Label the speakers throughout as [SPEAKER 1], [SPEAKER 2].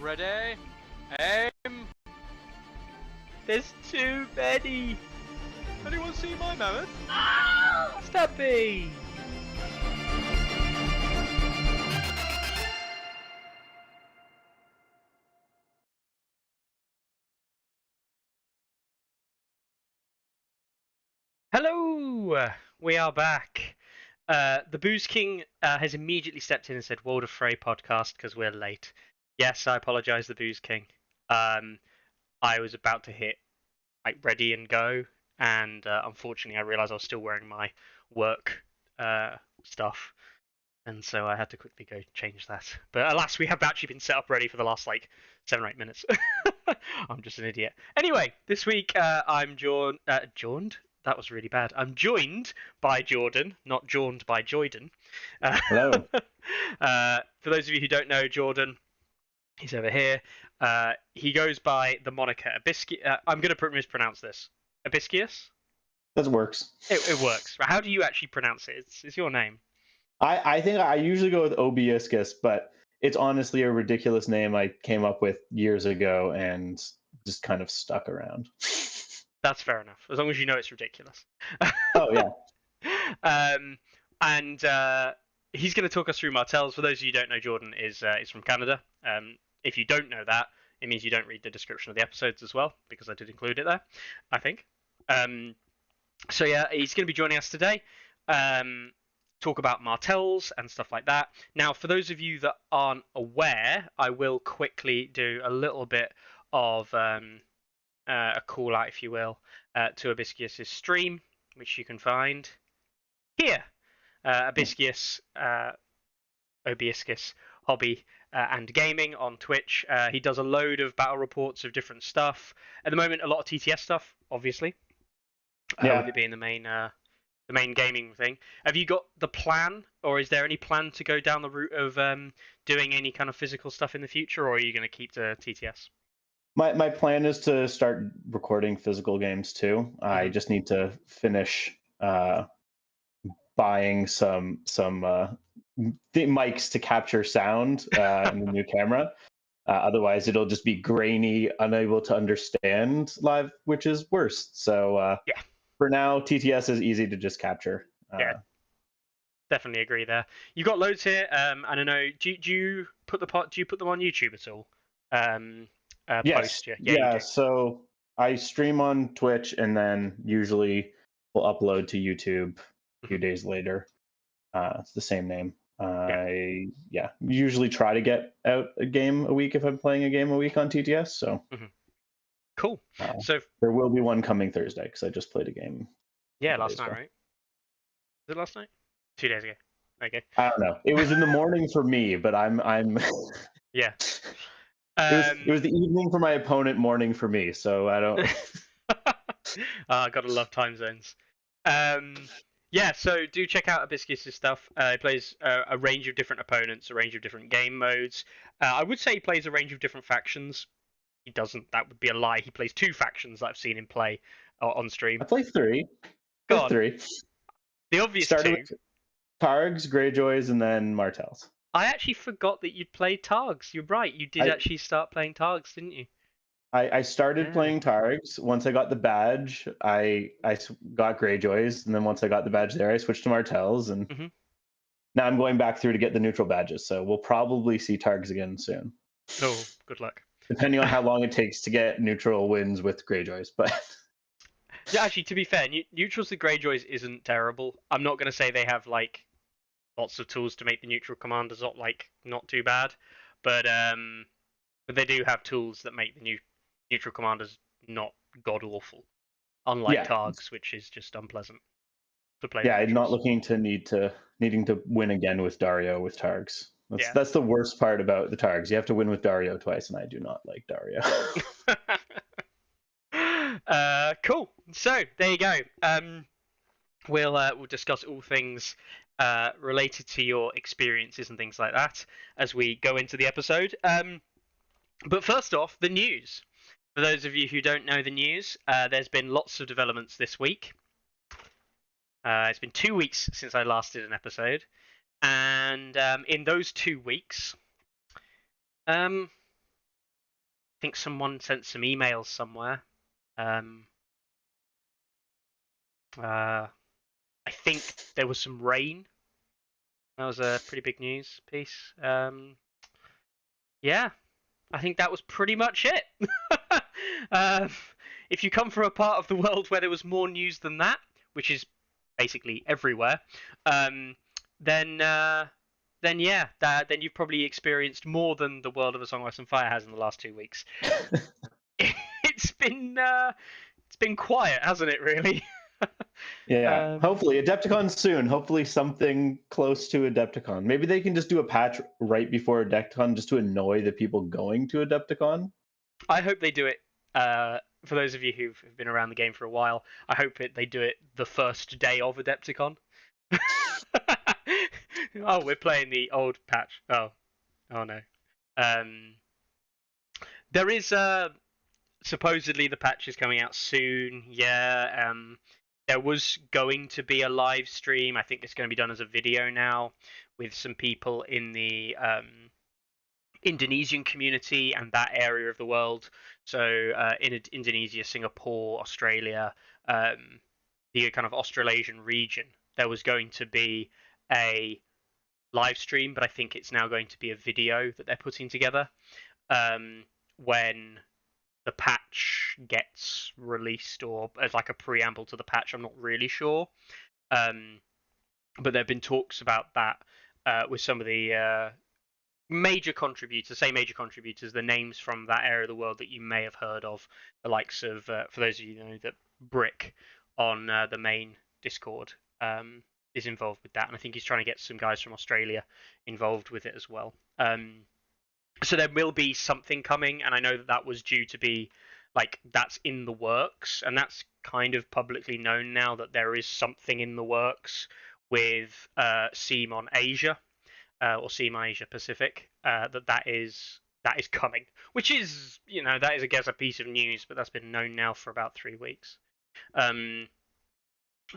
[SPEAKER 1] Ready? Aim!
[SPEAKER 2] There's too many!
[SPEAKER 1] Anyone see my mammoth?
[SPEAKER 2] Stumpy! Hello! We are back. The Booze King has immediately stepped in and said, World of Frey podcast because we're late. Yes, I apologise, the Booze King. I was about to hit ready and go, and unfortunately I realised I was still wearing my work stuff, and so I had to quickly go change that. But alas, we have actually been set up ready for the last 7 or 8 minutes. I'm just an idiot. Anyway, this week I'm joined. That was really bad. I'm joined by Jordan, not joined by Jordan.
[SPEAKER 3] Hello.
[SPEAKER 2] For those of you who don't know Jordan, he's over here. He goes by the moniker Hibiscus. I'm going to mispronounce this. Hibiscus?
[SPEAKER 3] That works.
[SPEAKER 2] It works. How do you actually pronounce it? It's your name.
[SPEAKER 3] I think I usually go with Obyiscus, but it's honestly a ridiculous name I came up with years ago and just kind of stuck around.
[SPEAKER 2] That's fair enough, as long as you know it's ridiculous.
[SPEAKER 3] Oh, yeah.
[SPEAKER 2] And he's going to talk us through Martells. For those of you who don't know, Jordan is from Canada. If you don't know that, it means you don't read the description of the episodes as well, because I did include it there, I think. So yeah, he's going to be joining us today. Talk about Martells and stuff like that. Now, for those of you that aren't aware, I will quickly do a little bit of a call out, if you will, to Obyiscus' stream, which you can find here. Obyiscus Hobby and Gaming on Twitch. He does a load of battle reports of different stuff. At the moment, a lot of TTS stuff, obviously. With it being the main gaming thing. Have you got the plan, or is there any plan to go down the route of doing any kind of physical stuff in the future, or are you going to keep to TTS?
[SPEAKER 3] My plan is to start recording physical games too. I just need to finish buying some mics to capture sound in the new camera. Otherwise, it'll just be grainy, unable to understand live, which is worse. So
[SPEAKER 2] yeah.
[SPEAKER 3] For now, TTS is easy to just capture.
[SPEAKER 2] Yeah, definitely agree there. You got loads here. I don't know. Do you put them on YouTube at all?
[SPEAKER 3] Yes.
[SPEAKER 2] Post,
[SPEAKER 3] yeah. So I stream on Twitch and then usually will upload to YouTube a few days later. It's the same name. I usually try to get out a game a week if I'm playing a game a week on TTS. So
[SPEAKER 2] cool. So
[SPEAKER 3] there will be one coming Thursday because I just played a game.
[SPEAKER 2] Yeah, last night, right? Was it last night? 2 days ago. Okay.
[SPEAKER 3] I don't know. It was in the morning for me, but I'm.
[SPEAKER 2] Yeah.
[SPEAKER 3] It was the evening for my opponent, morning for me. So I don't.
[SPEAKER 2] Gotta love time zones. Yeah, so do check out Hibiscus' stuff. He plays a range of different opponents, a range of different game modes. I would say he plays a range of different factions. He doesn't. That would be a lie. He plays 2 factions that I've seen him play on stream.
[SPEAKER 3] I play 3.
[SPEAKER 2] Go on.
[SPEAKER 3] 3.
[SPEAKER 2] The obvious
[SPEAKER 3] Started
[SPEAKER 2] 2.
[SPEAKER 3] with Targs, Greyjoys, and then Martells.
[SPEAKER 2] I actually forgot that you'd played Targs. You're right. You did actually start playing Targs, didn't you?
[SPEAKER 3] I started playing Targs. Once I got the badge, I got Greyjoys, and then once I got the badge there, I switched to Martells, and now I'm going back through to get the neutral badges. So we'll probably see Targs again soon.
[SPEAKER 2] Oh, good luck.
[SPEAKER 3] Depending on how long it takes to get neutral wins with Greyjoys, but
[SPEAKER 2] yeah, actually, to be fair, neutrals to Greyjoys isn't terrible. I'm not going to say they have lots of tools to make the neutral commanders not too bad, but they do have tools that make the neutral commanders not god awful, unlike Targs, which is just unpleasant to play.
[SPEAKER 3] Yeah, I'm not looking to needing to win again with Dario with Targs. That's the worst part about the Targs. You have to win with Dario twice, and I do not like Dario.
[SPEAKER 2] Cool. So there you go. We'll discuss all things related to your experiences and things like that as we go into the episode. But first off, the news. For those of you who don't know the news, there's been lots of developments this week. It's been 2 weeks since I last did an episode, and in those 2 weeks, think someone sent some emails somewhere. I think there was some rain. That was a pretty big news piece. Yeah, I think that was pretty much it. If you come from a part of the world where there was more news than that, which is basically everywhere, then yeah, then you've probably experienced more than the world of A Song of Ice and Fire has in the last 2 weeks. It's been quiet, hasn't it? Really.
[SPEAKER 3] Yeah. Hopefully, Adepticon soon. Hopefully, something close to Adepticon. Maybe they can just do a patch right before Adepticon just to annoy the people going to Adepticon.
[SPEAKER 2] I hope they do it. For those of you who've been around the game for a while, I hope they do it the first day of Adepticon. Oh, we're playing the old patch. Oh no. There is supposedly the patch is coming out soon. Yeah. There was going to be a live stream. I think it's going to be done as a video now with some people in the Indonesian community and that area of the world. So in Indonesia, Singapore, Australia, the kind of Australasian region, there was going to be a live stream, but I think it's now going to be a video that they're putting together when the patch gets released, or as like a preamble to the patch. I'm not really sure, but there have been talks about that with some of the major contributors, the names from that area of the world that you may have heard of, the likes of, for those of you who know, that Brick on the main Discord is involved with that, and I think he's trying to get some guys from Australia involved with it as well. So there will be something coming, and I know that was due to be, like, that's in the works, and that's kind of publicly known now that there is something in the works with CMON Asia, or CMON Asia Pacific, that is coming, which is, that is, I guess, a piece of news, but that's been known now for about 3 weeks.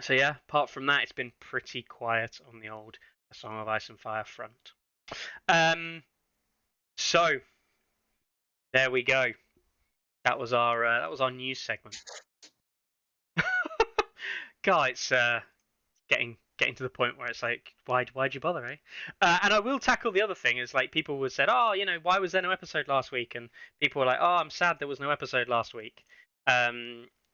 [SPEAKER 2] So yeah, apart from that, it's been pretty quiet on the old A Song of Ice and Fire front. So there we go. That was our news segment. God, it's getting to the point where it's like, why'd you bother, eh? And I will tackle the other thing is, like, people would said, oh, why was there no episode last week? And people were like, oh, I'm sad there was no episode last week.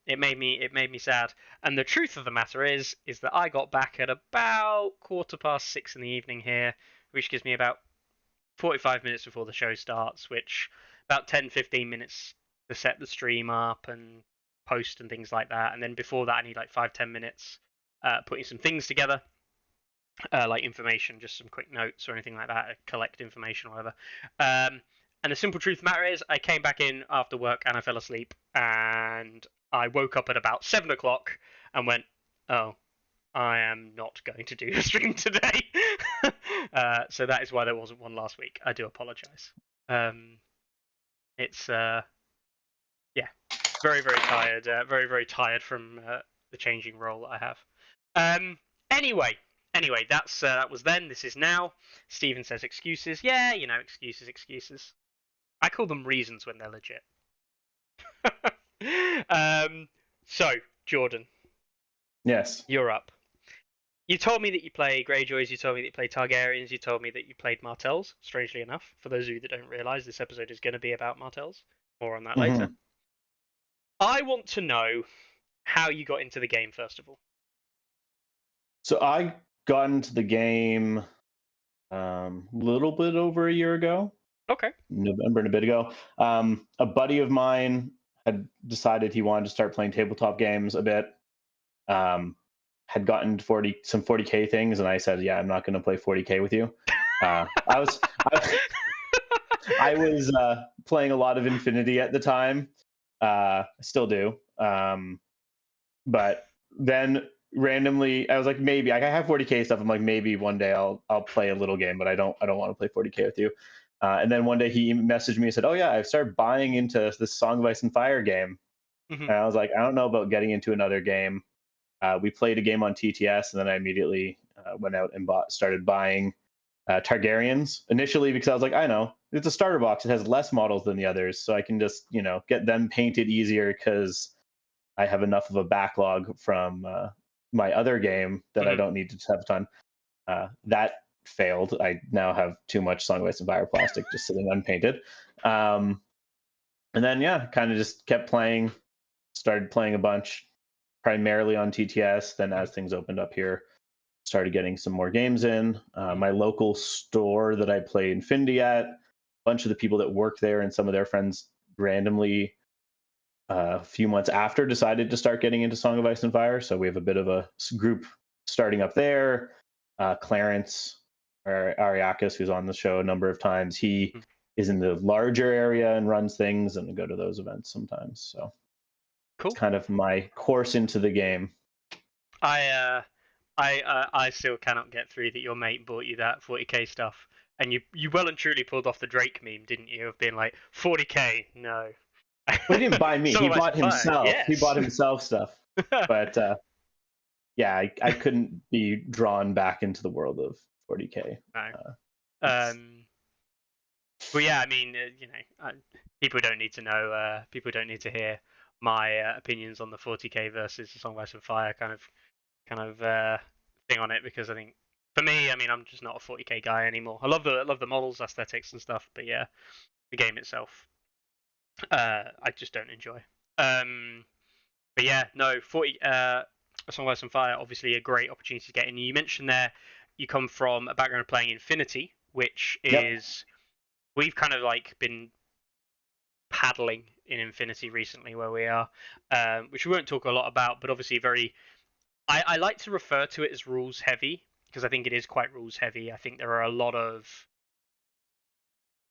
[SPEAKER 2] It made me sad. And the truth of the matter is that I got back at about 6:15 in the evening here, which gives me about 45 minutes before the show starts, which about 10-15 minutes to set the stream up and post and things like that. And then before that, I need like 5-10 minutes putting some things together, like information, just some quick notes or anything like that, collect information or whatever. And the simple truth of the matter is, I came back in after work and I fell asleep, and I woke up at about 7 o'clock and went, oh, I am not going to do a stream today. So that is why there wasn't one last week. I do apologize. It's yeah, very, very tired. Very, very tired from the changing role that I have. Anyway, that was then. This is now. Stephen says excuses. Yeah, excuses. I call them reasons when they're legit. So, Jordan.
[SPEAKER 3] Yes.
[SPEAKER 2] You're up. You told me that you play Greyjoys, you told me that you play Targaryens, you told me that you played Martells, strangely enough. For those of you that don't realise, this episode is going to be about Martells. More on that later. I want to know how you got into the game, first of all. So
[SPEAKER 3] I got into the game a little bit over a year ago.
[SPEAKER 2] Okay.
[SPEAKER 3] November and a bit ago. A buddy of mine had decided he wanted to start playing tabletop games a bit. Had gotten some 40k things, and I said, "Yeah, I'm not going to play 40k with you." I was playing a lot of Infinity at the time. I still do. But then randomly, I was like, maybe I have 40k stuff. I'm like, maybe one day I'll play a little game, but I don't want to play 40k with you. And then one day he messaged me and said, "Oh yeah, I've started buying into this Song of Ice and Fire game." Mm-hmm. And I was like, I don't know about getting into another game. We played a game on TTS, and then I immediately went out and started buying Targaryens initially because I was like, I know it's a starter box. It has less models than the others, so I can just get them painted easier because I have enough of a backlog from my other game that I don't need to have a ton. That failed. I now have too much Song of Ice and Fire plastic just sitting unpainted. And then kind of just kept playing. Started playing a bunch, primarily on TTS. Then as things opened up here, started getting some more games in. My local store that I play Infinity at, a bunch of the people that work there and some of their friends randomly a few months after decided to start getting into Song of Ice and Fire. So we have a bit of a group starting up there. Clarence, or Obyiscus, who's on the show a number of times, he is in the larger area and runs things, and I go to those events sometimes. So
[SPEAKER 2] Cool.
[SPEAKER 3] it's kind of my course into the game.
[SPEAKER 2] I still cannot get through that your mate bought you that 40k stuff, and you well and truly pulled off the Drake meme, didn't you? Of being like 40k, no.
[SPEAKER 3] Well, he didn't buy me. He bought himself.
[SPEAKER 2] Yes.
[SPEAKER 3] He bought himself stuff. But I couldn't be drawn back into the world of 40k.
[SPEAKER 2] No. But yeah, I mean, people don't need to know. People don't need to hear my opinions on the 40k versus the Song of Ice and Fire kind of thing on it, because I think for me, I mean, I'm just not a 40k guy anymore. I love the models, aesthetics, and stuff, but yeah, the game itself, I just don't enjoy. But yeah, no, 40 Song of Ice and Fire, obviously a great opportunity to get in. You mentioned there you come from a background of playing Infinity, which is we've kind of like been paddling in Infinity recently where we are, which we won't talk a lot about, but obviously very. I like to refer to it as rules heavy because I think it is quite rules heavy. I think there are a lot of.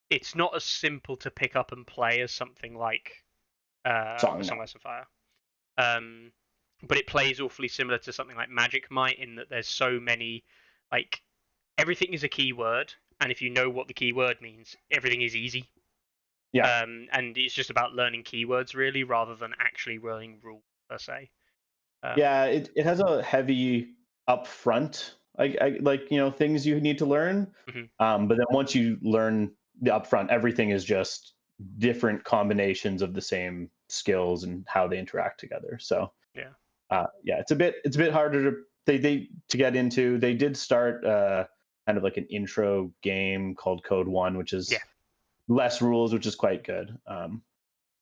[SPEAKER 2] It's not as simple to pick up and play as something like Song of Ice and Fire. But it plays awfully similar to something like Magic might, in that there's so many, like, everything is a keyword, and if you know what the keyword means, everything is easy.
[SPEAKER 3] Yeah.
[SPEAKER 2] And it's just about learning keywords really, rather than actually learning rules per se.
[SPEAKER 3] It has a heavy upfront, like things you need to learn.
[SPEAKER 2] Mm-hmm.
[SPEAKER 3] But then once you learn the upfront, everything is just different combinations of the same skills and how they interact together. So it's a bit harder to get into. They did start kind of like an intro game called Code 1, which is less rules, which is quite good.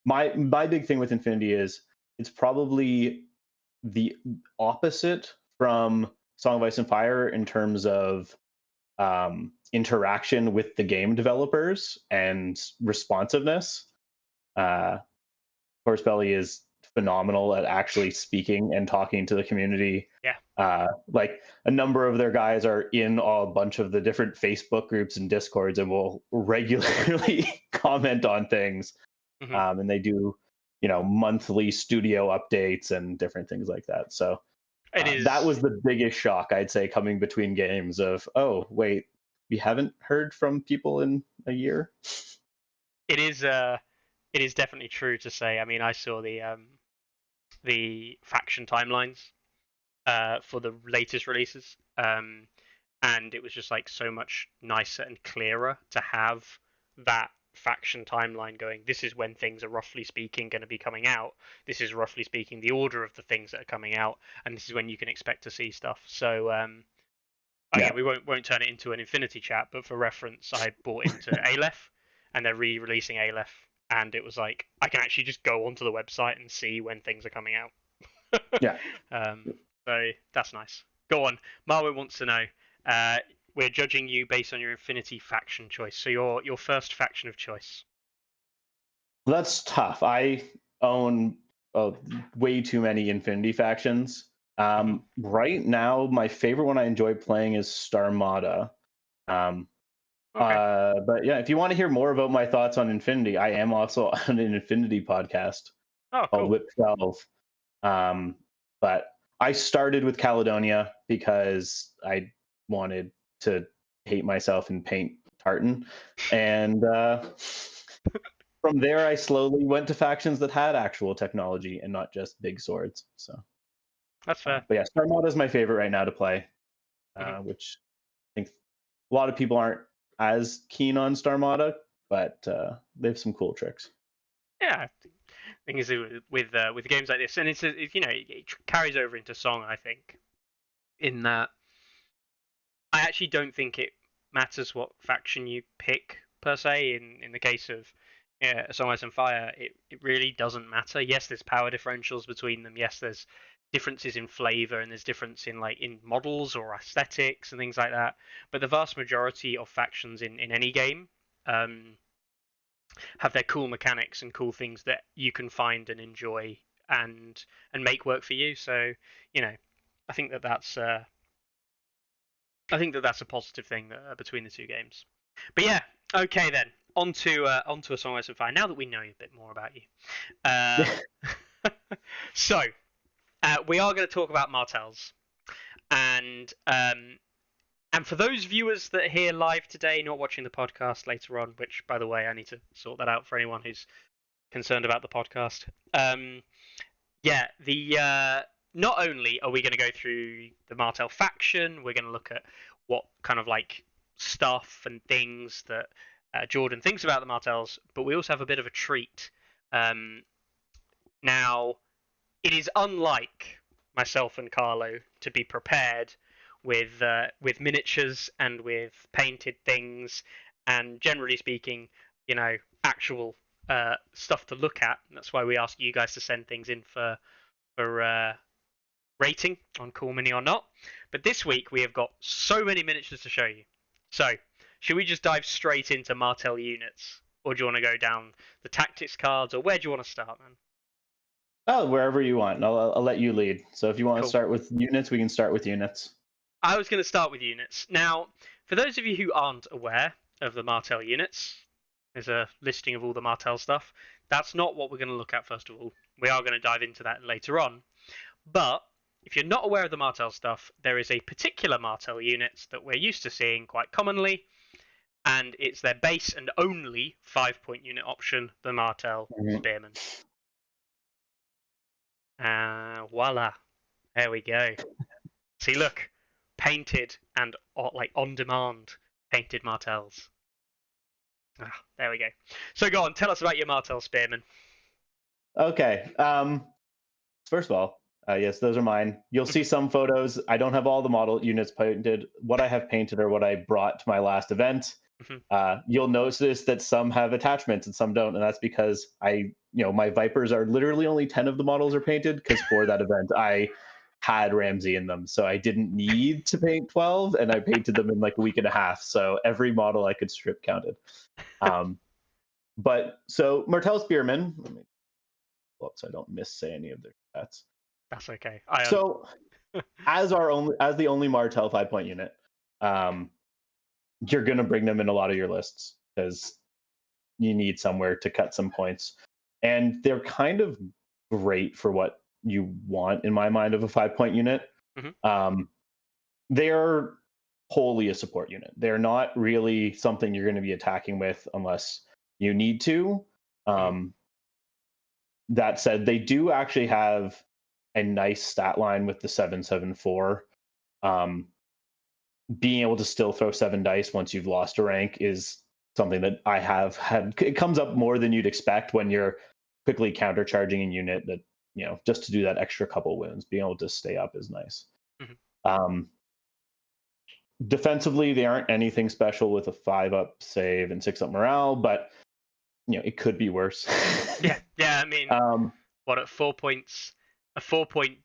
[SPEAKER 3] My big thing with Infinity is it's probably the opposite from Song of Ice and Fire in terms of interaction with the game developers and responsiveness. Horsebelly is phenomenal at actually speaking and talking to the community. Like a number of their guys are in a bunch of the different Facebook groups and Discords and will regularly comment on things. And they do monthly studio updates and different things like that. So that was the biggest shock, I'd say, coming between games of, oh wait, we haven't heard from people in a year.
[SPEAKER 2] It is definitely true to say. I mean, I saw the faction timelines for the latest releases, and it was just like so much nicer and clearer to have that faction timeline going. This is when things are roughly speaking going to be coming out. This is roughly speaking the order of the things that are coming out, and this is when you can expect to see stuff. So again, we won't turn it into an Infinity chat, but for reference, I bought into ASOIAF, and they're re-releasing ASOIAF, and it was like I can actually just go onto the website and see when things are coming out. So that's nice. Go on. Marwin wants to know. We're judging you based on your Infinity faction choice. So your first faction of choice.
[SPEAKER 3] That's tough. I own way too many Infinity factions. Right now, my favorite one I enjoy playing is Starmada. But yeah, if you want to hear more about my thoughts on Infinity, I am also on an Infinity podcast called Whip 12. But I started with Caledonia because I wanted to hate myself and paint tartan. And from there, I slowly went to factions that had actual technology and not just big swords. So
[SPEAKER 2] that's fair.
[SPEAKER 3] But yeah, Starmada is my favorite right now to play, which I think a lot of people aren't as keen on Starmada, but they have some cool tricks.
[SPEAKER 2] Yeah, thing is with games like this, and it carries over into Song. I think in that I actually don't think it matters what faction you pick per se. In the case of Song Ice and Fire, it really doesn't matter. Yes, there's power differentials between them. Yes, there's differences in flavor and there's difference in models or aesthetics and things like that. But the vast majority of factions in any game have their cool mechanics and cool things that you can find and enjoy and make work for you. So I think that's a positive thing between the two games. But yeah, okay then. Onto A Song Ice and Fire. Now that we know a bit more about you, so we are going to talk about Martells, and for those viewers that are here live today, not watching the podcast later on, which by the way I need to sort that out for anyone who's concerned about the podcast. Not only are we going to go through the Martell faction, we're going to look at what kind of like stuff and things that Jordan thinks about the Martells, but we also have a bit of a treat. Now, it is unlike myself and Carlo to be prepared with miniatures and with painted things, and generally speaking, actual stuff to look at. And that's why we ask you guys to send things in for rating on Cool Mini or not. But this week we have got so many miniatures to show you. So, should we just dive straight into Martell units? Or do you want to go down the tactics cards? Or where do you want to start, man?
[SPEAKER 3] Oh, wherever you want. I'll let you lead. So if you want to start with units, we can start with units.
[SPEAKER 2] I was going to start with units. Now, for those of you who aren't aware of the Martell units, there's a listing of all the Martell stuff. That's not what we're going to look at first of all. We are going to dive into that later on. But if you're not aware of the Martell stuff, there is a particular Martell unit that we're used to seeing quite commonly, and it's their base and only 5-point unit option, the Martell Spearman. Voila. There we go. See, look. Painted and like on demand painted Martells. There we go. So go on, tell us about your Martell Spearman.
[SPEAKER 3] Okay. First of all, yes, those are mine. You'll see some photos. I don't have all the model units painted. What I have painted are what I brought to my last event. You'll notice that some have attachments and some don't, and that's because my Vipers are literally only 10 of the models are painted, because for that event I had Ramsay in them, so I didn't need to paint 12, and I painted them in like a week and a half, so every model I could strip counted. But so Martell Spearman, let me pull up so I don't say any of their stats.
[SPEAKER 2] That's okay.
[SPEAKER 3] So as the only Martell 5-point unit, you're gonna bring them in a lot of your lists because you need somewhere to cut some points, and they're kind of great for what you want, in my mind, of a 5-point unit. They're wholly a support unit. They're not really something you're going to be attacking with unless you need to. That said, they do actually have a nice stat line with the 7/7/4. Being able to still throw 7 dice once you've lost a rank is something that I have had. It comes up more than you'd expect when you're quickly countercharging a unit that, just to do that extra couple wounds. Being able to stay up is nice. Defensively, they aren't anything special with a 5-up save and 6-up morale, but it could be worse.
[SPEAKER 2] Yeah. I mean, at 4 points, a 5-point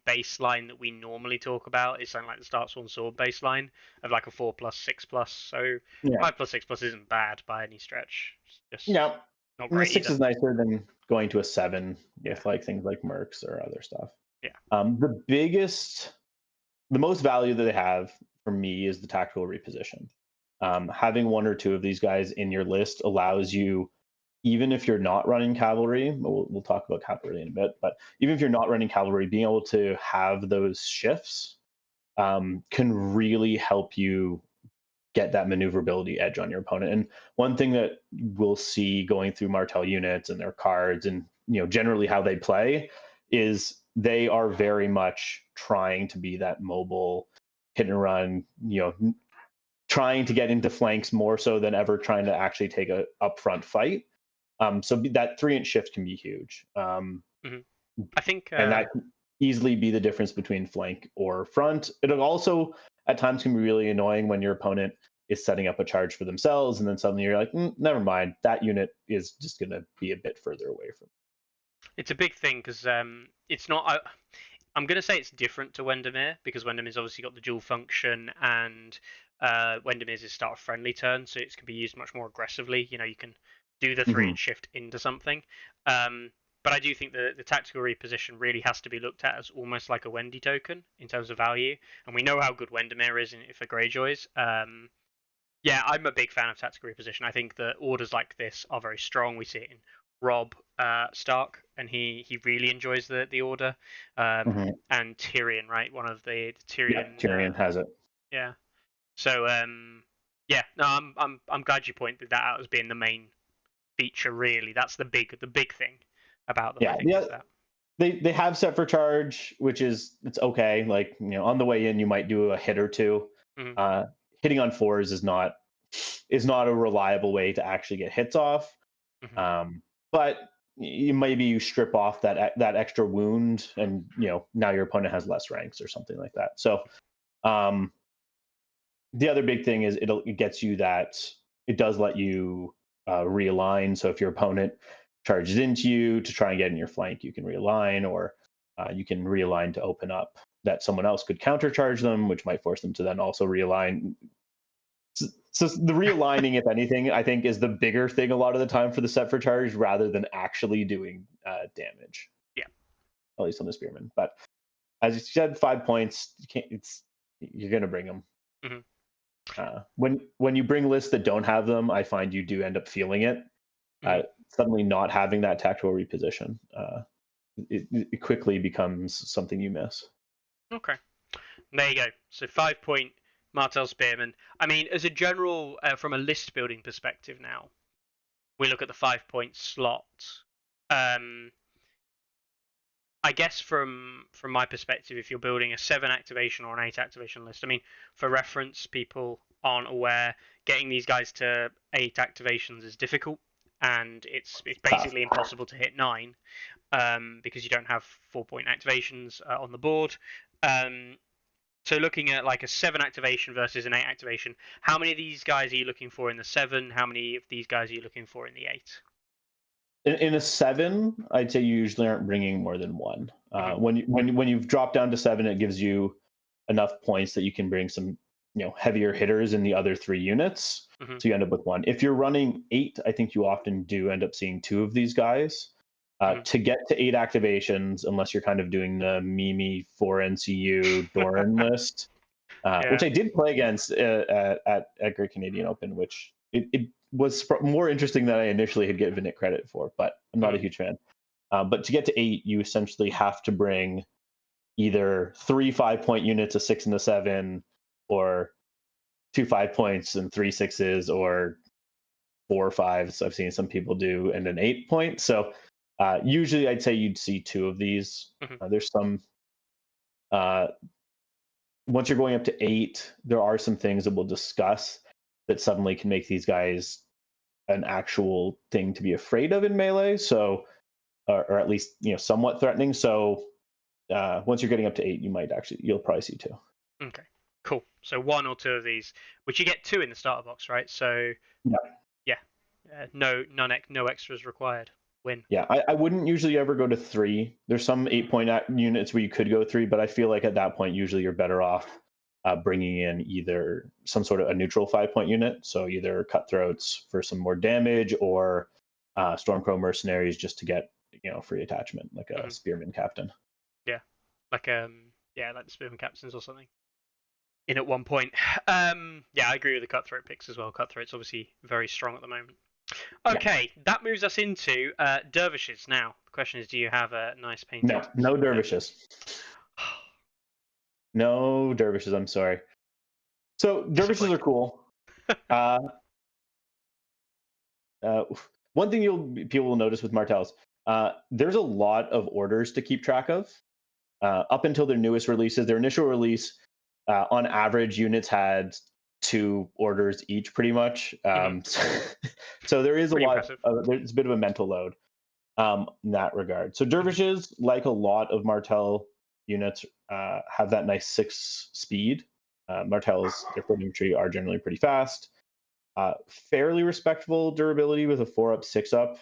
[SPEAKER 2] baseline that we normally talk about is something like the Starksworn Sword baseline of like a 4+, 6+. So 5+, 6+ isn't bad by any stretch. It's just not great.
[SPEAKER 3] 6 is nicer than going to a 7 if like things like Mercs or other stuff. The most value that they have for me is the tactical reposition. Having 1 or 2 of these guys in your list allows you, even if you're not running cavalry, we'll talk about cavalry in a bit, but even if you're not running cavalry, being able to have those shifts can really help you get that maneuverability edge on your opponent. And one thing that we'll see going through Martell units and their cards and generally how they play is they are very much trying to be that mobile hit and run, trying to get into flanks more so than ever trying to actually take a upfront fight. So that 3-inch shift can be huge.
[SPEAKER 2] I think,
[SPEAKER 3] and that can easily be the difference between flank or front. It also at times can be really annoying when your opponent is setting up a charge for themselves, and then suddenly you're like, never mind, that unit is just going to be a bit further away from.
[SPEAKER 2] It's a big thing because it's not. I'm going to say it's different to Wendermere because Wendermere's obviously got the dual function, and Wendermere's is start a friendly turn, so it can be used much more aggressively. You know, you can do the 3-inch shift into something. But I do think the tactical reposition really has to be looked at as almost like a Wendy token in terms of value, and we know how good Wendermere is for Greyjoys. Yeah, I'm a big fan of tactical reposition. I think that orders like this are very strong. We see it in Rob Stark, and he really enjoys the order. And Tyrion, right? One of the Tyrion.
[SPEAKER 3] Yeah, Tyrion has it.
[SPEAKER 2] Yeah. So yeah, no, I'm glad you pointed that out as being the main feature. Really, that's the big thing about them.
[SPEAKER 3] Yeah,
[SPEAKER 2] I think, is that.
[SPEAKER 3] They have set for charge, which is it's okay. Like, you know, on the way in, you might do a hit or two. Hitting on 4s is not a reliable way to actually get hits off. But maybe you strip off that extra wound, and you know, now your opponent has less ranks or something like that. So the other big thing is it gets you that it does let you realign. So if your opponent charges into you to try and get in your flank, you can realign, or you can realign to open up that someone else could countercharge them, which might force them to then also realign. So the realigning, if anything, I think is the bigger thing a lot of the time for the set for charge, rather than actually doing damage.
[SPEAKER 2] Yeah,
[SPEAKER 3] at least on the Spearman. But as you said, 5 points, you're gonna bring them. When you bring lists that don't have them, I find you do end up feeling it. Suddenly not having that tactical reposition, it quickly becomes something you miss.
[SPEAKER 2] Okay, there you go. So 5-point Martell Spearman. I mean, as a general, from a list building perspective now, we look at the 5-point slot. I guess from my perspective, if you're building a 7 activation or an 8 activation list, I mean, for reference, people aren't aware, getting these guys to 8 activations is difficult, and it's basically impossible to hit 9 because you don't have 4-point activations on the board. So looking at like a 7 activation versus an 8 activation, how many of these guys are you looking for in the 7? How many of these guys are you looking for in the 8?
[SPEAKER 3] In a 7, I'd say you usually aren't bringing more than 1. When you've dropped down to 7, it gives you enough points that you can bring some, you know, heavier hitters in the other 3 units. So you end up with 1. If you're running 8, I think you often do end up seeing 2 of these guys. To get to 8 activations, unless you're kind of doing the Mimi 4 NCU Joran list, which I did play against at Great Canadian Open, which it was more interesting than I initially had given it credit for, but I'm not a huge fan. But to get to 8, you essentially have to bring either 3 5-point units, a 6 and a 7, or 2 5 points and 3 6s, or 4 5s. I've seen some people do, and an 8-point. So usually I'd say you'd see 2 of these. There's some, once you're going up to 8, there are some things that we'll discuss that suddenly can make these guys an actual thing to be afraid of in melee. So, or at least, you know, somewhat threatening. So once you're getting up to 8, you'll probably see 2.
[SPEAKER 2] Okay, cool. So 1 or 2 of these, which you get 2 in the starter box, right? So no extras required. Win.
[SPEAKER 3] Yeah, I wouldn't usually ever go to 3. There's some 8-point units where you could go 3, but I feel like at that point usually you're better off bringing in either some sort of a neutral 5-point unit, so either Cutthroats for some more damage, or Stormcrow Mercenaries just to get, you know, free attachment, like a Spearman Captain.
[SPEAKER 2] Yeah, like the Spearman Captains or something. In at 1 point. Yeah, I agree with the Cutthroat picks as well. Cutthroat's obviously very strong at the moment. Okay, that moves us into Dervishes now. The question is, do you have a nice painting?
[SPEAKER 3] No Dervishes. No Dervishes, I'm sorry. So Dervishes are cool. One thing people will notice with Martells, there's a lot of orders to keep track of. Up until their newest releases, their initial release, on average, units had 2 orders each, pretty much. So there is
[SPEAKER 2] Pretty
[SPEAKER 3] a lot.
[SPEAKER 2] impressive.
[SPEAKER 3] There's a bit of a mental load in that regard. So Dervishes, like a lot of Martell units, have that nice 6 speed. Martells, their foot infantry are generally pretty fast. Fairly respectable durability with a 4-up, 6-up.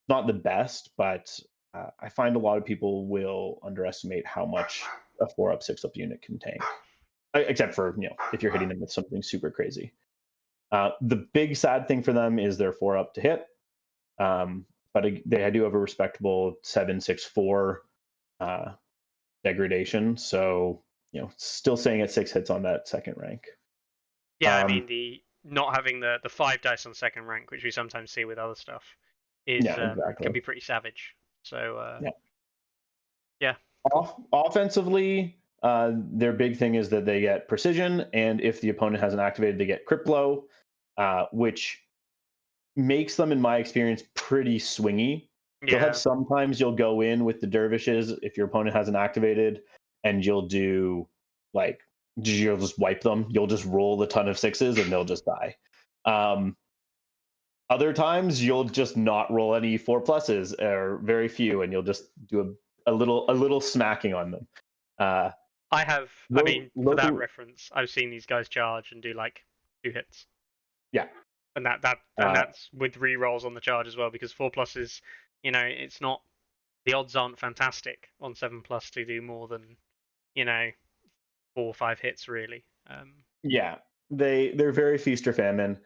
[SPEAKER 3] Not the best, but I find a lot of people will underestimate how much a 4-up, 6-up unit can tank. Except for, if you're hitting them with something super crazy. The big sad thing for them is their 4-up to hit. But they do have a respectable 7/6/4 degradation. So, still staying at 6 hits on that second rank.
[SPEAKER 2] Yeah, I mean, the not having the 5 dice on second rank, which we sometimes see with other stuff, is
[SPEAKER 3] exactly.
[SPEAKER 2] can be pretty savage. So yeah.
[SPEAKER 3] Offensively, their big thing is that they get precision, and if the opponent hasn't activated, they get crit blow, which makes them, in my experience, pretty swingy. You'll have sometimes you'll go in with the Dervishes if your opponent hasn't activated, and you'll just wipe them. You'll just roll a ton of 6s and they'll just die. Other times you'll just not roll any 4+s or very few, and you'll just do a little smacking on them.
[SPEAKER 2] For that reference, I've seen these guys charge and do like 2 hits.
[SPEAKER 3] Yeah.
[SPEAKER 2] And that's with re-rolls on the charge as well, because 4+s, it's not, the odds aren't fantastic on 7+ to do more than, 4 or 5 hits really.
[SPEAKER 3] They're very feast or famine.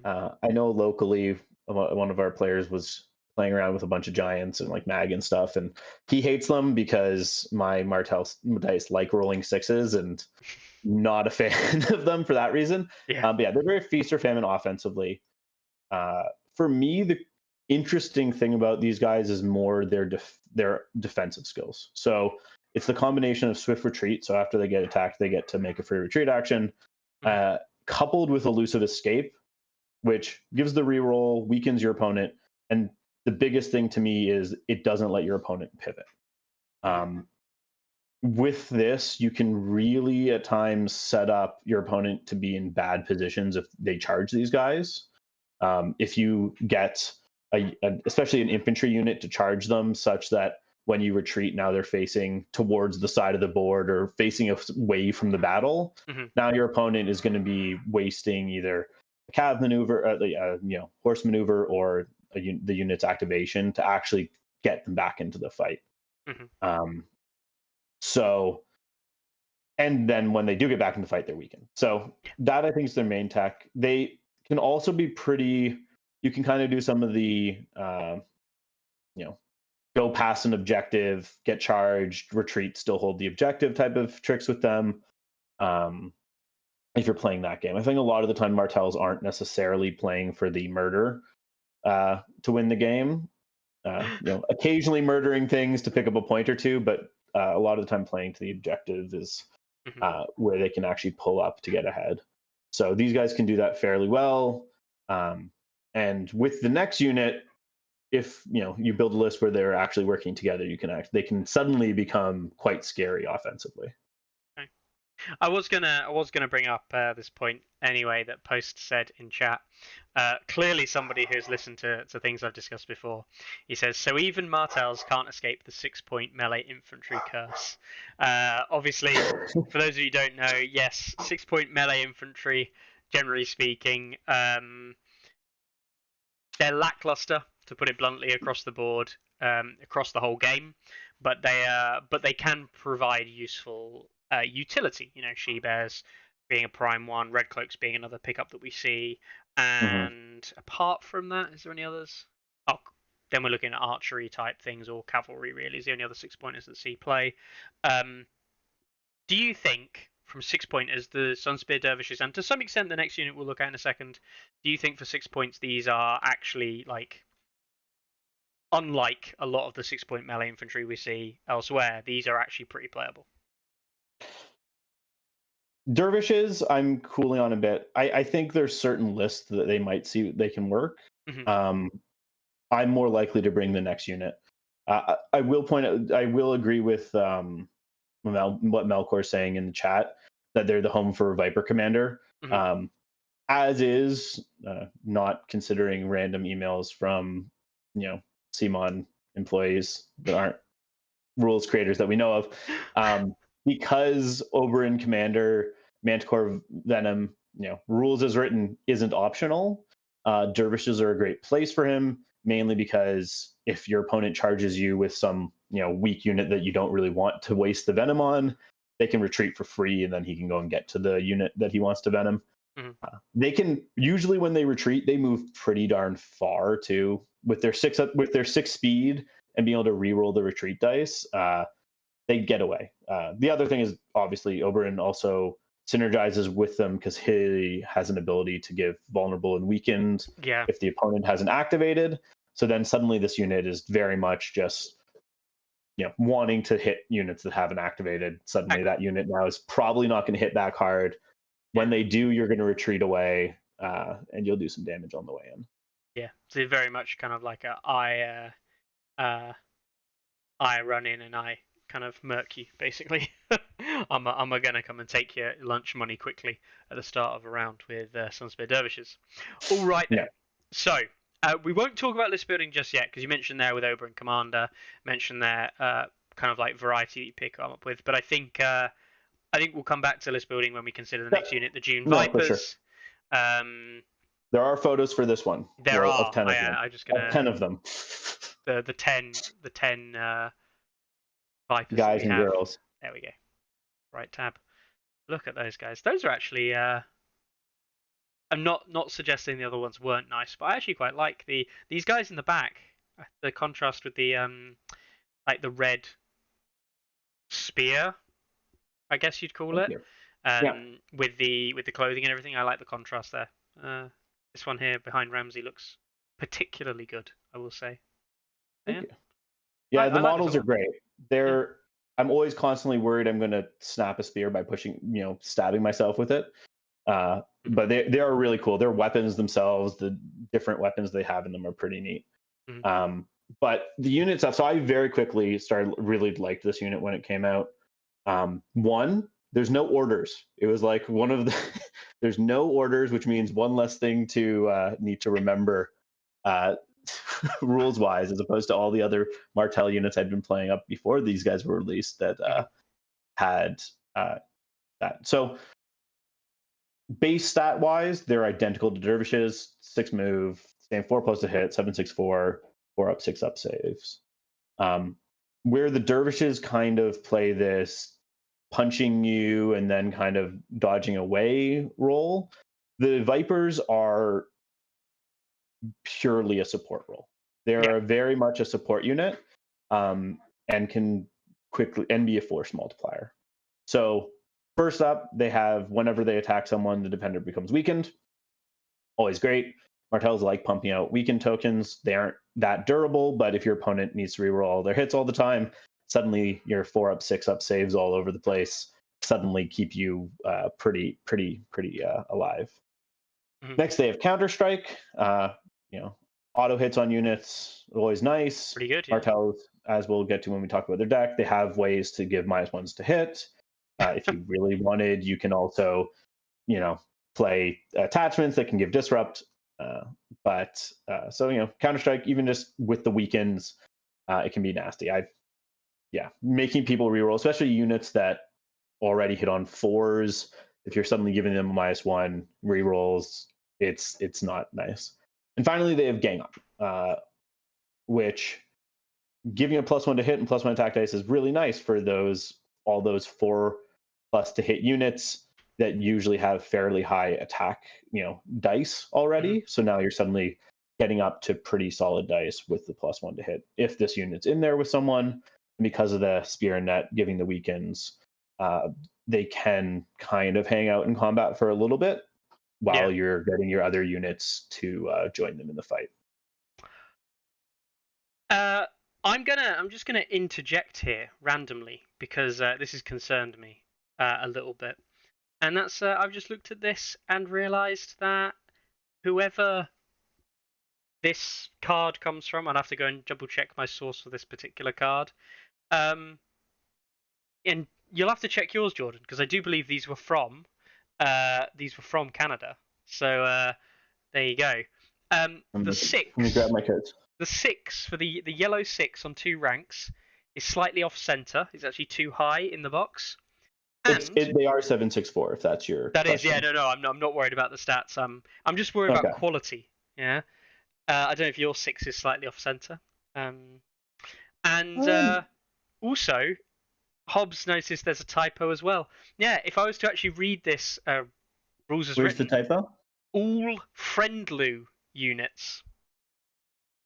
[SPEAKER 3] I know locally one of our players was playing around with a bunch of giants and like mag and stuff, and he hates them because my Martell dice like rolling 6s, and not a fan of them for that reason. But they're very feast or famine offensively. For me, the interesting thing about these guys is more their defensive skills. So it's the combination of swift retreat. So after they get attacked, they get to make a free retreat action, coupled with elusive escape, which gives the reroll, weakens your opponent, and the biggest thing to me is it doesn't let your opponent pivot. With this, you can really at times set up your opponent to be in bad positions if they charge these guys. If you get especially an infantry unit to charge them such that when you retreat, now they're facing towards the side of the board or facing away from the battle. Now your opponent is going to be wasting either a cav maneuver, horse maneuver, or the unit's activation to actually get them back into the fight. And then when they do get back in the fight, they're weakened. So that, I think, is their main tech. They can also be you can kind of do some of the, go past an objective, get charged, retreat, still hold the objective type of tricks with them. If you're playing that game, I think a lot of the time Martells aren't necessarily playing for the murder to win the game. Occasionally murdering things to pick up a point or two, but a lot of the time playing to the objective is where they can actually pull up to get ahead. So these guys can do that fairly well. And with the next unit, if you build a list where they're actually working together, they can suddenly become quite scary offensively.
[SPEAKER 2] I was gonna bring up this point anyway that Post said in chat. Clearly, somebody who's listened to things I've discussed before. He says, so even Martells can't escape the 6-point melee infantry curse. Obviously, for those of you who don't know, yes, 6-point melee infantry, generally speaking, they're lackluster, to put it bluntly, across the board, across the whole game, but they can provide useful utility. She-Bears being a prime one, Red Cloaks being another pickup that we see, and apart from that, is there any others? Oh, then we're looking at archery type things, or cavalry really is the only other 6-pointers that see play. Do you think, from 6-pointers, the Sunspear Dervishes, and to some extent the next unit we'll look at in a second, do you think for 6 points these are actually, like, unlike a lot of the 6-point melee infantry we see elsewhere, these are actually pretty playable?
[SPEAKER 3] Dervishes, I'm cooling on a bit. I think there's certain lists that they might see they can work. I'm more likely to bring the next unit. I will point out, I will agree with what Melkor's saying in the chat, that they're the home for Viper Commander. as is, not considering random emails from, CMON employees that aren't rules creators that we know of. Because Oberyn Commander, Manticore Venom, rules as written isn't optional. Dervishes are a great place for him, mainly because if your opponent charges you with some, weak unit that you don't really want to waste the venom on, they can retreat for free, and then he can go and get to the unit that he wants to venom. They can usually, when they retreat, they move pretty darn far too, with their six speed and being able to reroll the retreat dice. They get away. The other thing is obviously Oberyn also synergizes with them because he has an ability to give vulnerable and weakened if the opponent hasn't activated. So then suddenly this unit is very much just wanting to hit units that haven't activated. Suddenly that unit now is probably not going to hit back hard. When they do, you're going to retreat away, and you'll do some damage on the way in.
[SPEAKER 2] Yeah, so very much kind of like I run in and I kind of murk you, basically. I'm gonna come and take your lunch money quickly at the start of a round with Sunspear Dervishes. All right then. Yeah. So we won't talk about list building just yet, because you mentioned there with Oberyn Commander, mentioned there kind of like variety you pick up with, but I think we'll come back to list building when we consider the next unit, the June Vipers.
[SPEAKER 3] Sure. There are photos for this one.
[SPEAKER 2] There are.
[SPEAKER 3] Of 10 of them.
[SPEAKER 2] I'm just gonna
[SPEAKER 3] 10 of them.
[SPEAKER 2] The 10 Vipers
[SPEAKER 3] guys and girls.
[SPEAKER 2] There we go. Right tab. Look at those guys. Those are actually. I'm not suggesting the other ones weren't nice, but I actually quite like these guys in the back. The contrast with the like the red spear, I guess you'd call it. With the clothing and everything. I like the contrast there. This one here behind Ramsay looks particularly good, I will say.
[SPEAKER 3] Thank you. Yeah, the models are great. I'm always constantly worried I'm going to snap a spear by pushing, stabbing myself with it. But they are really cool. Their weapons themselves, the different weapons they have in them are pretty neat. But the unit stuff, so I very quickly really liked this unit when it came out. One, there's no orders. It was like one of the there's no orders, which means one less thing to need to remember rules wise, as opposed to all the other Martell units I'd been playing up before these guys were released that had that. So base stat wise, they're identical to Dervishes. 6 move, same 4+ to hit, 7/6/4, 4-up, 6-up saves. Where the Dervishes kind of play this punching you and then kind of dodging away role, the Vipers are purely a support role. They're very much a support unit, and can quickly be a force multiplier. So first up, they have whenever they attack someone, the defender becomes weakened. Always great. Martells like pumping out weakened tokens. They aren't that durable, but if your opponent needs to reroll all their hits all the time, suddenly your 4-up, 6-up saves all over the place suddenly keep you pretty alive. Next, they have Counterstrike. Auto hits on units, always nice.
[SPEAKER 2] Pretty good.
[SPEAKER 3] Martells, as we'll get to when we talk about their deck, they have ways to give -1s to hit. If you really wanted, you can also, play attachments that can give disrupt. So Counterstrike, even just with the weakens, it can be nasty. Making people reroll, especially units that already hit on 4s. If you're suddenly giving them a -1 rerolls, it's not nice. And finally, they have Gang Up, which giving a +1 to hit and +1 attack dice is really nice for all those 4+ to hit units that usually have fairly high attack, dice already. So now you're suddenly getting up to pretty solid dice with the +1 to hit. If this unit's in there with someone, because of the spear and net giving the weakens, they can kind of hang out in combat for a little bit while you're getting your other units to join them in the fight.
[SPEAKER 2] I'm just gonna interject here randomly because this has concerned me a little bit, and that's I've just looked at this and realised that whoever this card comes from, I'd have to go and double check my source for this particular card, and you'll have to check yours, Jordan, because I do believe these were from Canada. So there you go.
[SPEAKER 3] Let
[SPEAKER 2] The
[SPEAKER 3] me grab
[SPEAKER 2] 6,
[SPEAKER 3] my cards.
[SPEAKER 2] the 6 for the yellow 6 on 2 ranks is slightly off center. It's actually too high in the box. And
[SPEAKER 3] They are 764. If that's your
[SPEAKER 2] that is,
[SPEAKER 3] question.
[SPEAKER 2] yeah, no, I'm not worried about the stats. I'm just worried
[SPEAKER 3] Okay.
[SPEAKER 2] about quality. Yeah. I don't know if your 6 is slightly off center. And also, Hobbs noticed there's a typo as well. Yeah, if I was to actually read this rules as
[SPEAKER 3] Where's the
[SPEAKER 2] written,
[SPEAKER 3] typo?
[SPEAKER 2] all friendly units.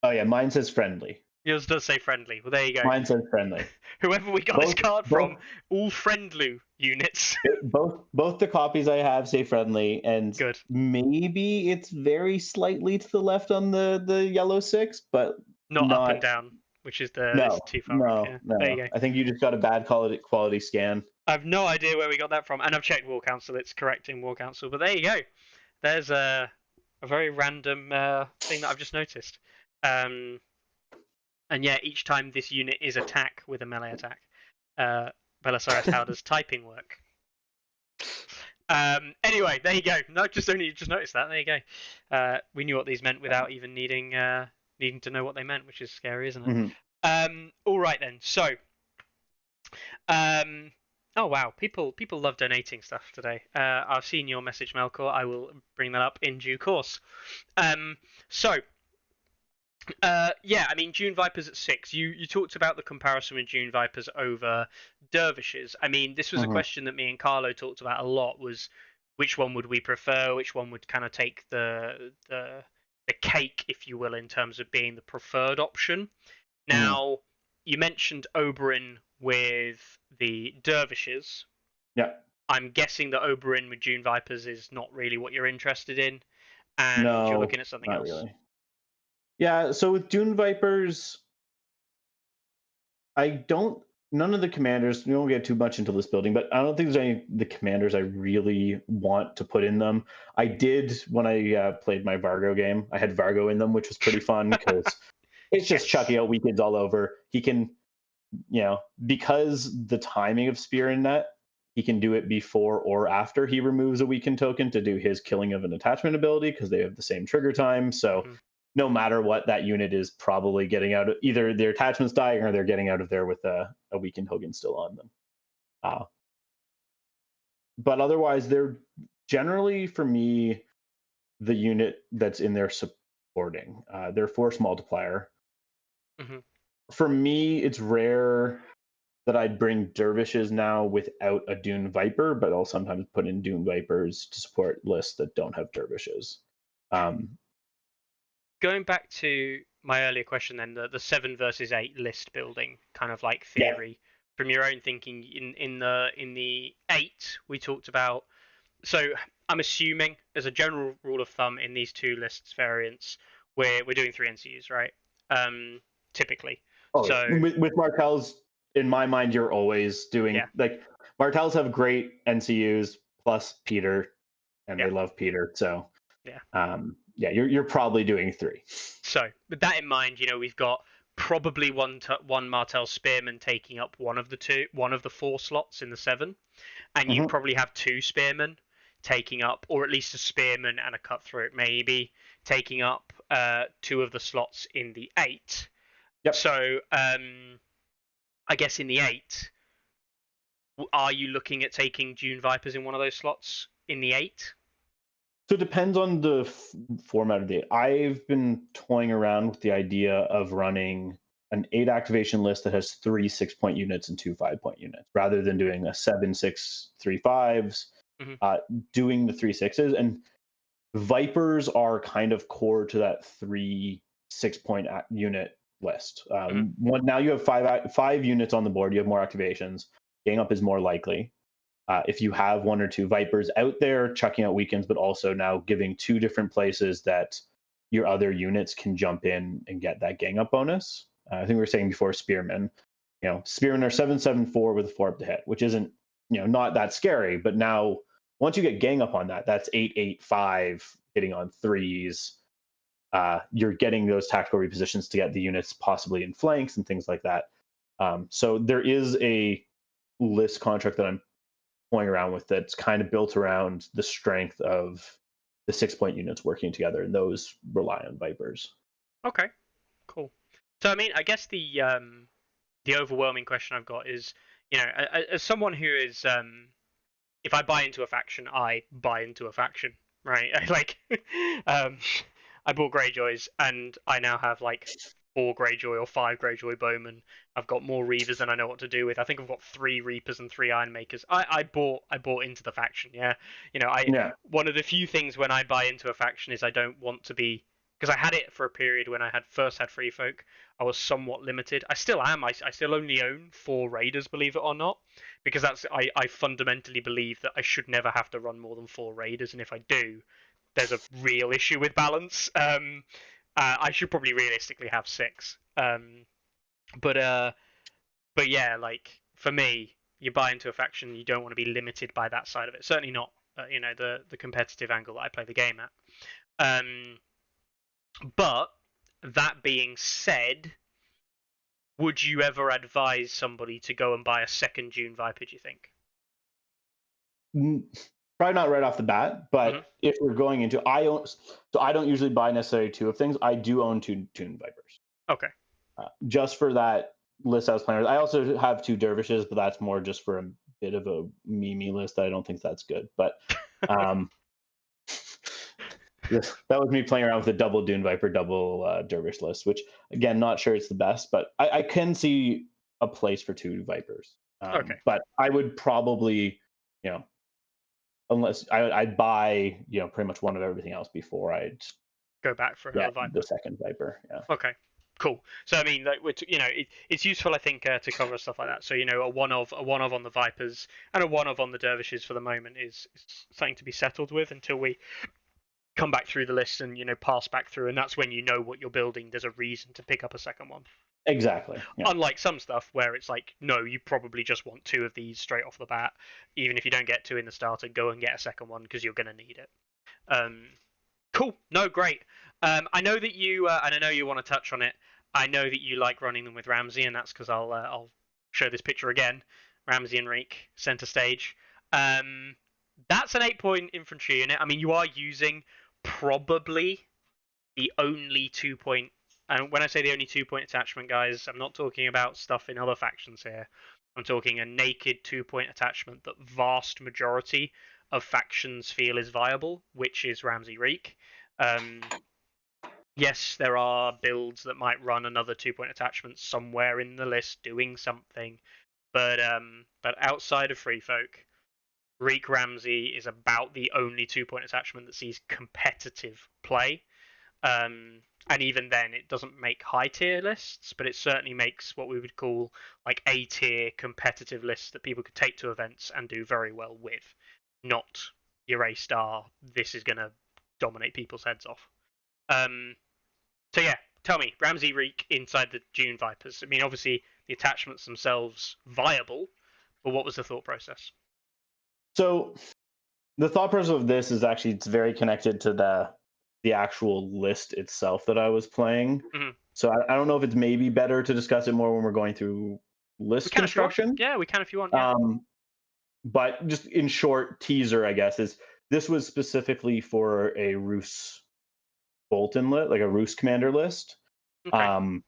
[SPEAKER 3] Oh yeah, mine says friendly.
[SPEAKER 2] Yours does say friendly. Well, there you go.
[SPEAKER 3] Mine says friendly.
[SPEAKER 2] Whoever we got this card from, all friendly units.
[SPEAKER 3] Both the copies I have say friendly, and
[SPEAKER 2] Good.
[SPEAKER 3] maybe it's very slightly to the left on the yellow 6, but
[SPEAKER 2] Not up and down, which is
[SPEAKER 3] No,
[SPEAKER 2] too far up. Yeah.
[SPEAKER 3] no.
[SPEAKER 2] There you go.
[SPEAKER 3] I think you just got a bad quality scan.
[SPEAKER 2] I have no idea where we got that from, and I've checked War Council. It's correct in War Council, but there you go. There's a very random thing that I've just noticed. And yeah, each time this unit is attack with a melee attack, Belisarius, how does typing work? Anyway, there you go. No, just noticed that. There you go. We knew what these meant without even needing to know what they meant, which is scary, isn't it?
[SPEAKER 3] Mm-hmm.
[SPEAKER 2] All right then. So, oh wow, people love donating stuff today. I've seen your message, Melkor. I will bring that up in due course. Yeah, I mean, Dune Vipers at 6. You talked about the comparison with Dune Vipers over Dervishes. I mean, this was a question that me and Carlo talked about a lot, was which one would we prefer, which one would kind of take the cake, if you will, in terms of being the preferred option. Now, you mentioned Oberyn with the Dervishes.
[SPEAKER 3] Yeah.
[SPEAKER 2] I'm guessing that Oberyn with Dune Vipers is not really what you're interested in, and you're looking at something else.
[SPEAKER 3] Really. Yeah, so with Dune Vipers, none of the commanders, we won't get too much into this building, but I don't think there's any of the commanders I really want to put in them. I did when I played my Vargo game. I had Vargo in them, which was pretty fun because it's just chucking out weekends all over. He can, because the timing of Spear and Net, he can do it before or after he removes a weekend token to do his killing of an attachment ability because they have the same trigger time. So no matter what, that unit is probably getting out of either their attachment's dying or they're getting out of there with a weakened token still on them. But otherwise, they're generally, for me, the unit that's in there supporting. Their force multiplier. For me, it's rare that I'd bring Dervishes now without a Dune Viper, but I'll sometimes put in Dune Vipers to support lists that don't have Dervishes.
[SPEAKER 2] Going back to my earlier question, then the 7 versus 8 list building kind of like theory from your own thinking. In the 8 we talked about. So I'm assuming as a general rule of thumb in these 2 lists variants, we're doing 3 NCUs, right? Typically.
[SPEAKER 3] With Martells, in my mind, you're always doing like Martells have great NCUs plus Peter, and they love Peter, so you're probably doing 3.
[SPEAKER 2] So with that in mind, we've got probably one Martell Spearman taking up one of the 4 slots in the 7, and you probably have 2 Spearmen taking up, or at least a Spearman and a Cutthroat maybe taking up 2 of the slots in the 8. Yep. So I guess in the 8, are you looking at taking Dune Vipers in one of those slots in the 8?
[SPEAKER 3] So it depends on the format of the 8. I've been toying around with the idea of running an 8 activation list that has 3 6-point units and 2 5-point units, rather than doing a 7 6 3 5s, doing the 3 6s. And Vipers are kind of core to that 3 6-point unit list. Now you have 5 units on the board, you have more activations. Gang up is more likely. If you have 1 or 2 Vipers out there chucking out weekends, but also now giving 2 different places that your other units can jump in and get that gang up bonus. I think we were saying before Spearmen. Spearmen are 7/7/4 with a 4 up to hit, which isn't not that scary. But now once you get gang up on that, that's 8/8/5 hitting on 3s. You're getting those tactical repositions to get the units possibly in flanks and things like that. So there is a list contract that I'm playing around with that's kind of built around the strength of the 6-point units working together, and those rely on Vipers.
[SPEAKER 2] Okay, cool. So I mean, I guess the overwhelming question I've got is, as someone who is, if I buy into a faction, I buy into a faction, right? I bought Greyjoys, and I now have like 4 Greyjoy or 5 Greyjoy bowmen. I've got more Reavers than I know what to do with. I think I've got 3 Reapers and 3 Ironmakers. I bought into the faction, yeah. One of the few things when I buy into a faction is I don't want to be, because I had it for a period when I first had Free Folk. I was somewhat limited. I still am. I still only own 4 Raiders, believe it or not, because I fundamentally believe that I should never have to run more than 4 Raiders, and if I do, there's a real issue with balance. I should probably realistically have 6. But yeah, like for me, you buy into a faction, you don't want to be limited by that side of it. Certainly not, the competitive angle that I play the game at. But that being said, would you ever advise somebody to go and buy a second Dune Viper, do you think?
[SPEAKER 3] Probably not right off the bat, but if we're going into, I don't usually buy necessarily 2 of things. I do own 2 Dune Vipers.
[SPEAKER 2] Okay.
[SPEAKER 3] Just for that list I was playing with. I also have 2 Dervishes, but that's more just for a bit of a meme list. I don't think that's good. But that was me playing around with a double Dune Viper, double Dervish list, which again, not sure it's the best, but I can see a place for 2 Vipers.
[SPEAKER 2] Okay.
[SPEAKER 3] But I would probably, unless I'd buy, pretty much one of everything else before I'd
[SPEAKER 2] go back for another Viper.
[SPEAKER 3] The second Viper. Yeah.
[SPEAKER 2] Okay. Cool. So I mean, like, it's useful, I think, to cover stuff like that. So a one of on the Vipers and a one of on the Dervishes for the moment is something to be settled with until we come back through the list and pass back through, and that's when what you're building. There's a reason to pick up a second one.
[SPEAKER 3] Exactly. Yeah.
[SPEAKER 2] Unlike some stuff where it's like, no, you probably just want 2 of these straight off the bat. Even if you don't get 2 in the starter, go and get a second one because you're going to need it. Cool. No, great. I know that you, and I know you want to touch on it. I know that you like running them with Ramsay, and that's because I'll show this picture again. Ramsay and Reek, center stage. That's an 8-point infantry unit. I mean, you are using probably the only 2-point. And when I say the only 2-point attachment, guys, I'm not talking about stuff in other factions here. I'm talking a naked 2-point attachment that vast majority of factions feel is viable, which is Ramsay Reek. Yes, there are builds that might run another 2-point attachment somewhere in the list doing something, but outside of Free Folk, Reek Ramsay is about the only 2-point attachment that sees competitive play. And even then, it doesn't make high-tier lists, but it certainly makes what we would call like A-tier competitive lists that people could take to events and do very well with. Not your A-star, this is going to dominate people's heads off. So yeah, tell me, Ramsay Reek inside the Dune Vipers. I mean, obviously, the attachments themselves viable, but what was the thought process?
[SPEAKER 3] So the thought process of this is actually, it's very connected to the actual list itself that I was playing. Mm-hmm. So I don't know if it's maybe better to discuss it more when we're going through list construction.
[SPEAKER 2] Yeah, we can if you want. Yeah.
[SPEAKER 3] But just in short, teaser, I guess, is this was specifically for a Roos Bolton list, like a Roos commander list. Okay.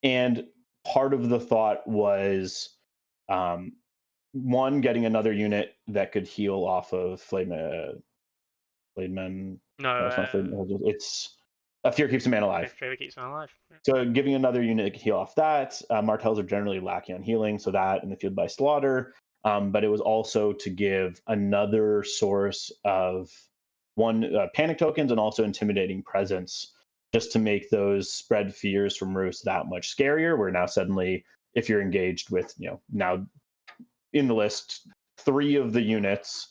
[SPEAKER 3] And part of the thought was, one, getting another unit that could heal off of Flademan. No, it's a Fear Keeps a Man Alive.
[SPEAKER 2] Fear Keeps a Man Alive. Yeah.
[SPEAKER 3] So giving another unit that can heal off that. Martells are generally lacking on healing, so that in the field by slaughter. But it was also to give another source of panic tokens and also intimidating presence, just to make those spread fears from Roos that much scarier. Where now suddenly, if you're engaged with, now in the list, 3 of the units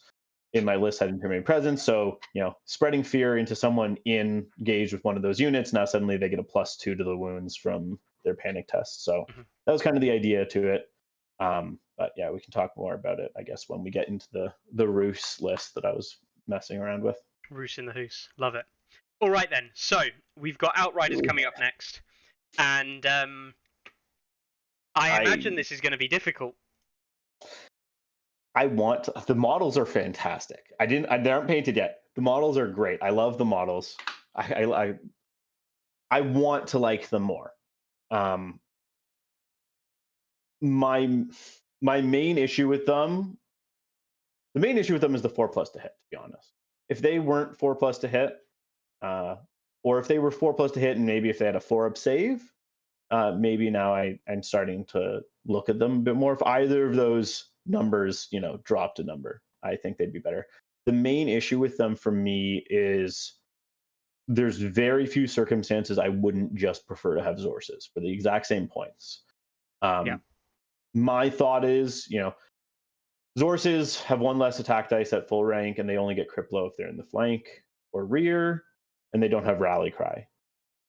[SPEAKER 3] in my list had intimidating presence. So, spreading fear into someone engaged with one of those units, now suddenly they get a +2 to the wounds from their panic test. So that was kind of the idea to it. But yeah, we can talk more about it, I guess, when we get into the Roos list that I was messing around with.
[SPEAKER 2] Roos in the Hoos. Love it. All right, then. So we've got Outriders coming up next. And I imagine this is going to be difficult.
[SPEAKER 3] The models are fantastic. They aren't painted yet, The models are great. I love the models. I want to like them more. My main issue with them, the main issue with them is the 4+ to hit, to be honest. If they weren't 4+ to hit, or if they were 4+ to hit and maybe if they had a 4-up save, maybe now I'm starting to look at them a bit more. If either of those numbers, dropped a number, I think they'd be better. The main issue with them for me is there's very few circumstances I wouldn't just prefer to have Zorses for the exact same points. My thought is, Zorses have 1 less attack dice at full rank, and they only get crit blow if they're in the flank or rear, and they don't have rally cry,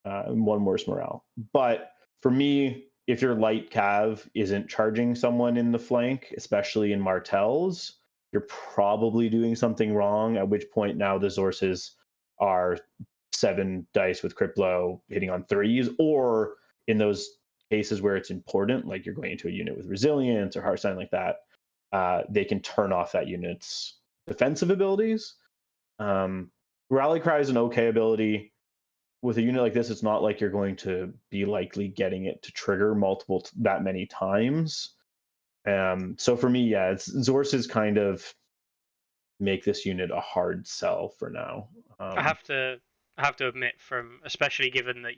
[SPEAKER 3] and 1 worse morale. But for me, if your light cav isn't charging someone in the flank, especially in Martells, you're probably doing something wrong, at which point now the Zorses are 7 dice with crit blow hitting on 3s, or in those cases where it's important, like you're going into a unit with resilience or heartsign like that, they can turn off that unit's defensive abilities. Rally cry is an okay ability. With a unit like this, it's not like you're going to be likely getting it to trigger that many times. So for me, Zorses kind of make this unit a hard sell for now.
[SPEAKER 2] I have to admit, especially given that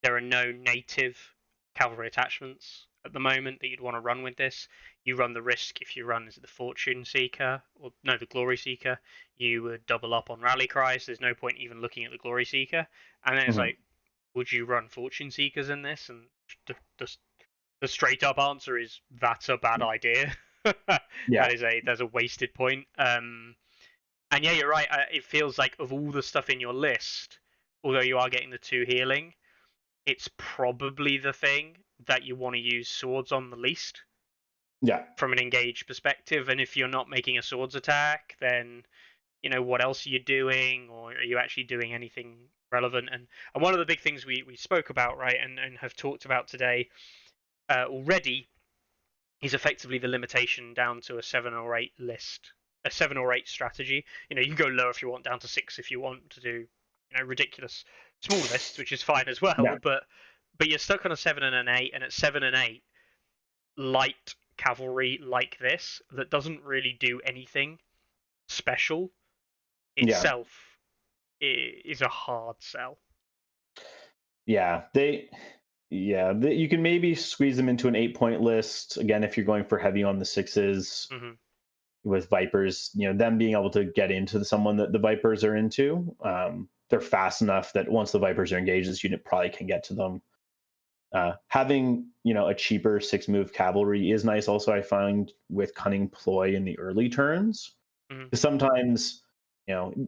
[SPEAKER 2] there are no native cavalry attachments at the moment that you'd want to run with this. You run the risk if you run the Fortune Seeker, or no, the Glory Seeker. You would double up on Rally Cries. There's no point even looking at the Glory Seeker. And then it's like, would you run Fortune Seekers in this? And the straight up answer is that's a bad idea. There's a wasted point. And yeah, you're right. It feels like of all the stuff in your list, although you are getting the 2 healing, it's probably the thing that you want to use swords on the least.
[SPEAKER 3] Yeah.
[SPEAKER 2] From an engaged perspective, and if you're not making a swords attack, then what else are you doing, or are you actually doing anything relevant? And one of the big things we spoke about, right, and have talked about today already, is effectively the limitation down to a 7 or 8 list, a 7 or 8 strategy. You can go lower if you want, down to 6 if you want to do ridiculous small lists, which is fine as well. Yeah. But you're stuck on a 7 and an 8, and at 7 and 8, light cavalry like this that doesn't really do anything special itself is a hard sell.
[SPEAKER 3] You can maybe squeeze them into an 8-point list again if you're going for heavy on the 6s. With Vipers, them being able to get into someone that the Vipers are into. They're fast enough that once the Vipers are engaged, this unit probably can get to them. Having a cheaper 6-move cavalry is nice. Also, I find with Cunning Ploy in the early turns, because sometimes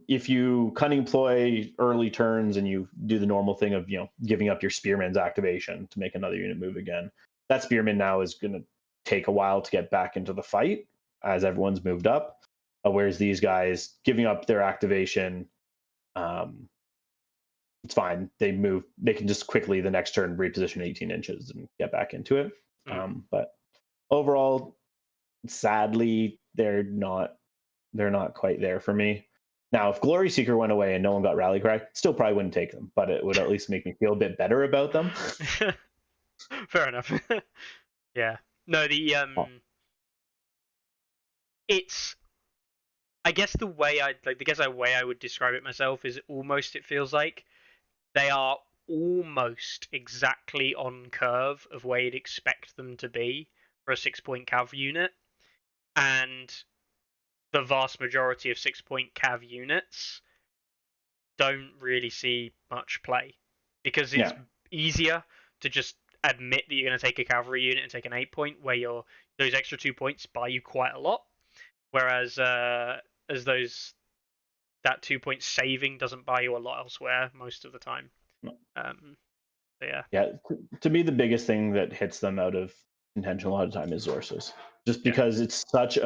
[SPEAKER 3] if you Cunning Ploy early turns and you do the normal thing of giving up your Spearman's activation to make another unit move again, that Spearman now is going to take a while to get back into the fight as everyone's moved up. Whereas these guys giving up their activation, it's fine. They can just quickly the next turn reposition 18 inches and get back into it. But overall, sadly, they're not quite there for me. Now, if Glory Seeker went away and no one got Rally Cry, still probably wouldn't take them, but it would at least make me feel a bit better about them.
[SPEAKER 2] Fair enough. Yeah. No, it's, I guess the way I would describe it myself is it feels like they are almost exactly on curve of where you'd expect them to be for a 6-point cav unit, and the vast majority of 6-point cav units don't really see much play because it's easier to just admit that you're going to take a cavalry unit and take an 8-point where those extra 2 points buy you quite a lot, whereas that 2-point saving doesn't buy you a lot elsewhere most of the time.
[SPEAKER 3] To me, the biggest thing that hits them out of contention a lot of the time is Zorses, just because it's such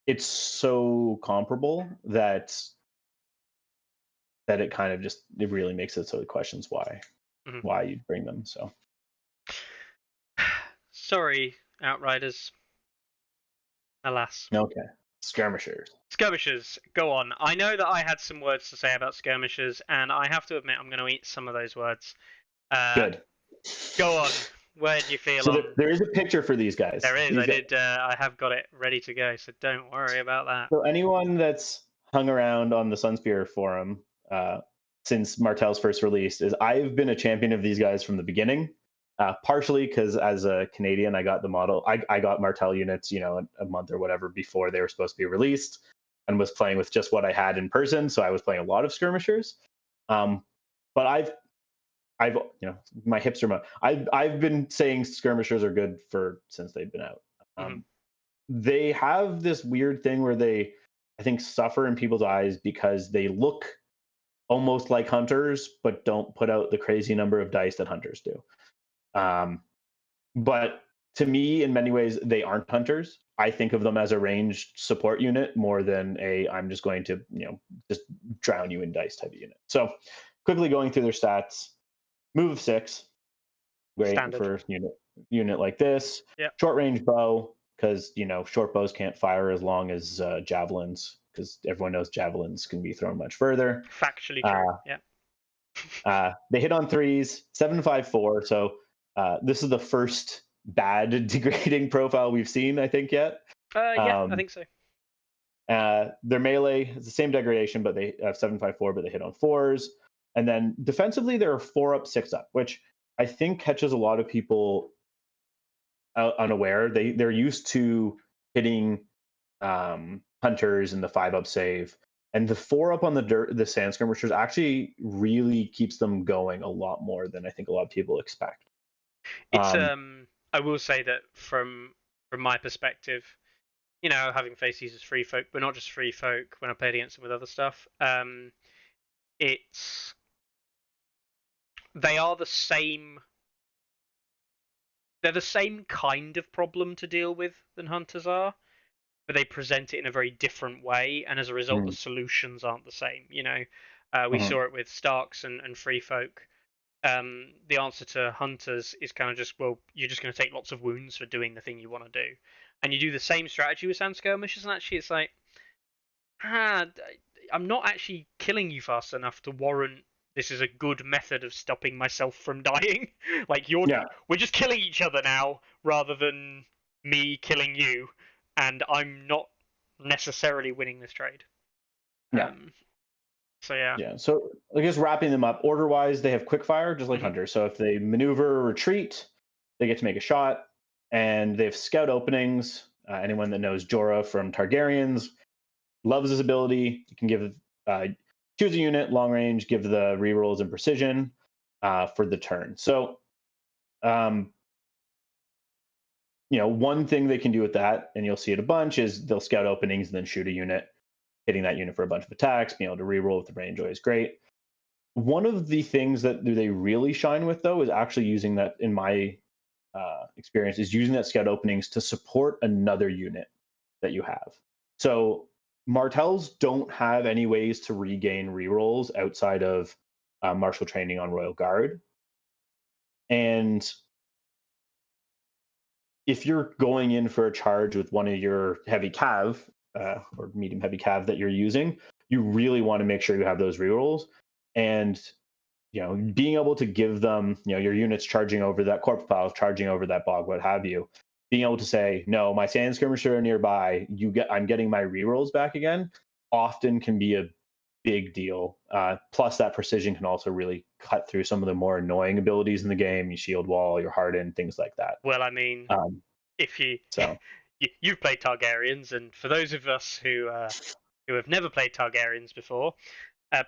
[SPEAKER 3] it's so comparable that it kind of it really makes it so it questions why you'd bring them. So
[SPEAKER 2] sorry, Outriders. Alas.
[SPEAKER 3] Okay. Skirmishers.
[SPEAKER 2] Skirmishers, go on. I know that I had some words to say about skirmishers, and I have to admit I'm going to eat some of those words.
[SPEAKER 3] Good.
[SPEAKER 2] Go on. Where do you feel
[SPEAKER 3] So
[SPEAKER 2] on?
[SPEAKER 3] there is a picture for these guys.
[SPEAKER 2] There is.
[SPEAKER 3] These guys.
[SPEAKER 2] I have got it ready to go, so don't worry about that.
[SPEAKER 3] So anyone that's hung around on the Sunspear forum since Martell's first release is I've been a champion of these guys from the beginning. Partially because as a Canadian, I got the model. I got Martell units, a month or whatever before they were supposed to be released, and was playing with just what I had in person. So I was playing a lot of skirmishers. But I've my hips are. I've been saying skirmishers are good since they've been out. They have this weird thing where they, I think, suffer in people's eyes because they look almost like hunters, but don't put out the crazy number of dice that hunters do. But to me, in many ways, they aren't hunters. I think of them as a ranged support unit more than I'm just going to, just drown you in dice type of unit. So quickly going through their stats, move of 6, great
[SPEAKER 2] Standard.
[SPEAKER 3] for unit like this.
[SPEAKER 2] Yep.
[SPEAKER 3] Short range bow, because, short bows can't fire as long as javelins, because everyone knows javelins can be thrown much further.
[SPEAKER 2] Factually true, yeah.
[SPEAKER 3] They hit on 3s, 7.54, so this is the first bad degrading profile we've seen, I think, yet.
[SPEAKER 2] Yeah, I think so.
[SPEAKER 3] Their melee is the same degradation, but they have 7.54, but they hit on 4s. And then defensively, they're 4-up, 6-up, which I think catches a lot of people unaware. They're used to hitting hunters in the 5-up save, and the 4-up on the sand skirmishers actually really keeps them going a lot more than I think a lot of people expect.
[SPEAKER 2] It's I will say that from my perspective, having faced these as free folk, but not just free folk when I played against them with other stuff, they are the same. They're the same kind of problem to deal with than hunters are, but they present it in a very different way, and as a result, the solutions aren't the same. We saw it with Starks and free folk. The answer to hunters is kind of just, well, you're just going to take lots of wounds for doing the thing you want to do, and you do the same strategy with sand skirmishers, and actually it's like, I'm not actually killing you fast enough to warrant this is a good method of stopping myself from dying. Like, we're just killing each other now rather than me killing you, and I'm not necessarily winning this trade. So yeah.
[SPEAKER 3] Yeah. So I guess wrapping them up order wise, they have quick fire just like hunters. So if they maneuver or retreat, they get to make a shot, and they have scout openings. Anyone that knows Jorah from Targaryens loves his ability. You can give choose a unit long range, give the rerolls and precision for the turn. So one thing they can do with that, and you'll see it a bunch, is they'll scout openings and then shoot a unit, hitting that unit for a bunch of attacks, being able to reroll with the range is great. One of the things that they really shine with, though, is actually using that, in my experience, is using that scout openings to support another unit that you have. So Martells don't have any ways to regain rerolls outside of martial training on Royal Guard. And if you're going in for a charge with one of your heavy cav or medium heavy cav that you're using, you really want to make sure you have those rerolls. And being able to give them, your units charging over that corpse pile, charging over that bog, what have you, being able to say, no, my sand skirmisher are nearby, I'm getting my rerolls back again, often can be a big deal. Plus that precision can also really cut through some of the more annoying abilities in the game. You shield wall, your harden, things like that.
[SPEAKER 2] Well, I mean, if you've played Targaryens, and for those of us who have never played Targaryens before,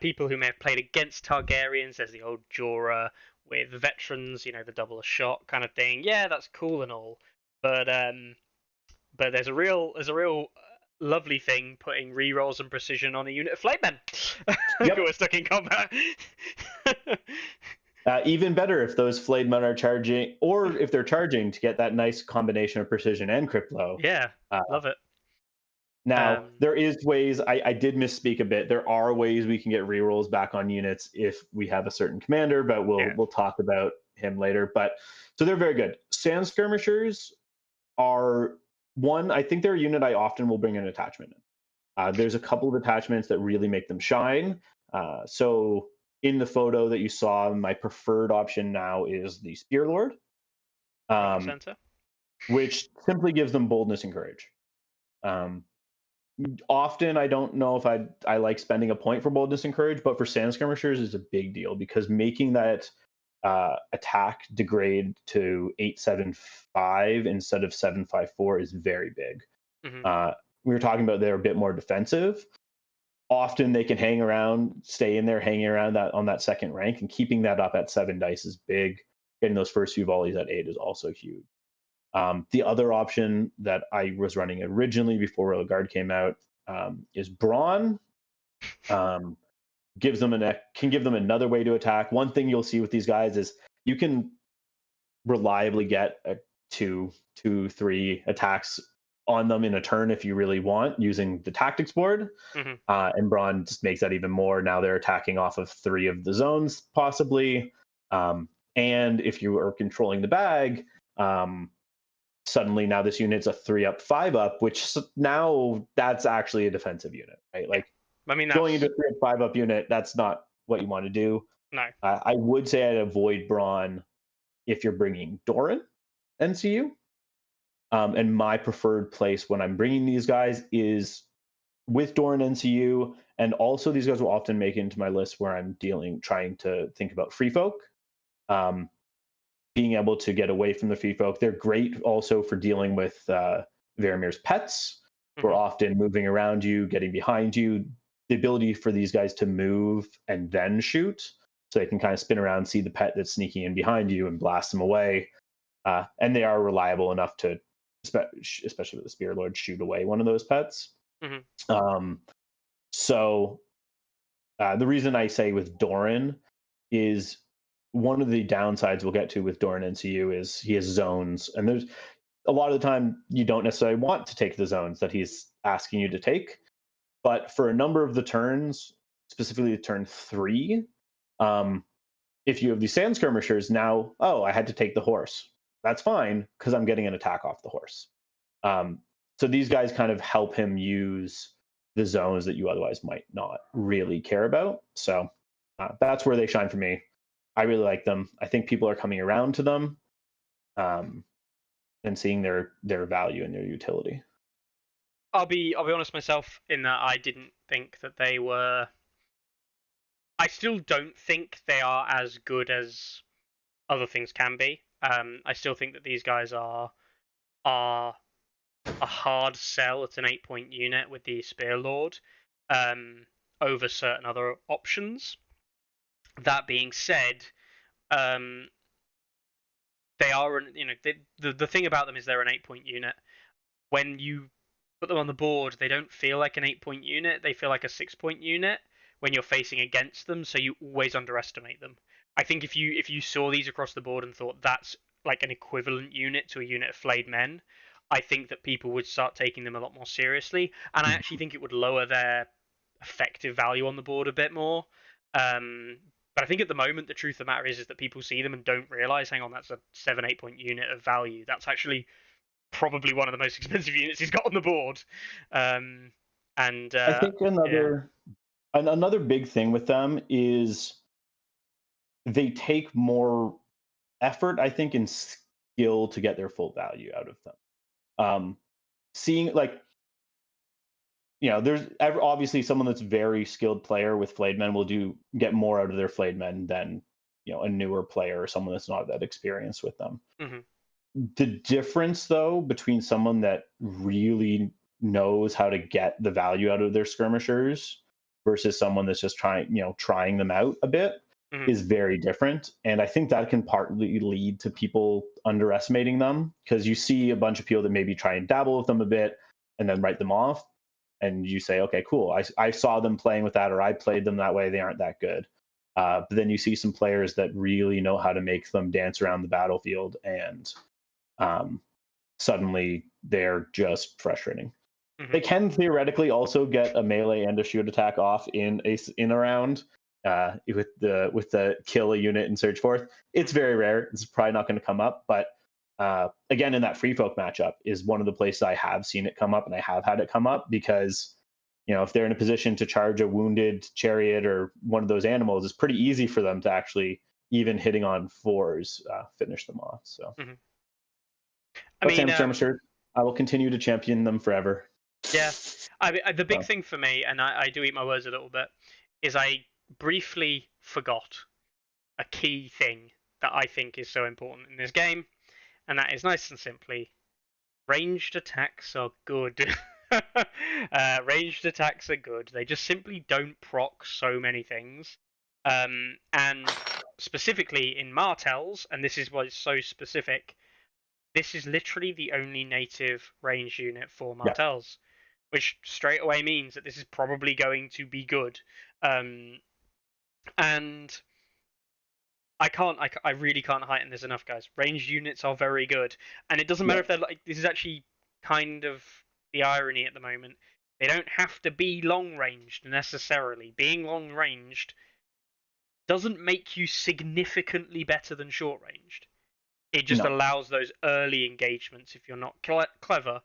[SPEAKER 2] people who may have played against Targaryens, there's the old Jorah with veterans, the double a shot kind of thing. Yeah, that's cool and all, but there's a real lovely thing putting rerolls and precision on a unit of flame men who are stuck in combat.
[SPEAKER 3] Even better if those flayed men are charging, or if they're charging, to get that nice combination of precision and crit blow.
[SPEAKER 2] Yeah, love it.
[SPEAKER 3] Now, there is ways, I did misspeak a bit. There are ways we can get rerolls back on units if we have a certain commander, but we'll talk about him later. But so they're very good. Sand skirmishers are one, I think they're a unit I often will bring an attachment in. There's a couple of attachments that really make them shine. So in the photo that you saw, my preferred option now is the Spear Lord,
[SPEAKER 2] Center.
[SPEAKER 3] which simply gives them boldness and courage. Often I don't know if I like spending a point for boldness and courage, but for sand skirmishers is a big deal because making that attack degrade to 875 instead of 754 is very big. We were talking about they're a bit more defensive. Often they can hang around, stay in there, hanging around that on that second rank, and keeping that up at 7 dice is big. Getting those first few volleys at 8 is also huge. The other option that I was running originally before Royal Guard came out is Brawn. Can give them another way to attack. One thing you'll see with these guys is you can reliably get a 2-3 attacks on them in a turn if you really want using the tactics board. And Brawn just makes that even more. Now they're attacking off of 3 of the zones possibly. And if you are controlling the bag, suddenly now this unit's a 3-up, 5-up, which now that's actually a defensive unit, right? Like,
[SPEAKER 2] I mean,
[SPEAKER 3] going into a 3-up, 5-up unit, that's not what you want to do.
[SPEAKER 2] No.
[SPEAKER 3] I would say I'd avoid Brawn if you're bringing Doran NCU. And my preferred place when I'm bringing these guys is with Doran NCU, and also these guys will often make it into my list where I'm trying to think about free folk. Being able to get away from the free folk. They're great also for dealing with Verimir's pets, who are often moving around you, getting behind you. The ability for these guys to move and then shoot, so they can kind of spin around, see the pet that's sneaking in behind you, and blast them away. And they are reliable enough to, especially with the Spear Lord, shoot away one of those pets. So the reason I say with Doran is one of the downsides we'll get to with Doran NCU is he has zones, and there's a lot of the time you don't necessarily want to take the zones that he's asking you to take. But for a number of the turns, specifically turn 3, if you have these sand skirmishers, now, I had to take the horse. That's fine, because I'm getting an attack off the horse. So these guys kind of help him use the zones that you otherwise might not really care about. So that's where they shine for me. I really like them. I think people are coming around to them and seeing their value and their utility.
[SPEAKER 2] I'll be honest myself in that I didn't think that they were. I still don't think they are as good as other things can be. I still think that these guys are a hard sell at an 8-point unit with the Spear Lord over certain other options. That being said, they are, the thing about them is they're an 8-point unit. When you put them on the board, they don't feel like an 8-point unit. They feel like a 6-point unit when you're facing against them, so you always underestimate them. I think if you saw these across the board and thought that's like an equivalent unit to a unit of flayed men, I think that people would start taking them a lot more seriously, and I actually think it would lower their effective value on the board a bit more. But I think at the moment, the truth of the matter is that people see them and don't realize, hang on, that's a 7-8 point unit of value. That's actually probably one of the most expensive units he's got on the board. I think
[SPEAKER 3] another big thing with them is they take more effort, I think, in skill to get their full value out of them. Seeing, like, there's obviously someone that's very skilled player with flayed men will get more out of their flayed men than a newer player or someone that's not that experienced with them. The difference, though, between someone that really knows how to get the value out of their skirmishers versus someone that's just trying them out a bit is very different. And I think that can partly lead to people underestimating them, because you see a bunch of people that maybe try and dabble with them a bit and then write them off. And you say, okay, cool. I saw them playing with that, or I played them that way. They aren't that good. But then you see some players that really know how to make them dance around the battlefield, and suddenly they're just frustrating. They can theoretically also get a melee and a shoot attack off in a round with the kill a unit and surge forth. It's very rare. It's probably not going to come up, but again, in that free folk matchup is one of the places I have seen it come up, and I have had it come up because if they're in a position to charge a wounded chariot or one of those animals, it's pretty easy for them to actually, even hitting on 4s, finish them off. So,
[SPEAKER 2] I mean,
[SPEAKER 3] Skirmishers, I will continue to champion them forever.
[SPEAKER 2] Yeah, the big thing for me, and I do eat my words a little bit, is I briefly forgot a key thing that I think is so important in this game, and that is nice and simply, ranged attacks are good. Ranged attacks are good. They just simply don't proc so many things. And specifically in Martells, and this is why it's so specific, this is literally the only native range unit for Martells, which straight away means that this is probably going to be good. And I really can't heighten this enough, guys. Ranged units are very good, and it doesn't matter if they're like. This is actually kind of the irony at the moment. They don't have to be long ranged necessarily. Being long ranged doesn't make you significantly better than short ranged. It just allows those early engagements, if you're not clever,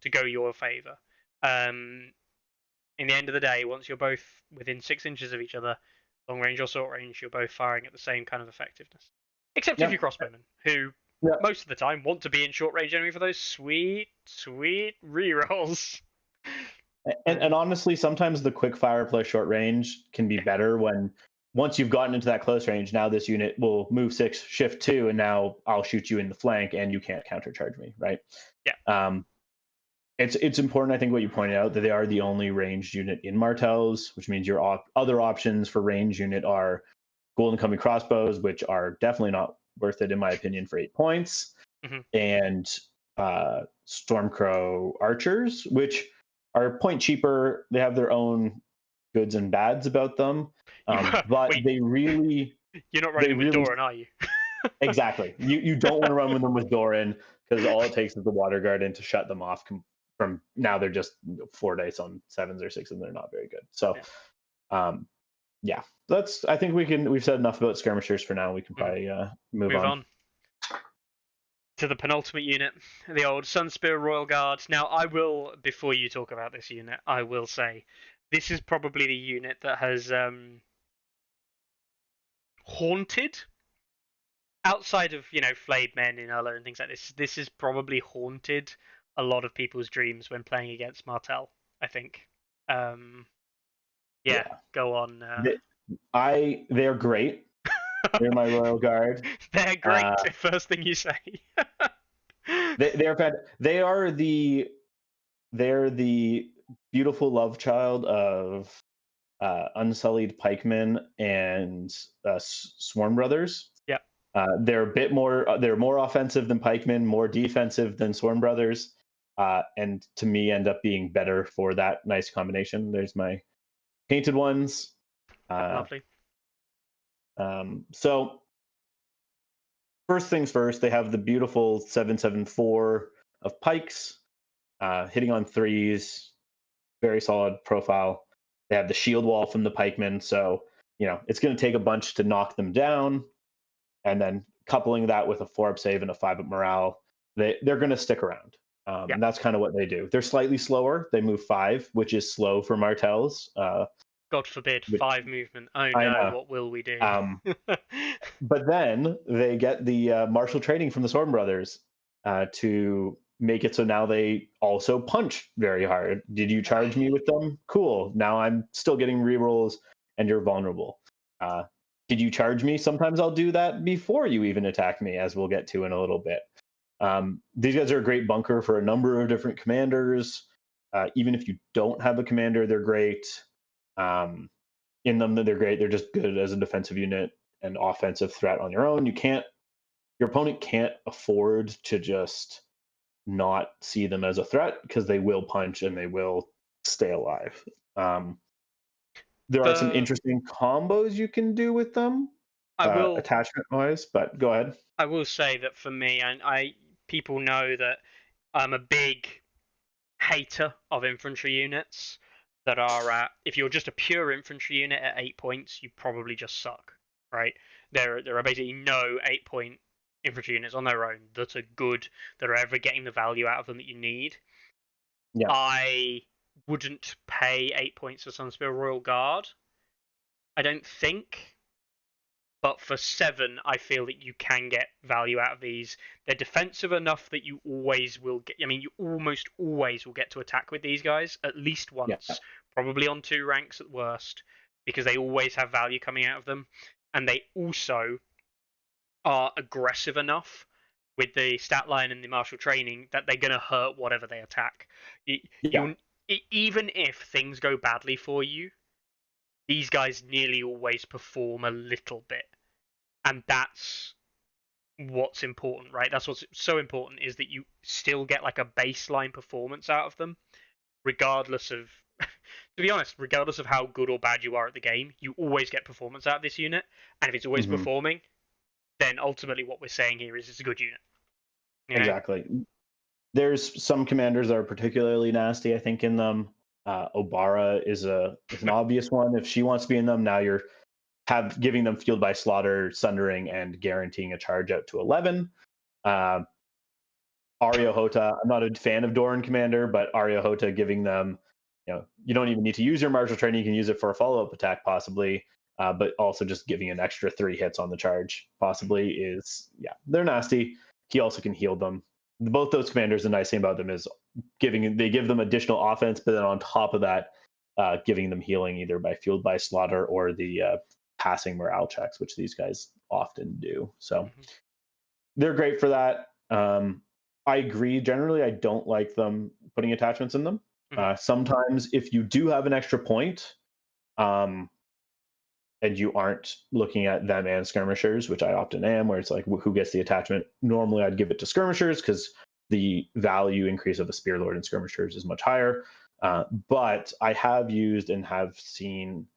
[SPEAKER 2] to go your favour. In the end of the day, once you're both within 6 inches of each other, long range or short range, you're both firing at the same kind of effectiveness. Except if you're crossbowmen, who most of the time want to be in short range enemy for those sweet, sweet rerolls.
[SPEAKER 3] And honestly, sometimes the quick fire plus short range can be better when, once you've gotten into that close range, now this unit will move 6, shift 2, and now I'll shoot you in the flank and you can't countercharge me, right?
[SPEAKER 2] Yeah.
[SPEAKER 3] It's important, I think, what you pointed out, that they are the only ranged unit in Martells, which means your other options for range unit are Golden Coming crossbows, which are definitely not worth it, in my opinion, for 8 points, and Stormcrow archers, which are point cheaper. They have their own goods and bads about them, but they really...
[SPEAKER 2] You're not running with Joran, are you?
[SPEAKER 3] Exactly. You don't want to run with them with Joran, because all it takes is the Water Garden to shut them off. From now, they're just 4 dice on 7s or 6s, and they're not very good. So, that's. I think we've said enough about Skirmishers for now. We can probably move on
[SPEAKER 2] to the penultimate unit, the old Sunspear Royal Guard. Now, I will, before you talk about this unit, I will say this is probably the unit that has haunted, outside of flayed men in Ulla and things like this. This has probably haunted a lot of people's dreams when playing against Martell, I think. Go on.
[SPEAKER 3] They're great. They're my Royal Guard.
[SPEAKER 2] They're great. First thing you say.
[SPEAKER 3] They're the beautiful love child of Unsullied Pikemen and Swarm Brothers.
[SPEAKER 2] Yeah.
[SPEAKER 3] They're a bit more. They're more offensive than Pikemen, more defensive than Swarm Brothers, and to me end up being better for that nice combination. There's my painted ones.
[SPEAKER 2] Lovely.
[SPEAKER 3] So first things first, they have the beautiful 7/7/4 of pikes, hitting on 3s, very solid profile. They have the shield wall from the pikemen, so it's going to take a bunch to knock them down, and then coupling that with a 4-up save and a 5-up morale, they're going to stick around. And that's kind of what they do. They're slightly slower. They move 5, which is slow for Martells.
[SPEAKER 2] God forbid, 5 movement. Oh no, what will we do?
[SPEAKER 3] But then they get the martial training from the Storm Brothers to make it so now they also punch very hard. Did you charge me with them? Cool. Now I'm still getting rerolls and you're vulnerable. Did you charge me? Sometimes I'll do that before you even attack me, as we'll get to in a little bit. These guys are a great bunker for a number of different commanders. Even if you don't have a commander, they're great. In them, they're great. They're just good as a defensive unit and offensive threat on your own. Your opponent can't afford to just not see them as a threat, because they will punch and they will stay alive. There are some interesting combos you can do with them, attachment wise, but go ahead.
[SPEAKER 2] I will say that for me, and people know that I'm a big hater of infantry units that are at, if you're just a pure infantry unit at 8 points, you probably just suck, right? There are basically no 8-point infantry units on their own that are good, that are ever getting the value out of them that you need. Yeah. I wouldn't pay 8 points for Sunspear Royal Guard. I don't think. But for 7, I feel that you can get value out of these. They're defensive enough that you always will get. I mean, you almost always will get to attack with these guys at least once, probably on 2 ranks at worst, because they always have value coming out of them, and they also are aggressive enough with the stat line and the martial training that they're going to hurt whatever they attack. Even if things go badly for you, these guys nearly always perform a little bit. And that's what's important, right? That's what's so important, is that you still get like a baseline performance out of them, regardless of, to be honest, regardless of how good or bad you are at the game, you always get performance out of this unit. And if it's always performing, then ultimately what we're saying here is it's a good unit. You know?
[SPEAKER 3] Exactly. There's some commanders that are particularly nasty, I think, in them. Obara is an obvious one. If she wants to be in them, now you're giving them field by slaughter, sundering, and guaranteeing a charge out to 11. Arya Hota, I'm not a fan of Doran commander, but Arya Hota giving them, you don't even need to use your martial training. You can use it for a follow-up attack possibly, but also just giving an extra 3 hits on the charge possibly is, they're nasty. He also can heal them. Both those commanders, the nice thing about them is they give them additional offense, but then on top of that, giving them healing either by field by slaughter or the passing morale checks, which these guys often do. So they're great for that. I agree. Generally, I don't like them putting attachments in them. Sometimes if you do have an extra point, and you aren't looking at them and Skirmishers, which I often am, where it's like, who gets the attachment? Normally, I'd give it to Skirmishers because the value increase of a Spear Lord in Skirmishers is much higher. But I have used and have seen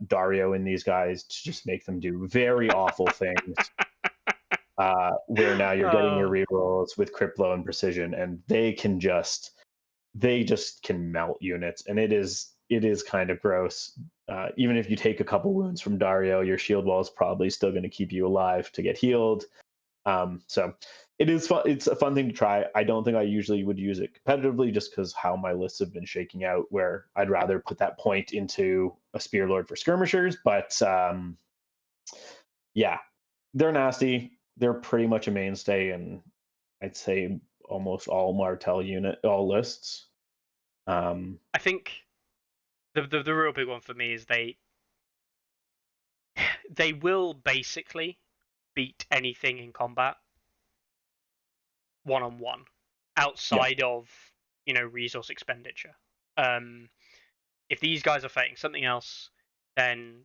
[SPEAKER 3] Dario in these guys to just make them do very awful things. Where now you're getting your rerolls with Criplo and Precision, and they just can melt units, and it is kind of gross. Even if you take a couple wounds from Dario, your shield wall is probably still going to keep you alive to get healed. So it is fun. It's a fun thing to try. I don't think I usually would use it competitively just because how my lists have been shaking out, where I'd rather put that point into a Spear Lord for Skirmishers. But they're nasty. They're pretty much a mainstay in, I'd say, almost all Martell all lists.
[SPEAKER 2] I think the real big one for me is they will basically beat anything in combat one-on-one outside of resource expenditure. If these guys are fighting something else, then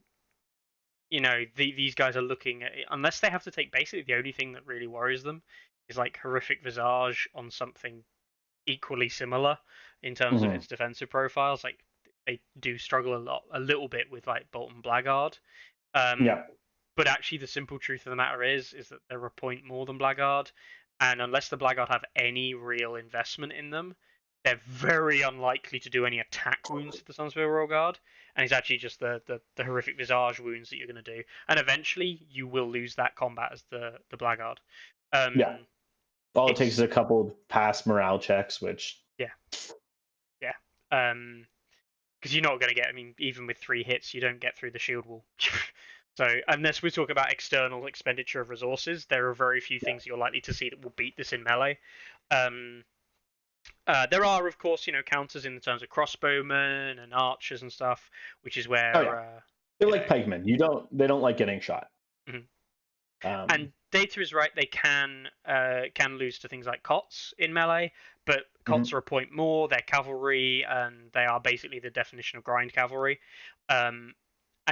[SPEAKER 2] these guys are looking at it, unless they have to take, basically the only thing that really worries them is like horrific visage on something equally similar in terms of its defensive profiles. Like they do struggle a little bit with like Bolton Blackguard. But actually the simple truth of the matter is that they're a point more than Blackguard, and unless the Blackguard have any real investment in them, they're very unlikely to do any attack wounds to the Sunspear Royal Guard, and it's actually just the horrific visage wounds that you're going to do, and eventually you will lose that combat as the Blackguard.
[SPEAKER 3] All it takes is a couple of pass morale checks, which
[SPEAKER 2] because you're not going to get, I mean, even with 3 hits, you don't get through the shield wall. So unless we talk about external expenditure of resources, there are very few things you're likely to see that will beat this in melee. There are, of course, counters in the terms of crossbowmen and archers and stuff, which is where
[SPEAKER 3] they're like pikemen. They don't like getting shot.
[SPEAKER 2] And Data is right; they can lose to things like cots in melee, but cots are a point more. They're cavalry, and they are basically the definition of grind cavalry. And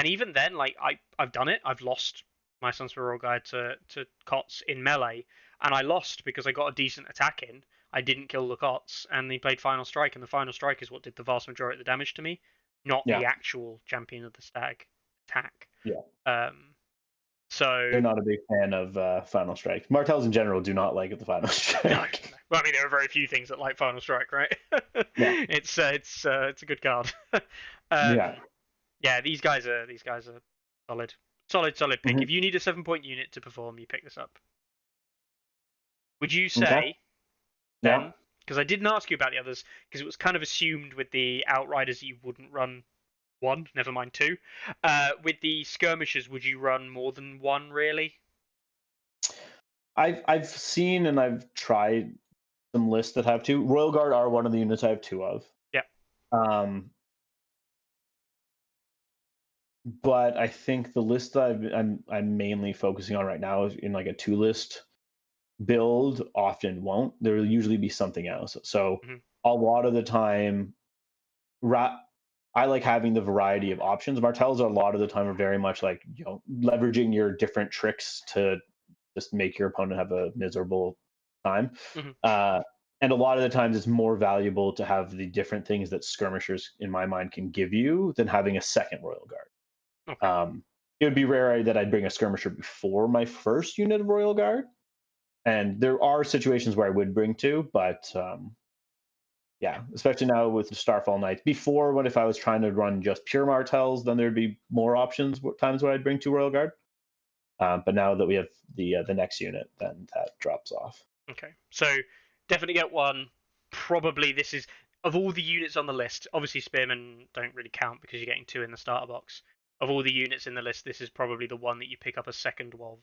[SPEAKER 2] even then, like I've done it. I've lost my Sunspear Royal Guide to cots in melee, and I lost because I got a decent attack in. I didn't kill the cots, and they played Final Strike, and the Final Strike is what did the vast majority of the damage to me, not the actual Champion of the Stag attack. So
[SPEAKER 3] they're not a big fan of Final Strike. Martells in general do not like the Final Strike.
[SPEAKER 2] No. Well, I mean, there are very few things that like Final Strike, right? It's a good card. These guys are solid pick. If you need a 7-point unit to perform, you pick this up. Would you say then because I didn't ask you about the others because it was kind of assumed with the Outriders you wouldn't run one, never mind two. With the Skirmishers, would you run more than one really?
[SPEAKER 3] I've seen and I've tried some lists that have two. Royal Guard are one of the units I have two of.
[SPEAKER 2] Yeah.
[SPEAKER 3] But I think the list that I'm mainly focusing on right now is in like a two list build often won't. There will usually be something else. So a lot of the time, I like having the variety of options. Martells a lot of the time are very much like, you know, leveraging your different tricks to just make your opponent have a miserable time. And a lot of the times it's more valuable to have the different things that Skirmishers, in my mind, can give you than having a second Royal Guard.
[SPEAKER 2] Okay.
[SPEAKER 3] It would be rare that I'd bring a Skirmisher before my first unit of Royal Guard. And there are situations where I would bring two, but yeah, especially now with the Starfall Knights. Before, when if I was trying to run just pure Martells, then there'd be more options, times where I'd bring two Royal Guard. But now that we have the next unit, then that drops off.
[SPEAKER 2] Okay, so definitely get one. Probably this is, of all the units on the list, obviously Spearmen don't really count because you're getting two in the starter box. Of all the units in the list, this is probably the one that you pick up a second of.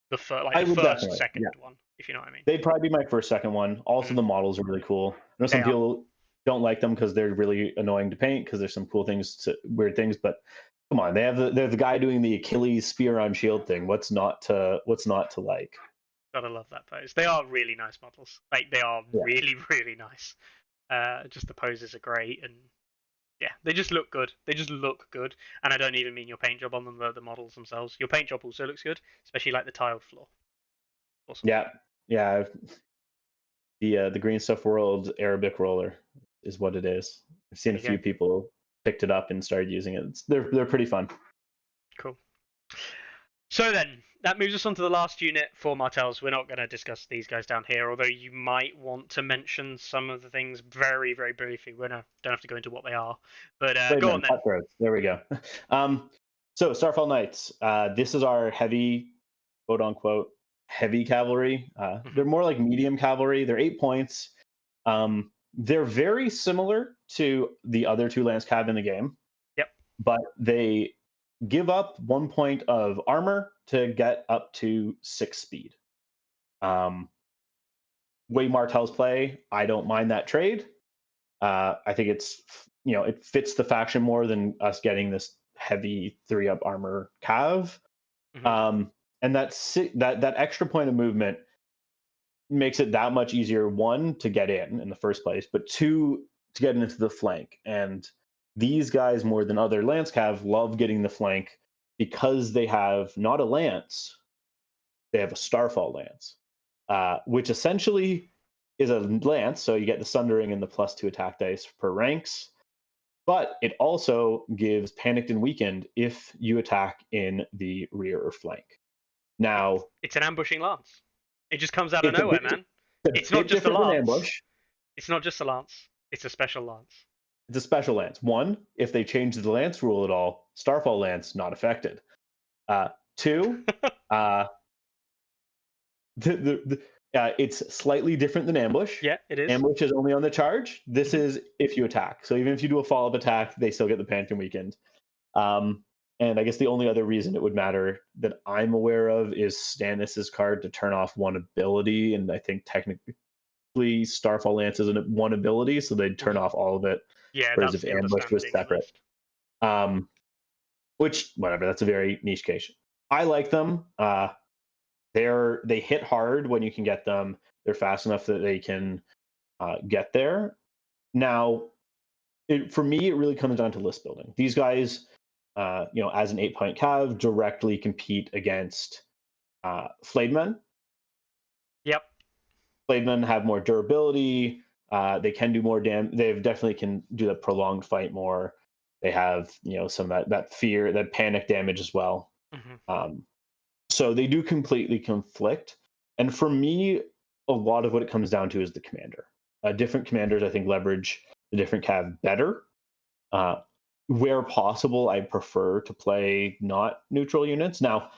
[SPEAKER 2] The first, second one, if you know what I mean.
[SPEAKER 3] They'd probably be my first, second one. Also, the models are really cool. I know some people don't like them because they're really annoying to paint because there's some cool things, weird things. But come on, they're the guy doing the Achilles spear on shield thing. What's not to like?
[SPEAKER 2] Gotta love that pose. They are really nice models. Like they are really, really nice. Just the poses are great, and yeah, they just look good. They just look good, and I don't even mean your paint job on them, the models themselves. Your paint job also looks good, especially like the tiled floor. Awesome.
[SPEAKER 3] Yeah. The Green Stuff World Arabic roller is what it is. I've seen a few people picked it up and started using it. They're pretty fun.
[SPEAKER 2] Cool. So then, that moves us on to the last unit for Martells. We're not going to discuss these guys down here, although you might want to mention some of the things very, very briefly. We don't have to go into what they are, but go on then.
[SPEAKER 3] There we go. So Starfall Knights. This is our heavy, quote unquote, heavy cavalry. They're more like medium cavalry. They're 8 points. They're very similar to the other two Lance Cav in the game.
[SPEAKER 2] Yep.
[SPEAKER 3] But they give up 1 point of armor to get up to 6 speed. Way Martells play, I don't mind that trade. I think it's, it fits the faction more than us getting this heavy 3-up armor cav. And that extra point of movement makes it that much easier, one, to get in the first place, but two, to get into the flank. And these guys, more than other Lance Cav, love getting the flank because they have not a lance, they have a Starfall Lance, which essentially is a lance, so you get the Sundering and the +2 attack dice per ranks, but it also gives Panicked and Weakened if you attack in the rear or flank. Now,
[SPEAKER 2] it's an ambushing lance. It just comes out of nowhere, man. It's not just a lance. Ambush. It's not just a lance. It's a special lance.
[SPEAKER 3] It's a special lance. One, if they change the lance rule at all, Starfall Lance not affected. Two, it's slightly different than ambush.
[SPEAKER 2] Yeah, it is.
[SPEAKER 3] Ambush is only on the charge. This is if you attack. So even if you do a follow-up attack, they still get the Panic and Weakened. And I guess the only other reason it would matter that I'm aware of is Stannis's card to turn off one ability, and I think technically Starfall Lance is one ability, so they'd turn off all of it.
[SPEAKER 2] Yeah,
[SPEAKER 3] whereas if ambush was separate, which whatever, that's a very niche case. I like them. They hit hard when you can get them. They're fast enough that they can get there. Now, for me, it really comes down to list building. These guys, as an 8-point cav, directly compete against Flayedmen. Yep. Flayedmen have more durability. They can do more damage. They definitely can do the prolonged fight more. They have, some of that fear, that panic damage as well. So they do completely conflict. And for me, a lot of what it comes down to is the commander. Different commanders, I think, leverage the different cav better. Where possible, I prefer to play not neutral units. Now,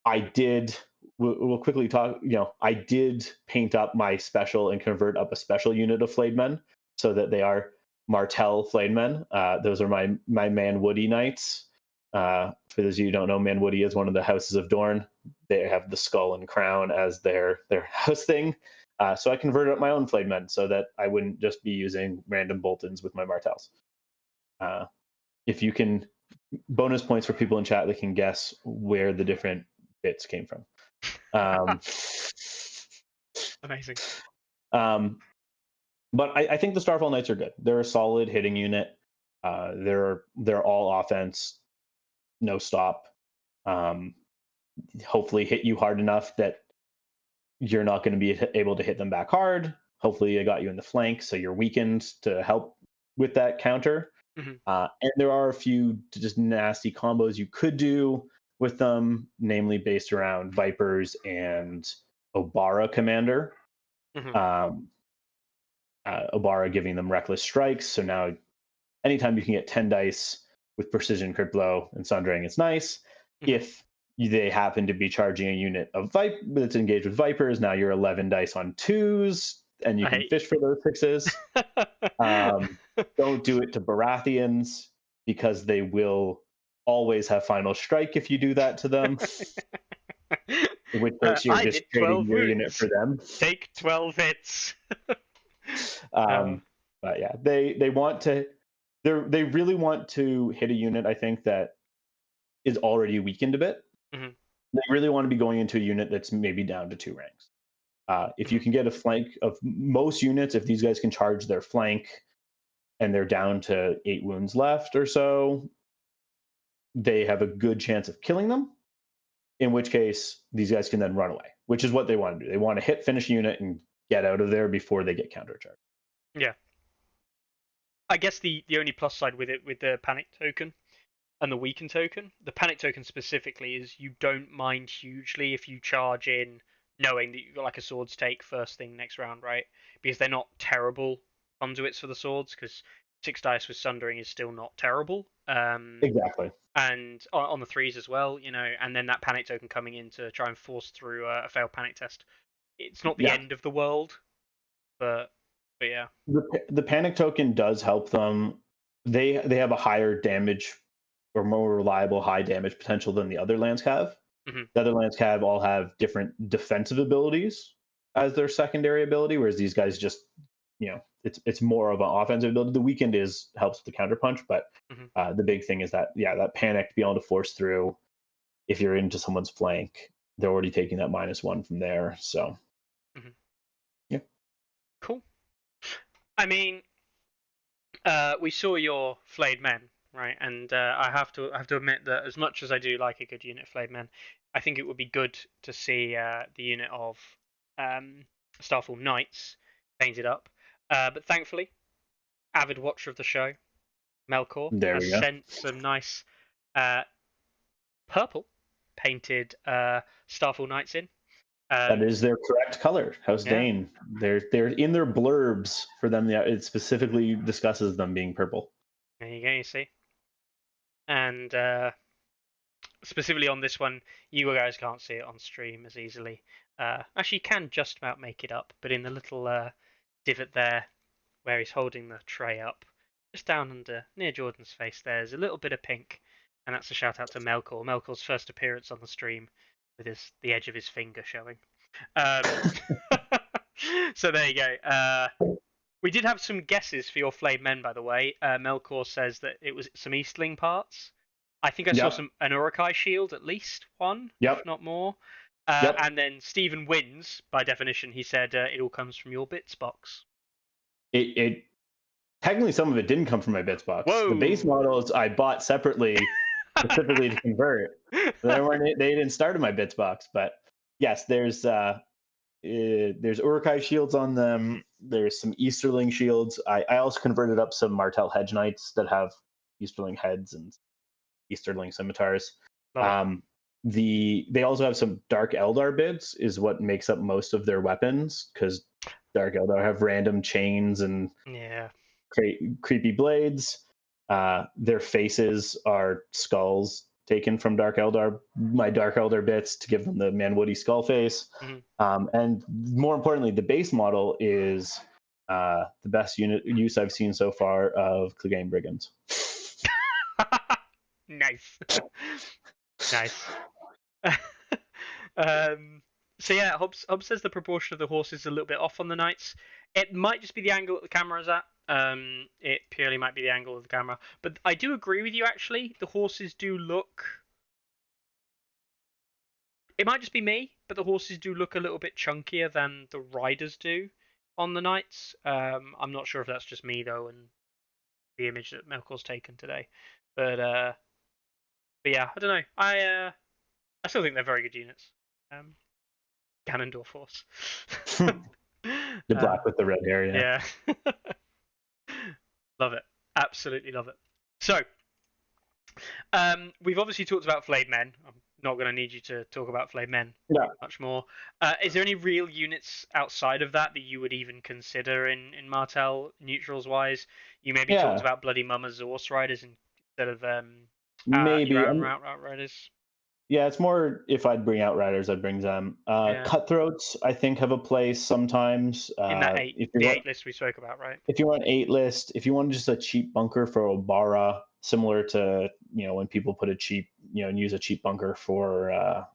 [SPEAKER 3] I did we'll quickly talk. I did paint up my special and convert up a special unit of flayed men so that they are Martell flayed men. Those are my Manwoody knights. For those of you who don't know, Manwoody is one of the houses of Dorne. They have the skull and crown as their house thing. So I converted up my own flayed men so that I wouldn't just be using random Boltons with my Martells. If you can, bonus points for people in chat that can guess where the different bits came from.
[SPEAKER 2] Amazing.
[SPEAKER 3] But I think the Starfall Knights are good. They're a solid hitting unit. They're all offense, no stop. Hopefully hit you hard enough that you're not going to be able to hit them back hard. Hopefully they got you in the flank, so you're weakened to help with that counter. And there are a few just nasty combos you could do with them, namely based around Vipers and Obara Commander. Obara giving them reckless strikes, so now anytime you can get 10 dice with precision crit blow and sundering, it's nice. If they happen to be charging a unit of that's engaged with Vipers, now you're 11 dice on 2s, and you can fish for those 6s. Don't do it to Baratheons, because they will always have final strike if you do that to them. In which case you're just trading your unit for them.
[SPEAKER 2] Take 12 hits.
[SPEAKER 3] But yeah, they really want to hit a unit, I think, that is already weakened a bit. They really want to be going into a unit that's maybe down to 2 ranks. If you can get a flank of most units, if these guys can charge their flank and they're down to 8 wounds left or so, they have a good chance of killing them, in which case these guys can then run away, which is what they want to do. They want to hit, finish a unit, and get out of there before they get countercharged.
[SPEAKER 2] Yeah. I guess the only plus side with it, with the panic token and the weaken token, the panic token specifically, is you don't mind hugely if you charge in knowing that you've got like a swords take first thing next round, right? Because they're not terrible conduits for the swords, because 6 dice with sundering is still not terrible.
[SPEAKER 3] Exactly.
[SPEAKER 2] And on the 3s as well, and then that panic token coming in to try and force through a failed panic test. It's not the end of the world, but yeah.
[SPEAKER 3] The panic token does help them. They have a higher damage or more reliable high damage potential than the other lands have. The other lands all have different defensive abilities as their secondary ability, whereas these guys just, it's more of an offensive ability. The weakened helps with the counterpunch, but the big thing is that that panic to be able to force through. If you're into someone's flank, they're already taking that -1 from there. So yeah,
[SPEAKER 2] cool. I mean, we saw your flayed men, right? And I have to admit that as much as I do like a good unit of flayed men, I think it would be good to see the unit of Starfall Knights painted up. But thankfully, avid watcher of the show, Melkor, has sent some nice purple painted Starfall Knights in.
[SPEAKER 3] That is their correct color, House Dane. They're in their blurbs for them. It specifically discusses them being purple.
[SPEAKER 2] There you go, you see. And specifically on this one, you guys can't see it on stream as easily. Actually, you can just about make it up, but in the little divot there where he's holding the tray up, just down under near Jordan's face, there's a little bit of pink, and that's a shout out to Melkor. Melkor's first appearance on the stream with the edge of his finger showing. So there you go. We did have some guesses for your flayed men, by the way. Melkor says that it was some Eastling parts. I think I saw an Urukai shield, at least one, if not more. And then Stephen wins, by definition. He said it all comes from your bits box.
[SPEAKER 3] It technically, some of it didn't come from my bits box.
[SPEAKER 2] Whoa.
[SPEAKER 3] The base models I bought separately, specifically to convert. They didn't start in my bits box, but yes, there's Urukai shields on them. There's some Easterling shields. I also converted up some Martell Hedge Knights that have Easterling heads and Easterling scimitars. They also have some Dark Eldar bids, is what makes up most of their weapons, because Dark Eldar have random chains and creepy blades. Their faces are skulls taken from Dark Eldar, my Dark Eldar bits to give them the Manwoody skull face. And more importantly, the base model is the best use I've seen so far of Clegane Brigands.
[SPEAKER 2] Nice. Nice. So yeah, Hobbs says the proportion of the horses is a little bit off on the knights. It might just be the angle that the camera's at. It purely might be the angle of the camera. But I do agree with you, actually. The horses do look... It might just be me, but the horses do look a little bit chunkier than the riders do on the knights. I'm not sure if that's just me, though, and the image that Melkor's taken today. But yeah, I don't know. I still think they're very good units. Ganondorf horse.
[SPEAKER 3] The black with the red hair, yeah.
[SPEAKER 2] Yeah. Love it. Absolutely love it. So, we've obviously talked about flayed men. I'm not going to need you to talk about flayed men much more. Is there any real units outside of that you would even consider in Martell, neutrals-wise? You maybe talked about Bloody Mama Zorse riders instead of
[SPEAKER 3] maybe
[SPEAKER 2] Outriders.
[SPEAKER 3] Yeah, it's more if I'd bring Outriders, I'd bring them. Cutthroats, I think, have a place sometimes.
[SPEAKER 2] In that eight list we spoke about, right? If
[SPEAKER 3] you want 8 list, if you want just a cheap bunker for Obara, similar to when people put a cheap, and use a cheap bunker for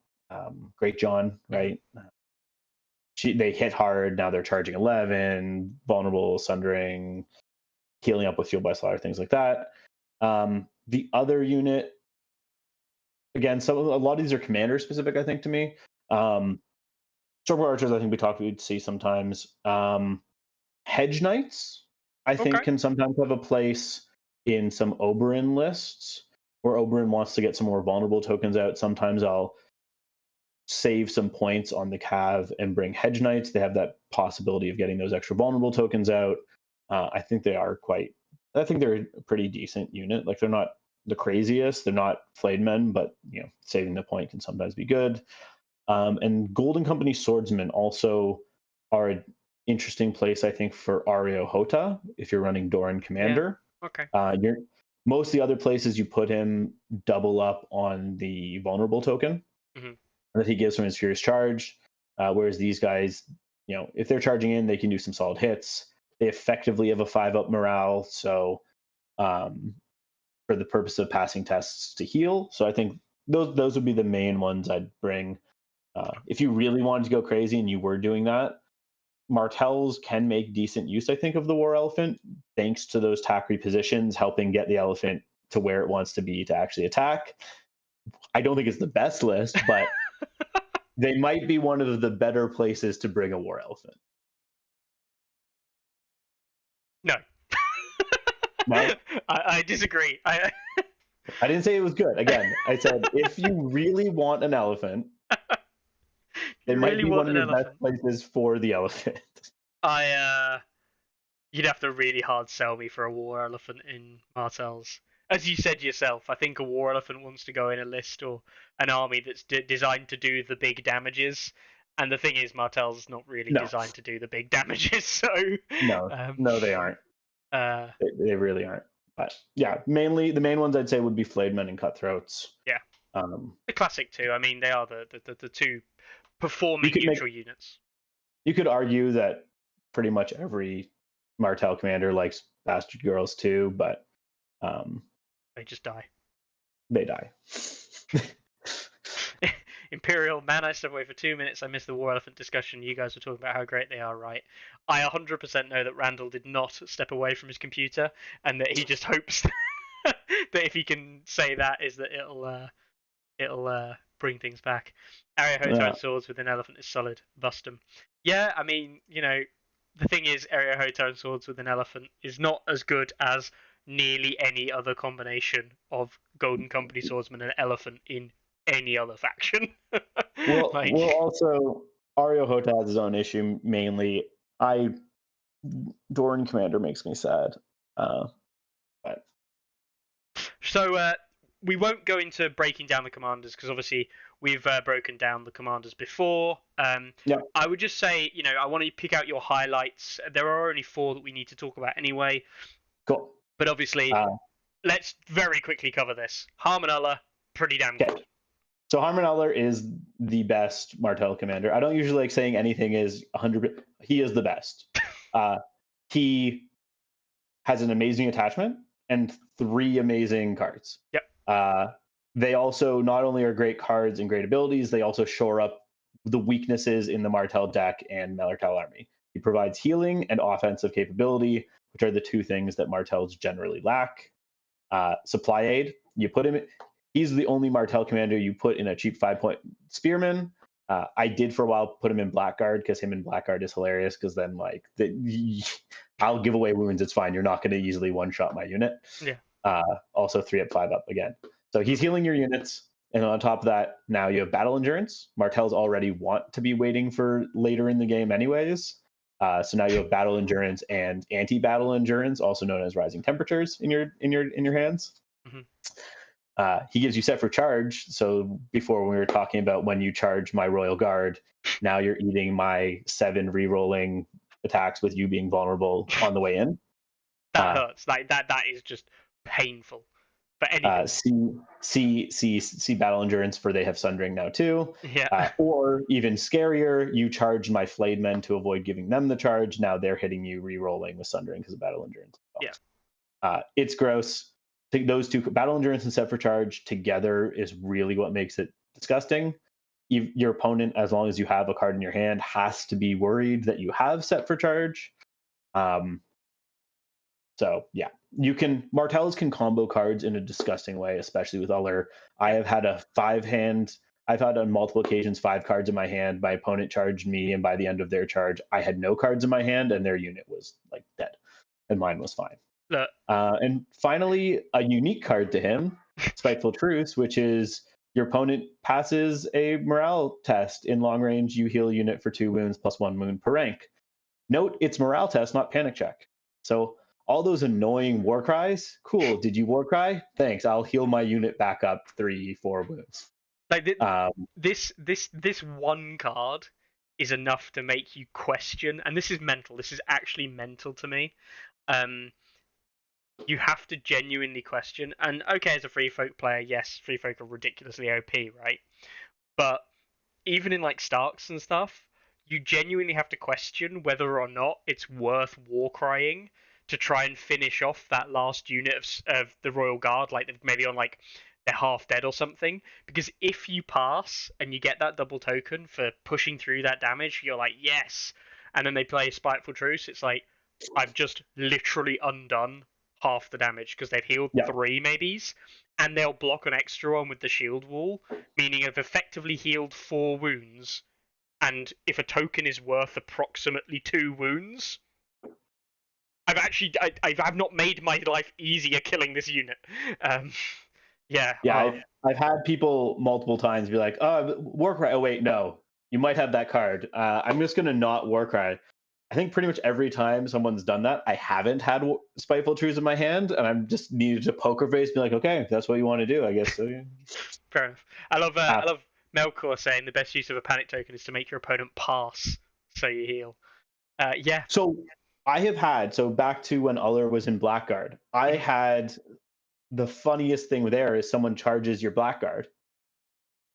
[SPEAKER 3] Great John, right? They hit hard. Now they're charging 11, vulnerable, sundering, healing up with fuel by slaughter, things like that. The other unit. Again, a lot of these are commander specific, I think, to me. Stormcore Archers, I think we'd see sometimes. Hedge Knights, I think, can sometimes have a place in some Oberyn lists, where Oberyn wants to get some more vulnerable tokens out. Sometimes I'll save some points on the Cav and bring Hedge Knights. They have that possibility of getting those extra vulnerable tokens out. I think they're a pretty decent unit. Like, they're not the craziest, they're not flayed men, but saving the point can sometimes be good. And Golden Company swordsmen also are an interesting place, I think, for Ario Hota if you're running Doran Commander. Most of the other places you put him double up on the vulnerable token that he gives from his Furious Charge, whereas these guys, if they're charging in, they can do some solid hits. They effectively have a 5-up morale, so for the purpose of passing tests to heal. So I think those would be the main ones I'd bring. If you really wanted to go crazy and you were doing that, Martells can make decent use, I think, of the War Elephant, thanks to those tack repositions, helping get the elephant to where it wants to be to actually attack. I don't think it's the best list, but they might be one of the better places to bring a War Elephant.
[SPEAKER 2] No.
[SPEAKER 3] No?
[SPEAKER 2] I disagree.
[SPEAKER 3] I didn't say it was good. Again, I said if you really want an elephant, it might be one of the best places for the elephant.
[SPEAKER 2] You'd have to really hard sell me for a War Elephant in Martells. As you said yourself, I think a War Elephant wants to go in a list or an army that's designed to do the big damages. And the thing is, Martell's not really designed to do the big damages, so...
[SPEAKER 3] No, they aren't. They really aren't. But yeah, mainly the main ones I'd say would be flayed men and cutthroats.
[SPEAKER 2] Yeah. The classic two. I mean, they are the two performing neutral units. You
[SPEAKER 3] could argue that pretty much every Martell commander likes bastard girls too, but
[SPEAKER 2] they just die.
[SPEAKER 3] They die.
[SPEAKER 2] Imperial, man, I stepped away for 2 minutes. I missed the War Elephant discussion. You guys were talking about how great they are, right? I 100% know that Randall did not step away from his computer, and that he just hopes that if he can say that, is that it'll bring things back. Area Hotar and swords with an elephant is solid. Bust 'em. Yeah, I mean, the thing is, Area Hotar and swords with an elephant is not as good as nearly any other combination of Golden Company swordsman and elephant in any other faction.
[SPEAKER 3] Well, also, Ario Hota has his own issue, mainly. Doran Commander makes me sad. But...
[SPEAKER 2] So, we won't go into breaking down the commanders, because obviously we've broken down the commanders before. I would just say, I want to pick out your highlights. There are only 4 that we need to talk about anyway.
[SPEAKER 3] Cool.
[SPEAKER 2] But obviously, let's very quickly cover this. Harmonulla, pretty damn
[SPEAKER 3] Okay.
[SPEAKER 2] good.
[SPEAKER 3] So Harman Eller is the best Martell commander. I don't usually like saying anything is 100. He is the best. He has an amazing attachment and 3 amazing cards.
[SPEAKER 2] Yep.
[SPEAKER 3] They also not only are great cards and great abilities, they also shore up the weaknesses in the Martell deck and Martell army. He provides healing and offensive capability, which are the 2 things that Martells generally lack. Supply aid, you put him. He's the only Martell commander you put in a cheap 5-point Spearman. I did for a while put him in Blackguard because him in Blackguard is hilarious because then I'll give away wounds. It's fine. You're not going to easily one-shot my unit.
[SPEAKER 2] Yeah.
[SPEAKER 3] Also 3 up, 5 up again. So he's healing your units. And on top of that, now you have battle endurance. Martells already want to be waiting for later in the game anyways. So now you have battle endurance and anti-battle endurance, also known as rising temperatures in your hands.
[SPEAKER 2] Mm-hmm.
[SPEAKER 3] He gives you set for charge. So before we were talking about when you charge my Royal Guard, now you're eating my 7 re-rolling attacks with you being vulnerable on the way in.
[SPEAKER 2] That hurts. Like that is just painful. For anything.
[SPEAKER 3] See battle endurance for they have sundering now too.
[SPEAKER 2] Yeah.
[SPEAKER 3] Or even scarier, you charge my flayed men to avoid giving them the charge. Now they're hitting you re-rolling with sundering because of battle endurance.
[SPEAKER 2] Yeah.
[SPEAKER 3] It's gross. Those 2, battle endurance and set for charge together, is really what makes it disgusting. Your opponent, as long as you have a card in your hand, has to be worried that you have set for charge. So yeah, Martells can combo cards in a disgusting way, especially with Uller. I've had on multiple occasions 5 cards in my hand. My opponent charged me, and by the end of their charge, I had no cards in my hand, and their unit was like dead, and mine was fine.
[SPEAKER 2] Look.
[SPEAKER 3] And finally, a unique card to him, Spiteful Truce, which is your opponent passes a morale test. In long range, you heal a unit for 2 wounds plus 1 wound per rank. Note, it's morale test, not panic check. So all those annoying war cries, cool. Did you war cry? Thanks. I'll heal my unit back up 3-4 wounds.
[SPEAKER 2] Like this one card is enough to make you question, and this is mental. This is actually mental to me. You have to genuinely question. And okay, as a free folk player, yes, free folk are ridiculously OP, right? But even in like Starks and stuff, you genuinely have to question whether or not it's worth war crying to try and finish off that last unit of the Royal Guard, like maybe on like they're half dead or something. Because if you pass and you get that double token for pushing through that damage, you're like, yes. And then they play Spiteful Truce, it's like, I've just literally undone half the damage because they've healed 3 maybes, and they'll block an extra one with the shield wall, meaning I've effectively healed 4 wounds. And if a token is worth approximately 2 wounds, I've not made my life easier killing this unit.
[SPEAKER 3] I've had people multiple times be like, oh, Warcry. Oh wait, no, you might have that card. I'm just gonna not Warcry. I think pretty much every time someone's done that, I haven't had Spiteful Truths in my hand, and I'm just needed to poker face, be like, okay, if that's what you want to do, I guess so. Yeah.
[SPEAKER 2] Fair enough. I love Melkor saying the best use of a panic token is to make your opponent pass, so you heal. Yeah.
[SPEAKER 3] So I have had, back to when Uller was in Blackguard, I had the funniest thing there is someone charges your Blackguard,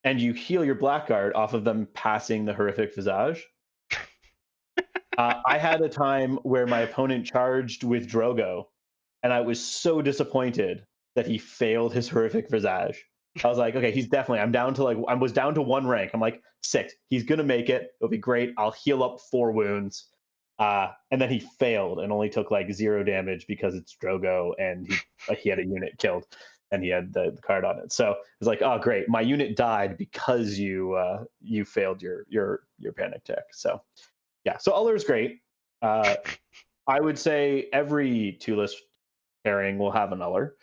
[SPEAKER 3] and you heal your Blackguard off of them passing the Horrific Visage. I had a time where my opponent charged with Drogo, and I was so disappointed that he failed his Horrific Visage. I was like, okay, I was down to 1 rank. I'm like, 6. He's going to make it. It'll be great. I'll heal up 4 wounds. And then he failed and only took 0 damage because it's Drogo, and he had a unit killed, and he had the card on it. So it was like, oh, great. My unit died because you failed your panic tech. So yeah, so Uller's great. I would say every 2-list pairing will have an Uller.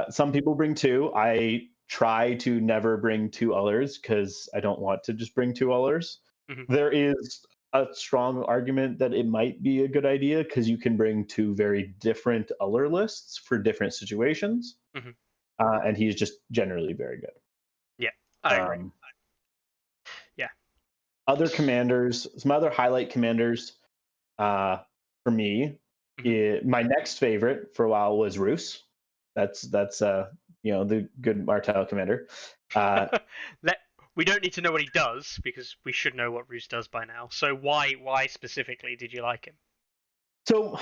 [SPEAKER 3] Some people bring 2. I try to never bring 2 Ullers because I don't want to just bring 2 Ullers. There is a strong argument that it might be a good idea because you can bring 2 very different Uller lists for different situations. And he's just generally very good.
[SPEAKER 2] Yeah, I agree.
[SPEAKER 3] Other commanders, some other highlight commanders for me, my next favorite for a while was Roos. That's the good Martell commander.
[SPEAKER 2] We don't need to know what he does because we should know what Roos does by now. So why specifically did you like him?
[SPEAKER 3] So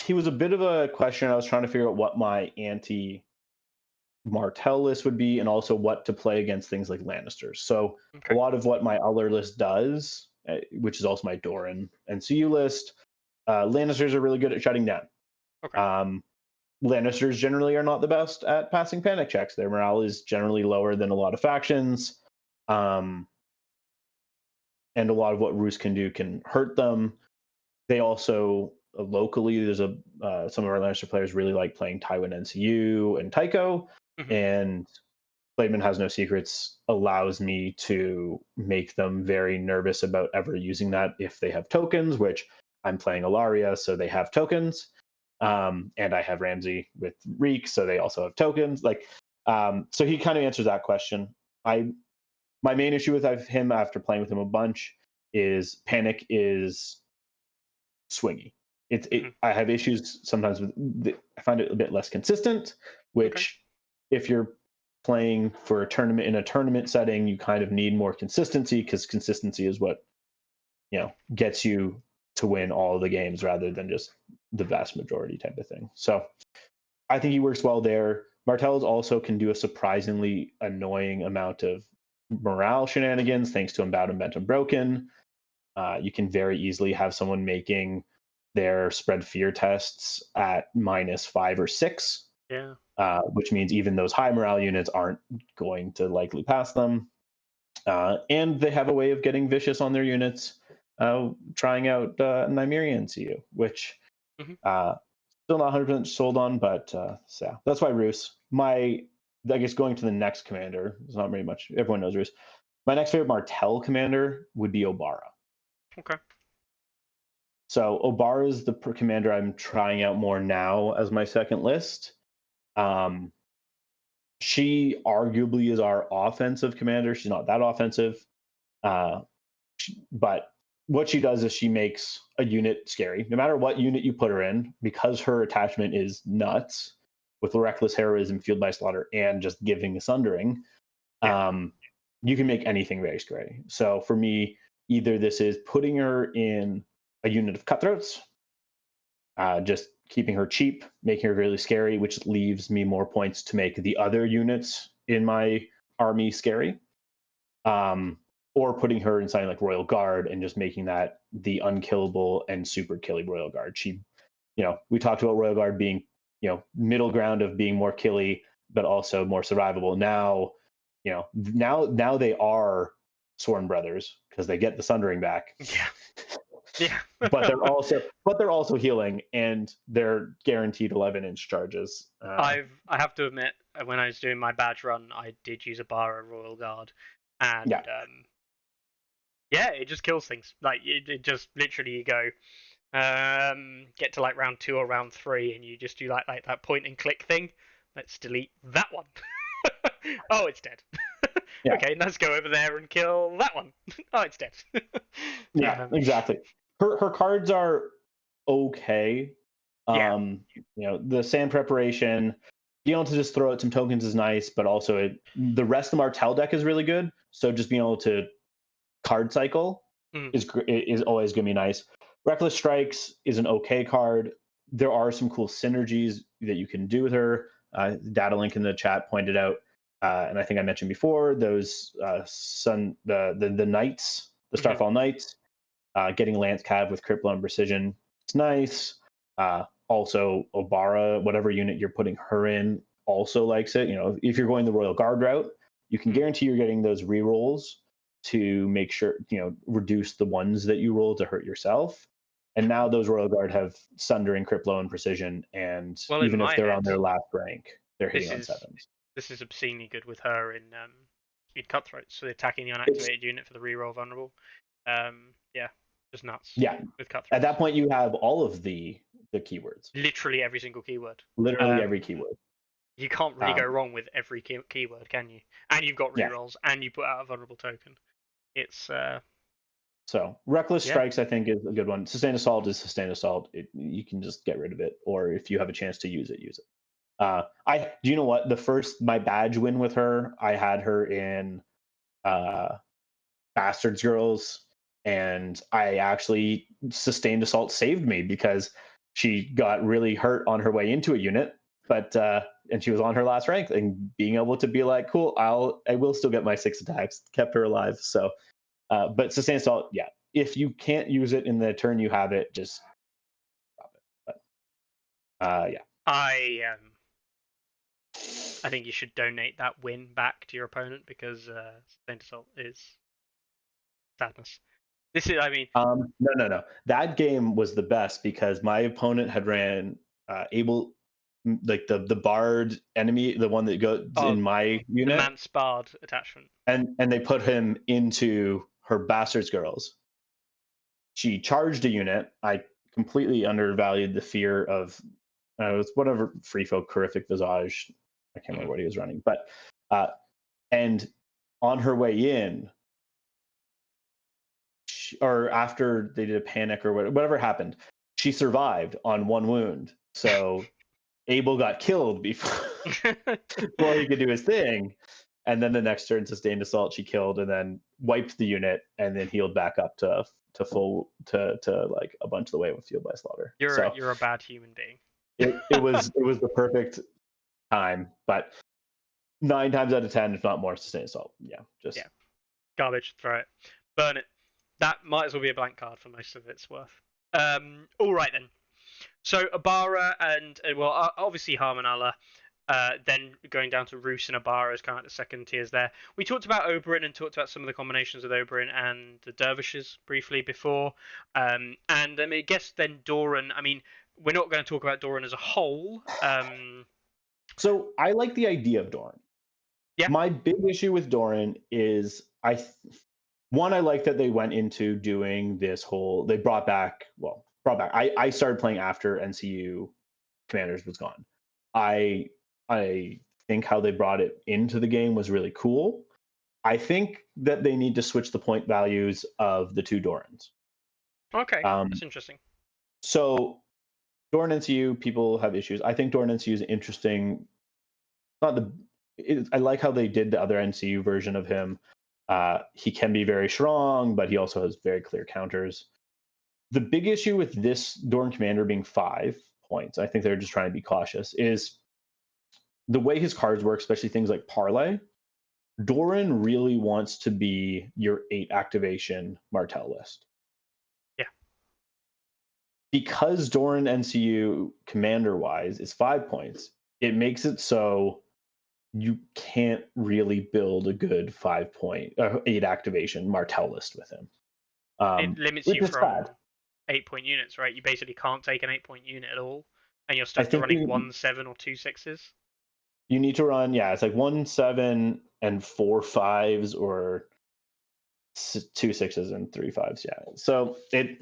[SPEAKER 3] he was a bit of a question. I was trying to figure out what my anti Martell list would be, and also what to play against things like Lannisters. So
[SPEAKER 2] Okay.
[SPEAKER 3] a lot of what my other list does, which is also my Joran and CU list, Lannisters are really good at shutting down.
[SPEAKER 2] Okay.
[SPEAKER 3] Lannisters generally are not the best at passing panic checks. Their morale is generally lower than a lot of factions. And a lot of what Roos can do can hurt them. They also, locally, there's some of our Lannister players really like playing Tywin NCU and Tycho.
[SPEAKER 2] Mhm.
[SPEAKER 3] And Blademan Has No Secrets allows me to make them very nervous about ever using that if they have tokens, which I'm playing Ilaria, so they have tokens. And I have Ramsay with Reek, so they also have tokens. So he kind of answers that question. My main issue with him after playing with him a bunch is panic is swingy. I have issues sometimes with. I find it a bit less consistent, which if you're playing for a tournament in a tournament setting, you kind of need more consistency, because consistency is what gets you to win all of the games rather than just the vast majority type of thing. So I think he works well there. Martell's also can do a surprisingly annoying amount of morale shenanigans thanks to Unbound and Bent and Broken. You can very easily have someone making their spread fear tests at -5 or 6.
[SPEAKER 2] Yeah.
[SPEAKER 3] Which means even those high morale units aren't going to likely pass them. And they have a way of getting vicious on their units, trying out Nymerian CU, which still not 100% sold on, but yeah, that's why Roos. I guess going to the next commander, there's not very much, everyone knows Roos. My next favorite Martell commander would be Obara.
[SPEAKER 2] Okay.
[SPEAKER 3] So Obara is the commander I'm trying out more now as my second list. She arguably is our offensive commander. She's not that offensive. But what she does is she makes a unit scary. No matter what unit you put her in, because her attachment is nuts with reckless heroism, fueled by slaughter, and just giving a sundering, you can make anything very scary. So for me, either this is putting her in a unit of cutthroats, just keeping her cheap, making her really scary, which leaves me more points to make the other units in my army scary. Or putting her in something like Royal Guard and just making that the unkillable and super killy Royal Guard. She, we talked about Royal Guard being, middle ground of being more killy, but also more survivable. Now, now they are Sworn Brothers because they get the Sundering back.
[SPEAKER 2] Yeah.
[SPEAKER 3] but they're also healing, and they're guaranteed 11-inch charges.
[SPEAKER 2] I have to admit, when I was doing my badge run, I did use a Bara Royal Guard, and it just kills things. Like it just literally you go, get to like round 2 or round 3, and you just do like that point and click thing. Let's delete that one. Oh, it's dead. Okay, let's go over there and kill that one. Oh, it's dead.
[SPEAKER 3] Exactly. Her cards are okay. The sand preparation, being able to just throw out some tokens is nice, but also the rest of the Martell deck is really good. So just being able to card cycle is always going to be nice. Reckless Strikes is an okay card. There are some cool synergies that you can do with her. Data Link in the chat pointed out, and I think I mentioned before, those the Knights, the Starfall Knights, getting Lance Cav with Cripple and Precision, it's nice. Also, Obara, whatever unit you're putting her in, also likes it. If you're going the Royal Guard route, you can guarantee you're getting those rerolls to make sure, reduce the ones that you roll to hurt yourself. And now those Royal Guard have Sundering, Criplo, and Precision, and even if they're on their last rank, they're hitting on 7s.
[SPEAKER 2] This is obscenely good with her in Cutthroats, so attacking the unactivated unit for the reroll vulnerable. Just nuts.
[SPEAKER 3] Yeah,
[SPEAKER 2] with Cutthroats.
[SPEAKER 3] At that point, you have all of the keywords.
[SPEAKER 2] Literally every single keyword.
[SPEAKER 3] Literally every keyword.
[SPEAKER 2] You can't really go wrong with every keyword, can you? And you've got rerolls, and you put out a vulnerable token. It's
[SPEAKER 3] So Reckless Strikes, I think, is a good one. Sustained Assault is Sustained Assault. You can just get rid of it, or if you have a chance to use it, use it. Do you know what? My badge win with her, I had her in Bastards Girls, and I actually sustained assault saved me because she got really hurt on her way into a unit, but and she was on her last rank, and being able to be like, cool, I will still get my 6 attacks, kept her alive. So, but sustained assault, yeah. If you can't use it in the turn you have it, just drop it. But yeah.
[SPEAKER 2] I think you should donate that win back to your opponent because sustained assault is sadness. This is, I mean,
[SPEAKER 3] no. That game was the best because my opponent had ran like the bard enemy, the one that goes in my unit,
[SPEAKER 2] the Mance Bard attachment,
[SPEAKER 3] and they put him into her Bastards Girls. She charged a unit. I completely undervalued the fear of it was whatever free folk horrific visage. I can't remember what he was running, but and on her way in, or after they did a panic or whatever happened, she survived on 1 wound. So Abel got killed before he could do his thing, and then the next turn sustained assault she killed, and then wiped the unit, and then healed back up to full to like a bunch of the way with Field by Slaughter.
[SPEAKER 2] You're a bad human being.
[SPEAKER 3] it was the perfect time, but 9 times out of 10, if not more, sustained assault. Yeah,
[SPEAKER 2] garbage. Throw it, burn it. That might as well be a blank card for most of its worth. All right then. So Abara and well, obviously Harmanala. Then going down to Roos and Abara is kind of like the second tiers there. We talked about Oberyn and talked about some of the combinations with Oberyn and the Dervishes briefly before. And I guess then Doran. I mean, we're not going to talk about Doran as a whole.
[SPEAKER 3] So I like the idea of Doran.
[SPEAKER 2] Yeah.
[SPEAKER 3] My big issue with Doran is I like that they went into doing this whole. They brought back. I started playing after NCU Commanders was gone. I think how they brought it into the game was really cool. I think that they need to switch the point values of the 2 Dorans.
[SPEAKER 2] Okay, that's interesting.
[SPEAKER 3] So Doran NCU, people have issues. I think Doran NCU is interesting. I like how they did the other NCU version of him. He can be very strong, but he also has very clear counters. The big issue with this Doran commander being 5 points, I think they're just trying to be cautious, is the way his cards work, especially things like Parlay. Doran really wants to be your 8 activation Martell list.
[SPEAKER 2] Yeah.
[SPEAKER 3] Because Doran NCU commander-wise is 5 points, it makes it so you can't really build a good 5-point 8 activation Martell list with him.
[SPEAKER 2] It limits you from 8-point units, right? You basically can't take an 8-point unit at all, and you're stuck to running 1 7 or 2 6s.
[SPEAKER 3] You need to run, it's like 1 7 and 4 5s, or 2 6s and 3 5s. Yeah. So and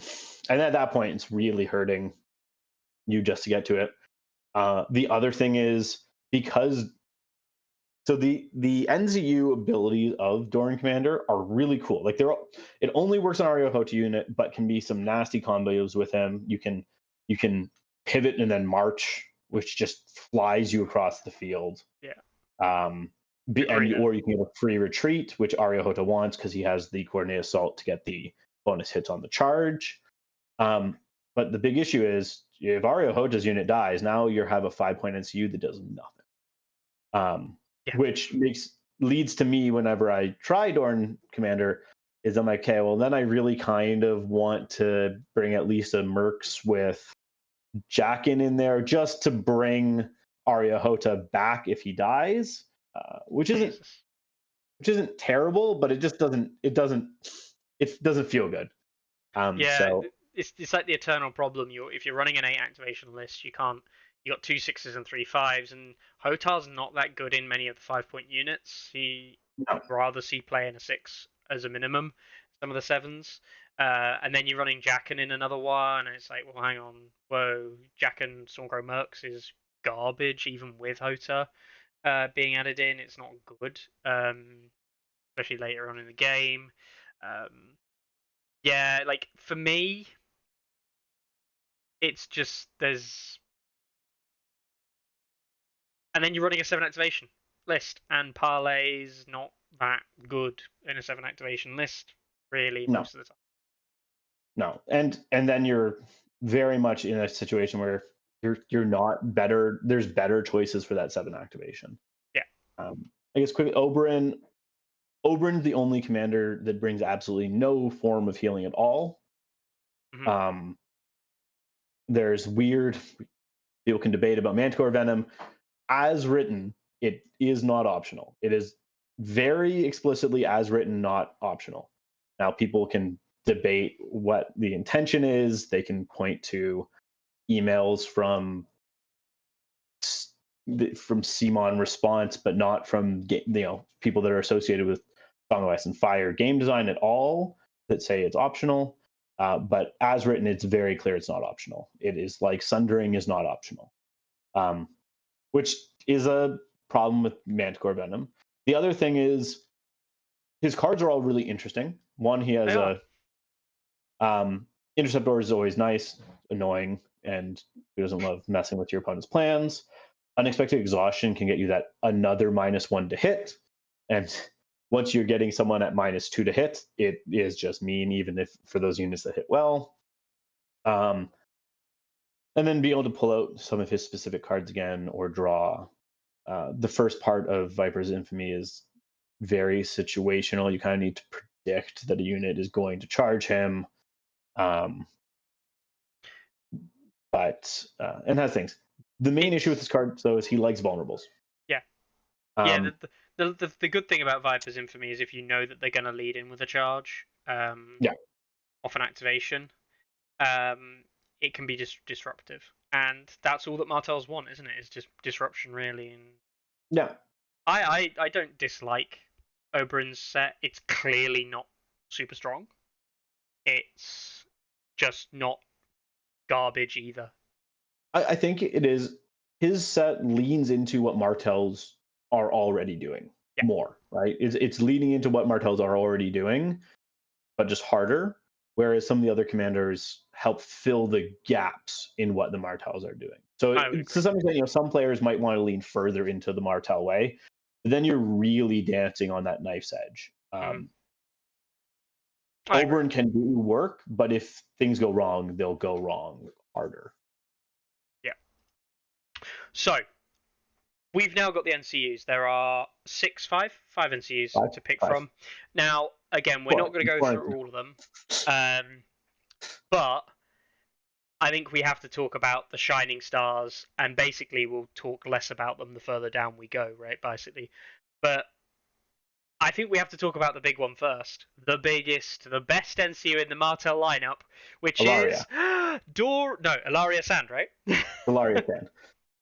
[SPEAKER 3] at that point, it's really hurting you just to get to it. The other thing is because the NZU abilities of Doran Commander are really cool. Like it only works on Ario Hota unit, but can be some nasty combos with him. You can pivot and then march, which just flies you across the field.
[SPEAKER 2] Yeah.
[SPEAKER 3] Or you can get a free retreat, which Ario Hota wants because he has the coordinated assault to get the bonus hits on the charge. But the big issue is if Ario Hota's unit dies, now you have a 5-point NCU that does nothing. Which leads to me whenever I try Doran Commander is I'm like, okay, well then I really kind of want to bring at least a Mercs with Jaqen in there just to bring Ario Hota back if he dies, which isn't terrible, but it just doesn't feel good. So
[SPEAKER 2] it's like the eternal problem. If you're running an 8 activation list, you got 2 6s and 3 5s, and Hotar's not that good in many of the 5-point units. I'd rather see play in a 6 as a minimum, some of the 7s. And then you're running Jaqen in another one, and it's like, well, hang on, whoa, Jaqen Stormcrow Mercs is garbage, even with Hota being added in. It's not good, especially later on in the game. Like for me, it's just And then you're running a 7 activation list, and Parlay's not that good in a 7 activation list, really,
[SPEAKER 3] No.
[SPEAKER 2] most of the time.
[SPEAKER 3] No, and then you're very much in a situation where you're not better. There's better choices for that 7 activation.
[SPEAKER 2] Yeah.
[SPEAKER 3] I guess quickly, Oberon's the only commander that brings absolutely no form of healing at all.
[SPEAKER 2] Mhm.
[SPEAKER 3] There's weird. People can debate about Manticore Venom. As written, it is not optional. It is very explicitly, as written, not optional. Now, people can debate what the intention is. They can point to emails from CMON response, but not from people that are associated with Song of Ice and Fire game design at all that say it's optional. But as written, it's very clear it's not optional. It is like Sundering is not optional, which is a problem with Manticore Venom. The other thing is his cards are all really interesting. One, he has Interceptor is always nice, annoying, and who doesn't love messing with your opponent's plans. Unexpected Exhaustion can get you that another -1 to hit, and once you're getting someone at -2 to hit, it is just mean, even if for those units that hit well. And then be able to pull out some of his specific cards again or draw. The first part of Viper's Infamy is very situational. You kind of need to predict that a unit is going to charge him. And has things. The main issue with this card, though, is he likes vulnerables.
[SPEAKER 2] Yeah. The good thing about Viper's Infamy is if you know that they're going to lead in with a charge, off an activation, it can be just disruptive, and that's all that Martells want, isn't it? It's just disruption, really. And
[SPEAKER 3] yeah,
[SPEAKER 2] I don't dislike Oberon's set. It's clearly not super strong. It's just not garbage either.
[SPEAKER 3] I think it is. His set leans into what Martells are already doing more, right? It's leaning into what Martells are already doing, but just harder. Whereas some of the other commanders help fill the gaps in what the Martells are doing. So to some extent, some players might want to lean further into the Martell way. But then you're really dancing on that knife's edge. Oberon can do work, but if things go wrong, they'll go wrong harder.
[SPEAKER 2] Yeah. So we've now got the NCUs. There are five NCUs to pick from. Now, again, we're not going to go through all of them, but I think we have to talk about the shining stars, and basically we'll talk less about them the further down we go, right? Basically, but I think we have to talk about the big one first. The biggest, the best NCU in the Martell lineup, which
[SPEAKER 3] Ilaria.
[SPEAKER 2] is Ilaria Sand, right?
[SPEAKER 3] Ilaria Sand.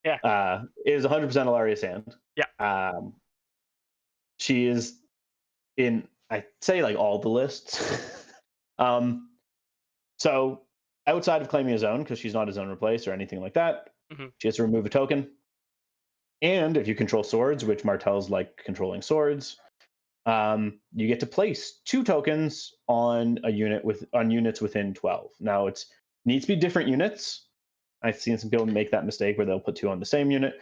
[SPEAKER 2] Yeah.
[SPEAKER 3] It is 100% Ilaria Sand.
[SPEAKER 2] Yeah.
[SPEAKER 3] She is in, I'd say, like all the lists. So outside of claiming a zone, because she's not a zone replace or anything like that, she has to remove a token. And if you control swords, which Martells like controlling swords, you get to place 2 tokens on a unit on units within 12. Now it needs to be different units. I've seen some people make that mistake where they'll put 2 on the same unit,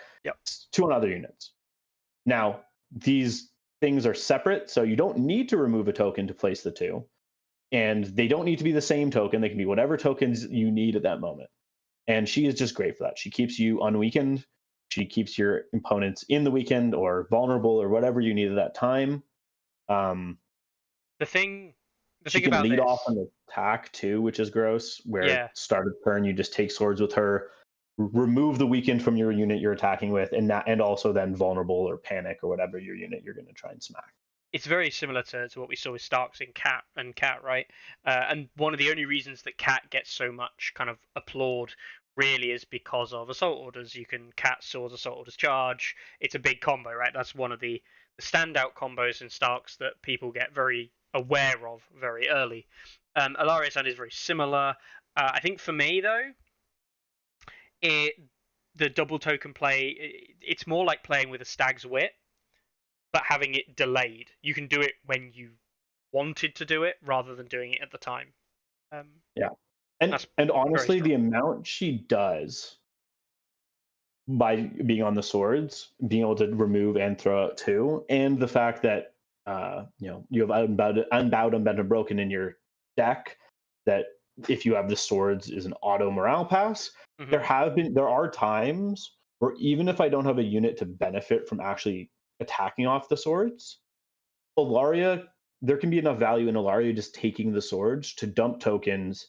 [SPEAKER 3] 2 on other units. Now these things are separate, so you don't need to remove a token to place the 2, and they don't need to be the same token. They can be whatever tokens you need at that moment. And she is just great for that. She keeps you unweakened. She keeps your opponents in the weakened or vulnerable or whatever you need at that time.
[SPEAKER 2] The thing
[SPEAKER 3] she can lead off an attack too, which is gross. Where start of turn, you just take swords with her, remove the weakened from your unit you're attacking with, and also then vulnerable or panic or whatever your unit you're going to try and smack.
[SPEAKER 2] It's very similar to what we saw with Starks in Cat, right? And one of the only reasons that Cat gets so much kind of applaud really is because of Assault Orders. You can Cat, Swords, Assault Orders, Charge. It's a big combo, right? That's one of the standout combos in Starks that people get very aware of very early. Ilaria Sand is very similar. I think for me, though, the double token play, it's more like playing with a Stag's Wit, but having it delayed. You can do it when you wanted to do it rather than doing it at the time.
[SPEAKER 3] And honestly, the amount she does by being on the swords, being able to remove and throw out too, and the fact that you have unbowed, unbent, and broken in your deck, that if you have the swords is an auto morale pass. There are times where even if I don't have a unit to benefit from actually attacking off the swords, Ilaria, there can be enough value in Ilaria just taking the swords to dump tokens,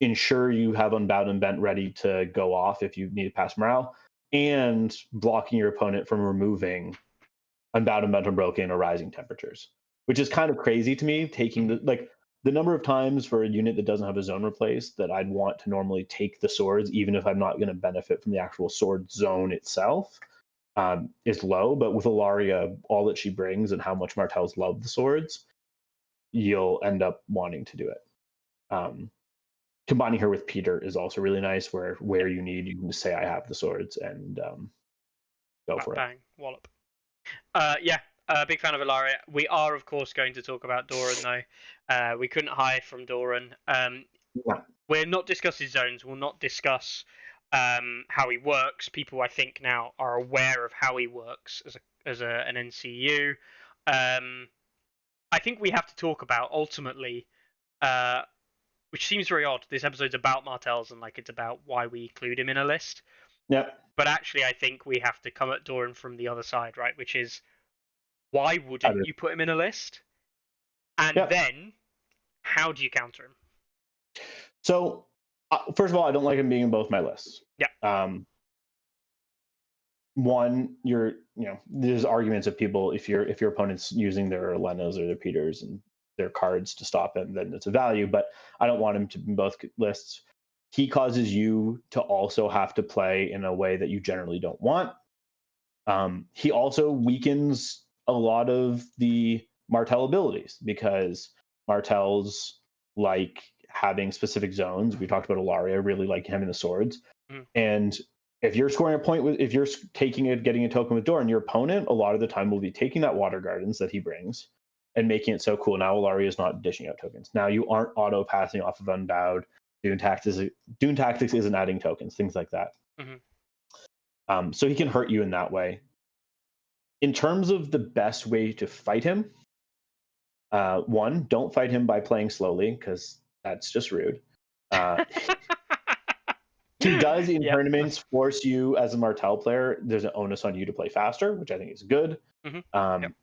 [SPEAKER 3] ensure you have Unbowed and Bent ready to go off if you need to pass morale, and blocking your opponent from removing Unbowed and Bent, Unbroken, or Rising Temperatures, which is kind of crazy to me, taking the number of times for a unit that doesn't have a zone replace that I'd want to normally take the swords, even if I'm not going to benefit from the actual sword zone itself, is low. But with Ilaria, all that she brings and how much Martells love the swords, you'll end up wanting to do it. Combining her with Peter is also really nice, where you need, you can just say I have the swords and go for
[SPEAKER 2] bang, it. Wallop. Big fan of Ilaria. We are, of course, going to talk about Doran, though. We couldn't hide from Doran. We're not discussing zones. We'll not discuss how he works. People, I think, now are aware of how he works as an NCU. I think we have to talk about, ultimately, which seems very odd. This episode's about Martells and it's about why we include him in a list.
[SPEAKER 3] Yep.
[SPEAKER 2] But actually, I think we have to come at Doran from the other side, right? Which is, why wouldn't you put him in a list? And then, how do you counter him?
[SPEAKER 3] So, first of all, I don't like him being in both my lists.
[SPEAKER 2] Yeah.
[SPEAKER 3] One, there's arguments of people, if your opponent's using their Lenas or their Peters and their cards to stop him, then it's a value. But I don't want him to be in both lists. He causes you to also have to play in a way that you generally don't want. He also weakens a lot of the Martell abilities, because Martells like having specific zones. We talked about Ilaria, really like having the swords. And if you're scoring a point if you're getting a token with Doran, your opponent a lot of the time will be taking that Water Gardens that he brings and making it so cool. Now Ilaria is not dishing out tokens. Now you aren't auto passing off of Unbowed. Dune Tactics isn't adding tokens, things like that. So he can hurt you in that way. In terms of the best way to fight him, one, don't fight him by playing slowly, because that's just rude. He does in tournaments force you as a Martell player. There's an onus on you to play faster, which I think is good. I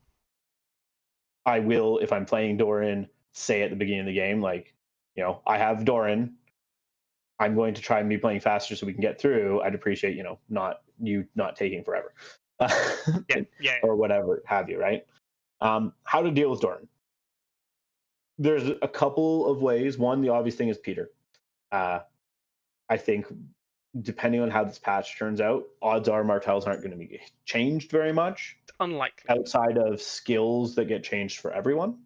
[SPEAKER 3] will, if I'm playing Doran, say at the beginning of the game, I have Doran. I'm going to try and be playing faster so we can get through. I'd appreciate, not taking forever. Or whatever have you, right? How to deal with Doran. There's a couple of ways. One, the obvious thing is Peter. I think depending on how this patch turns out, odds are Martells aren't going to be changed very much.
[SPEAKER 2] It's unlikely.
[SPEAKER 3] Outside of skills that get changed for everyone.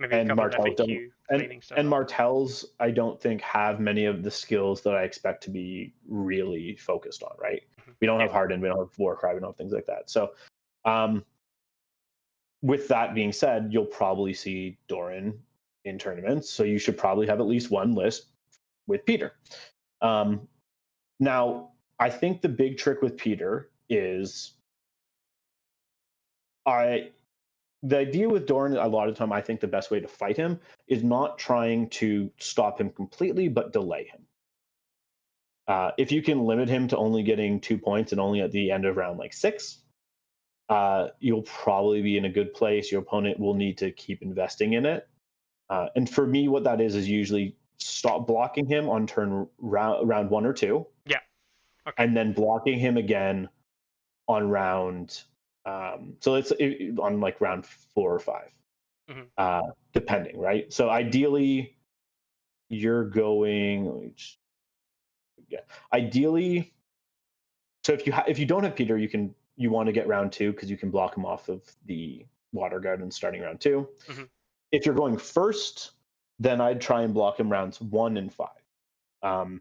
[SPEAKER 2] Maybe
[SPEAKER 3] and Martells, I don't think have many of the skills that I expect to be really focused on, right? We don't have Hardened, we don't have Warcry, we don't have things like that. So with that being said, you'll probably see Doran in tournaments, so you should probably have at least one list with Peter. Now, I think the big trick with Peter is the idea with Doran, a lot of the time, I think the best way to fight him is not trying to stop him completely, but delay him. If you can limit him to only getting 2 points and only at the end of round 6, you'll probably be in a good place. Your opponent will need to keep investing in it. And for me, what that is usually stop blocking him on turn round 1 or 2.
[SPEAKER 2] Yeah. Okay.
[SPEAKER 3] And then blocking him again on round... so it's on round 4 or 5, depending, right? So ideally, you're going. Ideally, so if you don't have Peter, you want to get round 2 because you can block him off of the Water Garden starting round 2. If you're going first, then I'd try and block him rounds 1 and 5.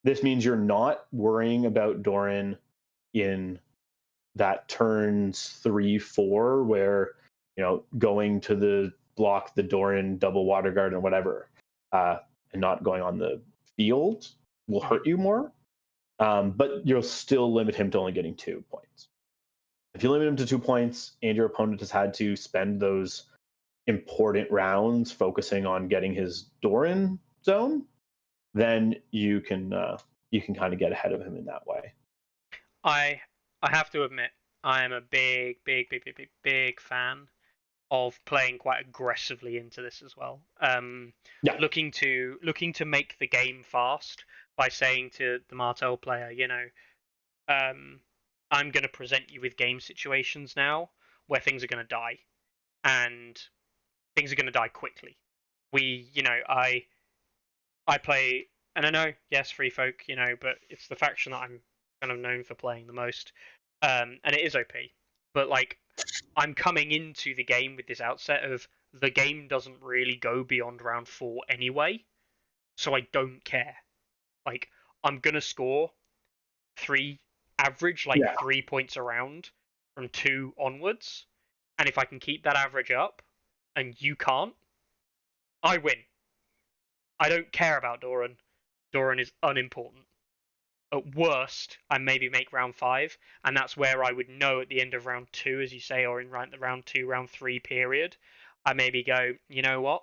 [SPEAKER 3] This means you're not worrying about Doran in that turns 3-4 where going to the block the Doran double Water Guard and whatever, and not going on the field will hurt you more. but you'll still limit him to only getting 2 points. If you limit him to 2 points and your opponent has had to spend those important rounds focusing on getting his Doran zone, then you can kind of get ahead of him in that way.
[SPEAKER 2] I have to admit, I am a big fan of playing quite aggressively into this as well.
[SPEAKER 3] Yeah.
[SPEAKER 2] Looking to make the game fast by saying to the Martell player, I'm going to present you with game situations now where things are going to die, and things are going to die quickly. I play, and I know, yes, free folk, but it's the faction that I'm kind of known for playing the most, and it is OP. But like, I'm coming into the game with this outset of the game doesn't really go beyond round 4 anyway, so I don't care. Like, I'm gonna score 3 average, 3 points a round from 2 onwards, and if I can keep that average up, and you can't, I win. I don't care about Doran. Doran is unimportant. At worst, I maybe make round 5, and that's where I would know at the end of round 2, as you say, or in the round 2, round 3 period. I maybe go, you know what?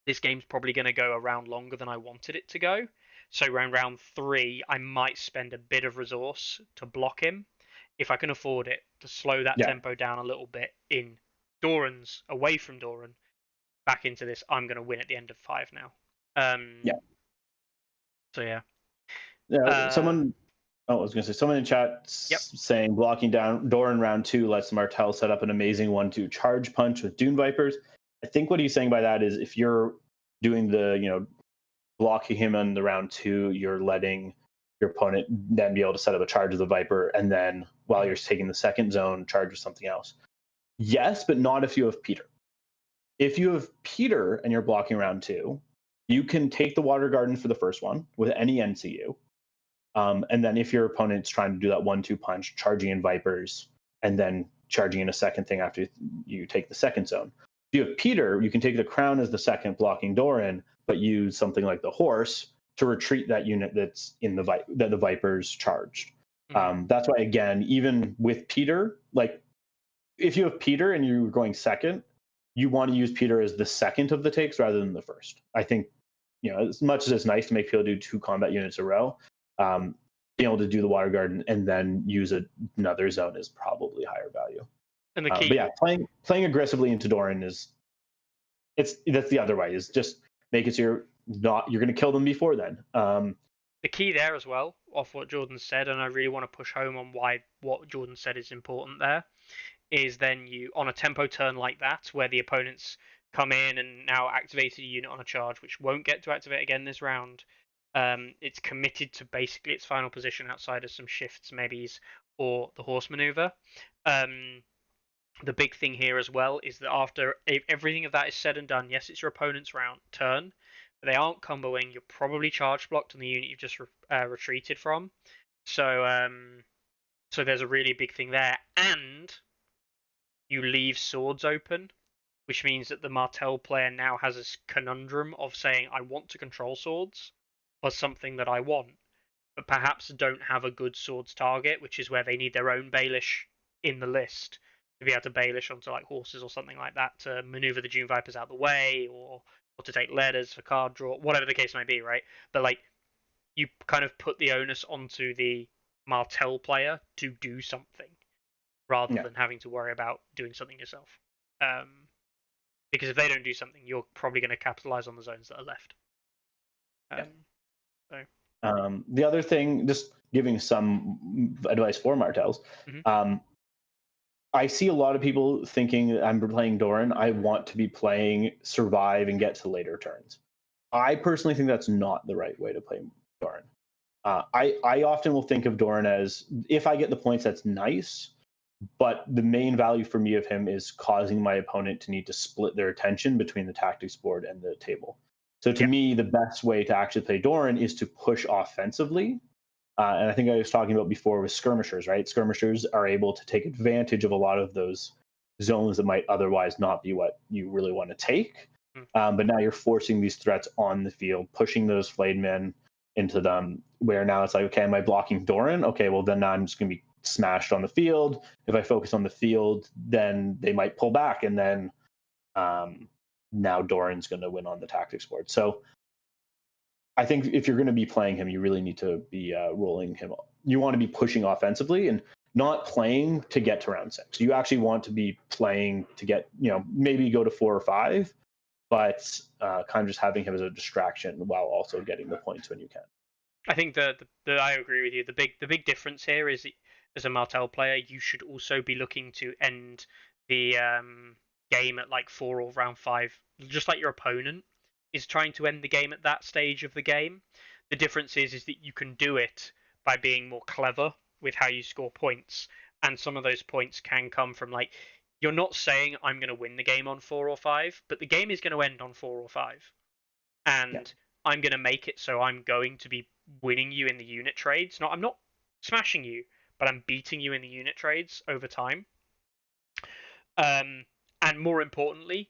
[SPEAKER 2] This game's probably going to go a round longer than I wanted it to go. So around round 3, I might spend a bit of resource to block him. If I can afford it, to slow that tempo down a little bit in Doran's, away from Doran, back into this, I'm going to win at the end of 5 now. So yeah.
[SPEAKER 3] Yeah, someone in chat saying blocking down Doran round 2 lets Martell set up an amazing 1-2 charge punch with Dune Vipers. I think what he's saying by that is if you're doing the, blocking him on the round 2, you're letting your opponent then be able to set up a charge with the Viper, and then while you're taking the second zone, charge with something else. Yes, but not if you have Peter. If you have Peter and you're blocking round 2, you can take the Water Garden for the first one with any NCU. And then if your opponent's trying to do that 1-2 punch, charging in Vipers, and then charging in a second thing after you take the second zone. If you have Peter, you can take the Crown as the second blocking Doran, but use something like the Horse to retreat that unit that's in that the Vipers charged. That's why, again, even with Peter, like if you have Peter and you're going second, you want to use Peter as the second of the takes rather than the first. I think, as much as it's nice to make people do 2 combat units a row, being able to do the Water Garden and then use another zone is probably higher value.
[SPEAKER 2] And the key,
[SPEAKER 3] but yeah, playing aggressively into Doran that's the other way, is just make it so you're going to kill them before then.
[SPEAKER 2] The key there as well, off what Jordan said, and I really want to push home on why what Jordan said is important there, is then you, on a tempo turn like that, where the opponents come in and now activated a unit on a charge, which won't get to activate again this round, it's committed to basically its final position outside of some shifts, maybes, or the horse maneuver. The big thing here as well is that after everything of that is said and done, yes, it's your opponent's turn, but they aren't comboing. You're probably charge blocked on the unit you've just retreated from. So there's a really big thing there, and you leave swords open, which means that the Martell player now has this conundrum of saying, I want to control swords for something that I want, but perhaps don't have a good swords target, which is where they need their own Baelish in the list to be able to Baelish onto like horses or something like that to maneuver the Dune Vipers out the way, or to take letters for card draw, whatever the case may be, right? But like, you kind of put the onus onto the Martell player to do something rather than having to worry about doing something yourself. Because if they don't do something, you're probably going to capitalize on the zones that are left.
[SPEAKER 3] The other thing, just giving some advice for Martells, I see a lot of people thinking I'm playing Doran, I want to be playing survive and get to later turns. I personally think that's not the right way to play Doran. I often will think of Doran as, if I get the points, that's nice, but the main value for me of him is causing my opponent to need to split their attention between the tactics board and the table. So to me, the best way to actually play Doran is to push offensively. And I think I was talking about before with Skirmishers, right? Skirmishers are able to take advantage of a lot of those zones that might otherwise not be what you really want to take. But now you're forcing these threats on the field, pushing those flayed men, into them, where now it's like, okay, am I blocking Doran? Okay, well then I'm just going to be smashed on the field. If I focus on the field, then they might pull back, and then now Doran's going to win on the tactics board. So I think if you're going to be playing him, you really need to be rolling him. You want to be pushing offensively and not playing to get to round 6. You actually want to be playing to get, maybe go to 4 or 5, but kind of just having him as a distraction while also getting the points when you can.
[SPEAKER 2] I think the I agree with you. The big difference here is that as a Martell player, you should also be looking to end the game at like 4 or round 5, just like your opponent is trying to end the game at that stage of the game. The difference is that you can do it by being more clever with how you score points, and some of those points can come from, like, you're not saying I'm going to win the game on 4 or 5, but the game is going to end on 4 or 5, and I'm going to make it so I'm going to be winning you in the unit trades. I'm not smashing you, but I'm beating you in the unit trades over time. And more importantly,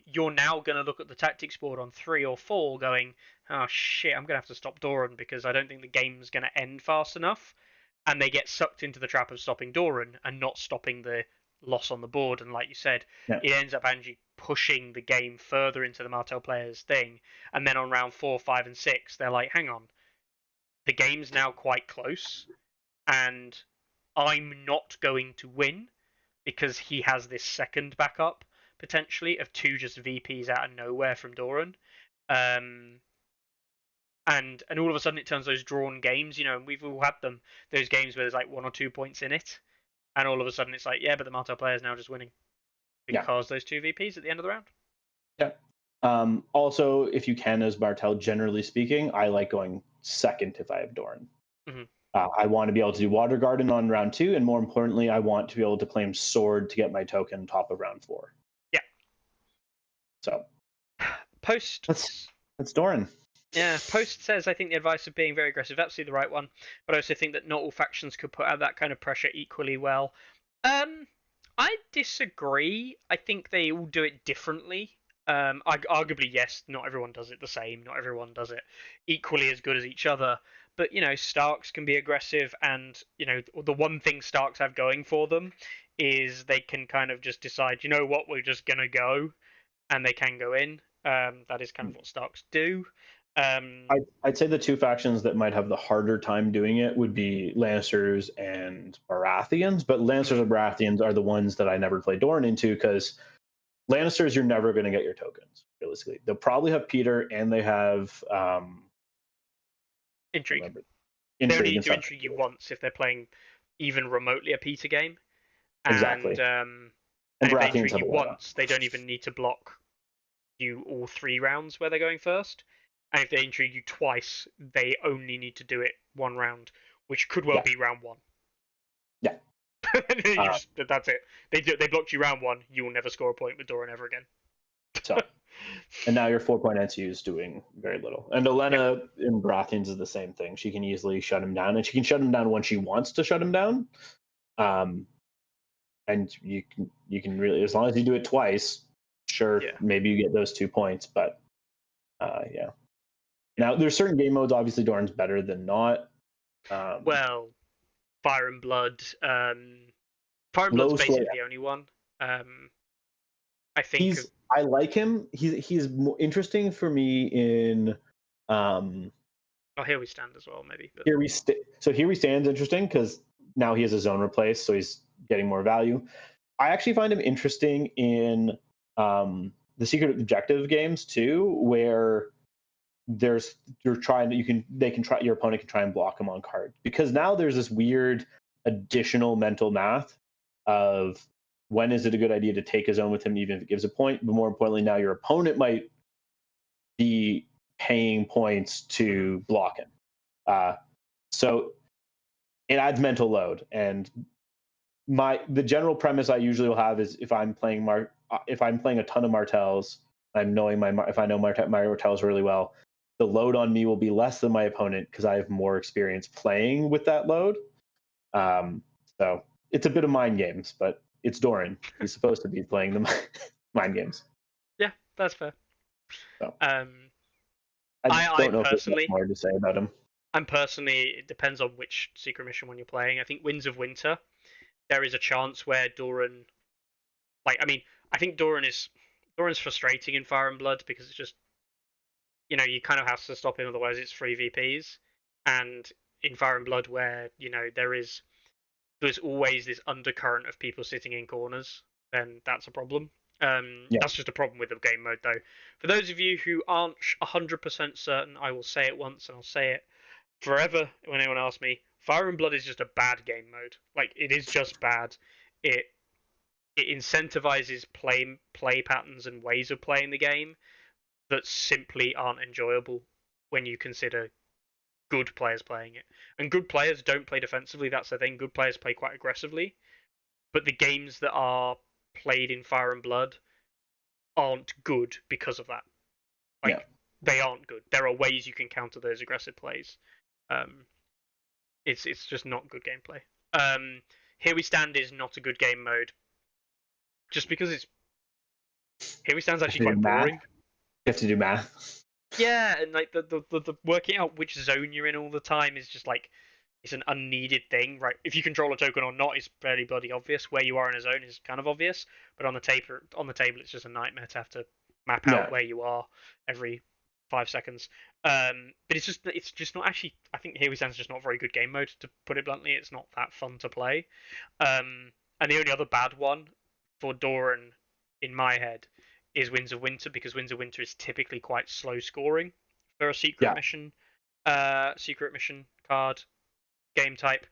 [SPEAKER 2] you're now going to look at the tactics board on 3 or 4 going, oh shit, I'm going to have to stop Doran because I don't think the game's going to end fast enough. And they get sucked into the trap of stopping Doran and not stopping the loss on the board. And like you said, it ends up actually pushing the game further into the Martell players' thing. And then on round 4, 5, and 6, they're like, hang on, the game's now quite close, and I'm not going to win because he has this second backup potentially of 2 just VPs out of nowhere from Doran. And all of a sudden it turns those drawn games, and we've all had them, those games where there's like 1 or 2 points in it, and all of a sudden it's like, yeah, but the Martell player is now just winning because those 2 VPs at the end of the round.
[SPEAKER 3] Yeah. Also, if you can, as Martell, generally speaking, I like going second if I have Doran.
[SPEAKER 2] Mm-hmm.
[SPEAKER 3] I want to be able to do Water Garden on round 2, and more importantly, I want to be able to claim Sword to get my token top of round 4.
[SPEAKER 2] Yeah.
[SPEAKER 3] So
[SPEAKER 2] Post.
[SPEAKER 3] That's Doran.
[SPEAKER 2] Yeah, Post says, I think the advice of being very aggressive, absolutely the right one, but I also think that not all factions could put out that kind of pressure equally well. I disagree. I think they all do it differently. Arguably, yes, not everyone does it the same. Not everyone does it equally as good as each other. But, Starks can be aggressive, and, the one thing Starks have going for them is they can kind of just decide, you know what, we're just going to go, and they can go in. That is kind of what Starks do.
[SPEAKER 3] I'd say the 2 factions that might have the harder time doing it would be Lannisters and Baratheons, but Lannisters and Baratheons are the ones that I never play Doran into, because Lannisters, you're never going to get your tokens, realistically. They'll probably have Peter, and they have
[SPEAKER 2] Intrigue. They only need to intrigue you once if they're playing even remotely a Peter game.
[SPEAKER 3] Exactly.
[SPEAKER 2] And if they intrigue you once, they don't even need to block you all 3 rounds where they're going first. And if they intrigue you twice, they only need to do it 1 round, which could well be round 1.
[SPEAKER 3] Yeah.
[SPEAKER 2] That's it. They blocked you round 1. You will never score a point with Doran ever again.
[SPEAKER 3] So, and now your 4-point NCU is doing very little. And Olenna in Baratheons is the same thing. She can easily shut him down, and she can shut him down when she wants to shut him down. And you can really, as long as you do it twice, sure, maybe you get those 2 points. But yeah. Now, there's certain game modes, obviously, Doran's better than not.
[SPEAKER 2] Well, Fire and Blood. Fire and Blood's basically the only one. I think...
[SPEAKER 3] I like him. He's more interesting for me in...
[SPEAKER 2] Here We Stand as well, maybe. But...
[SPEAKER 3] Here We Stand's interesting, because now he has a zone replace, so he's getting more value. I actually find him interesting in the Secret Objective games, too, where... your opponent can try and block him on card, because now there's this weird additional mental math of when is it a good idea to take a zone with him, even if it gives a point. But more importantly, now your opponent might be paying points to block him, so it adds mental load. And the general premise I usually will have is if I'm playing a ton of Martells, if I know my Martells really well, the load on me will be less than my opponent because I have more experience playing with that load. So it's a bit of mind games, but it's Doran. He's supposed to be playing the mind games.
[SPEAKER 2] Yeah, that's fair.
[SPEAKER 3] So. I don't know if there's much
[SPEAKER 2] personally,
[SPEAKER 3] more to say about him.
[SPEAKER 2] it depends on which secret mission one you're playing. I think Winds of Winter, there is a chance where Doran, I think Doran's frustrating in Fire and Blood because it's just, you kind of have to stop him, otherwise it's free VPs. And in Fire and Blood, where there's always this undercurrent of people sitting in corners, then that's a problem. That's just a problem with the game mode, though. For those of you who aren't 100% certain, I will say it once and I'll say it forever when anyone asks me. Fire and Blood is just a bad game mode. Like, it is just bad. It incentivizes play patterns and ways of playing the game that simply aren't enjoyable when you consider good players playing it. And good players don't play defensively, that's the thing. Good players play quite aggressively. But the games that are played in Fire and Blood aren't good because of that. They aren't good. There are ways you can counter those aggressive plays. It's just not good gameplay. Here We Stand is not a good game mode, just because Here We Stand's actually quite boring.
[SPEAKER 3] You have to do math.
[SPEAKER 2] Yeah, and like the working out which zone you're in all the time is just like, it's an unneeded thing, right? If you control a token or not is fairly bloody obvious. Where you are in a zone is kind of obvious, but on the table it's just a nightmare to have to map out where you are every 5 seconds. But it's just not actually. I think Here We Stand is just not a very good game mode, to put it bluntly. It's not that fun to play. And the only other bad one for Doran in my head is Winds of Winter, because Winds of Winter is typically quite slow scoring for a secret mission card game type.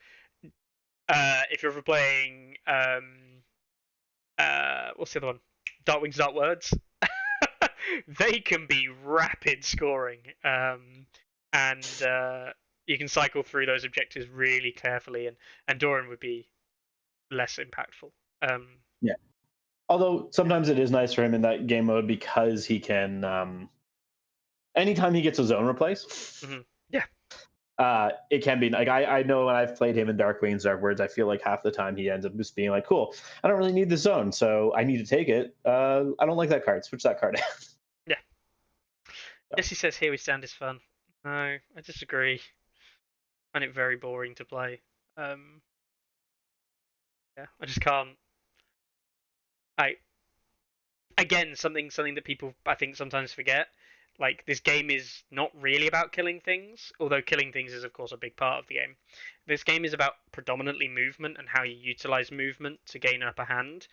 [SPEAKER 2] If you're ever playing what's the other one? Dark Wings, Dark Words. They can be rapid scoring, and you can cycle through those objectives really carefully, and Doran would be less impactful.
[SPEAKER 3] Although sometimes it is nice for him in that game mode because he can, anytime he gets a zone replace, it can be like, I know when I've played him in Dark Wings, Dark Words, I feel like half the time he ends up just being like, cool, I don't really need the zone, so I need to take it. I don't like that card. Switch that card out.
[SPEAKER 2] Yeah. Jesse says Here We Stand is fun. No, I disagree. I find it very boring to play. I just can't. Again, something that people I think sometimes forget. Like, this game is not really about killing things, although killing things is of course a big part of the game. This game is about predominantly movement and how you utilize movement to gain an upper hand,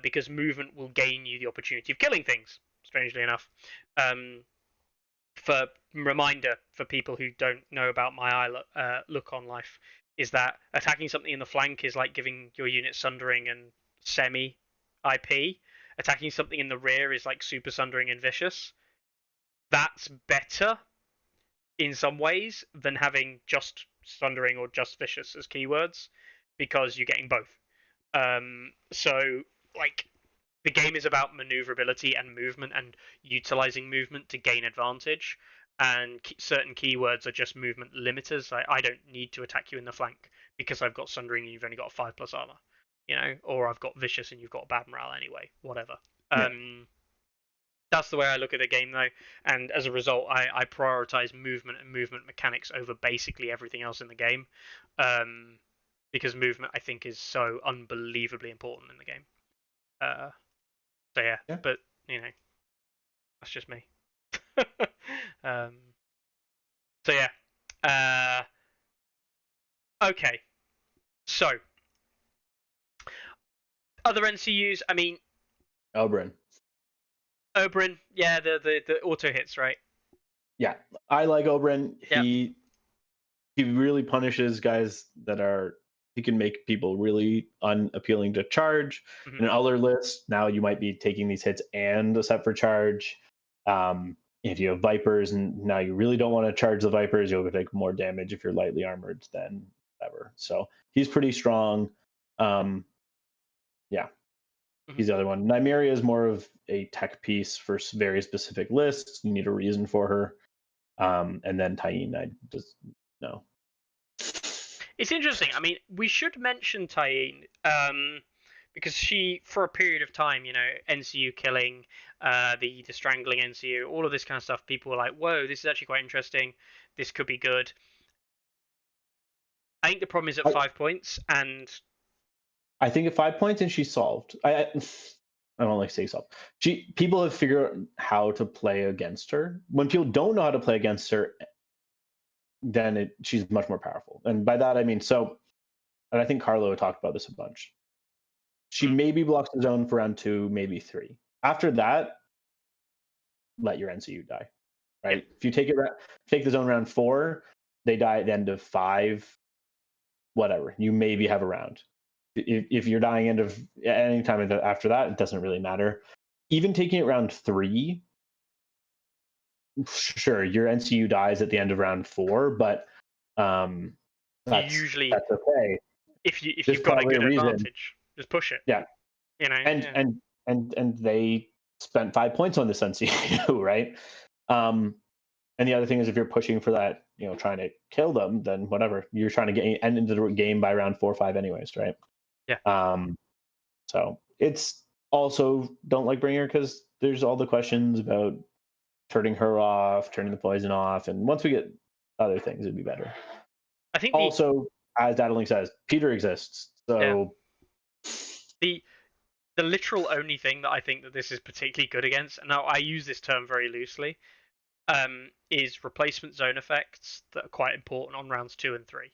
[SPEAKER 2] because movement will gain you the opportunity of killing things, strangely enough. For reminder for people who don't know about my look on life, is that attacking something in the flank is like giving your unit Sundering and Semi IP. Attacking something in the rear is like Super Sundering and Vicious. That's better in some ways than having just Sundering or just Vicious as keywords, because you're getting both. So, like, the game is about maneuverability and movement and utilizing movement to gain advantage, and certain keywords are just movement limiters. I don't need to attack you in the flank because I've got Sundering and you've only got 5+ armor, or I've got Vicious and you've got bad morale anyway, whatever. That's the way I look at the game, though, and as a result, I prioritize movement and movement mechanics over basically everything else in the game, because movement, I think, is so unbelievably important in the game. So yeah, but that's just me. So yeah. Okay. So other NCUs, I mean, Oberyn, yeah, the auto hits, right?
[SPEAKER 3] Yeah, I like Oberyn.
[SPEAKER 2] Yep.
[SPEAKER 3] He really punishes guys that are. He can make people really unappealing to charge. In other lists, now you might be taking these hits and a set for charge. If you have Vipers, and now you really don't want to charge the Vipers, you'll take more damage if you're lightly armored than ever. So he's pretty strong. He's the other one. Nymeria is more of a tech piece for very specific lists. You need a reason for her. And then Tyene, I just no.
[SPEAKER 2] It's interesting. I mean, we should mention Tyene, because she, for a period of time, NCU killing, the strangling NCU, all of this kind of stuff, people were like, whoa, this is actually quite interesting. This could be good. I think the problem is at 5 points, and
[SPEAKER 3] I think at 5 points and she's solved. I don't like say solved. People have figured out how to play against her. When people don't know how to play against her, then she's much more powerful. And by that I mean, and I think Carlo talked about this a bunch. She maybe blocks the zone for round 2, maybe 3. After that, let your NCU die. Right?
[SPEAKER 2] Yeah.
[SPEAKER 3] If you take the zone round 4, they die at the end of 5. Whatever. You maybe have a round. If you're dying end of any time after that, it doesn't really matter. Even taking it round 3, sure, your NCU dies at the end of round 4, but that's okay.
[SPEAKER 2] If you've got a good advantage, just push it.
[SPEAKER 3] Yeah. And they spent 5 points on this NCU, right? And the other thing is, if you're pushing for that, trying to kill them, then whatever. You're trying to end into the game by round 4 or 5 anyways, right?
[SPEAKER 2] Yeah.
[SPEAKER 3] So it's also don't like bringing her because there's all the questions about turning her off, turning the poison off, and once we get other things, it'd be better.
[SPEAKER 2] I think
[SPEAKER 3] also, as Daddling says, Peter exists, so
[SPEAKER 2] the literal only thing that I think that this is particularly good against, and now I use this term very loosely, is replacement zone effects that are quite important on rounds 2 and 3.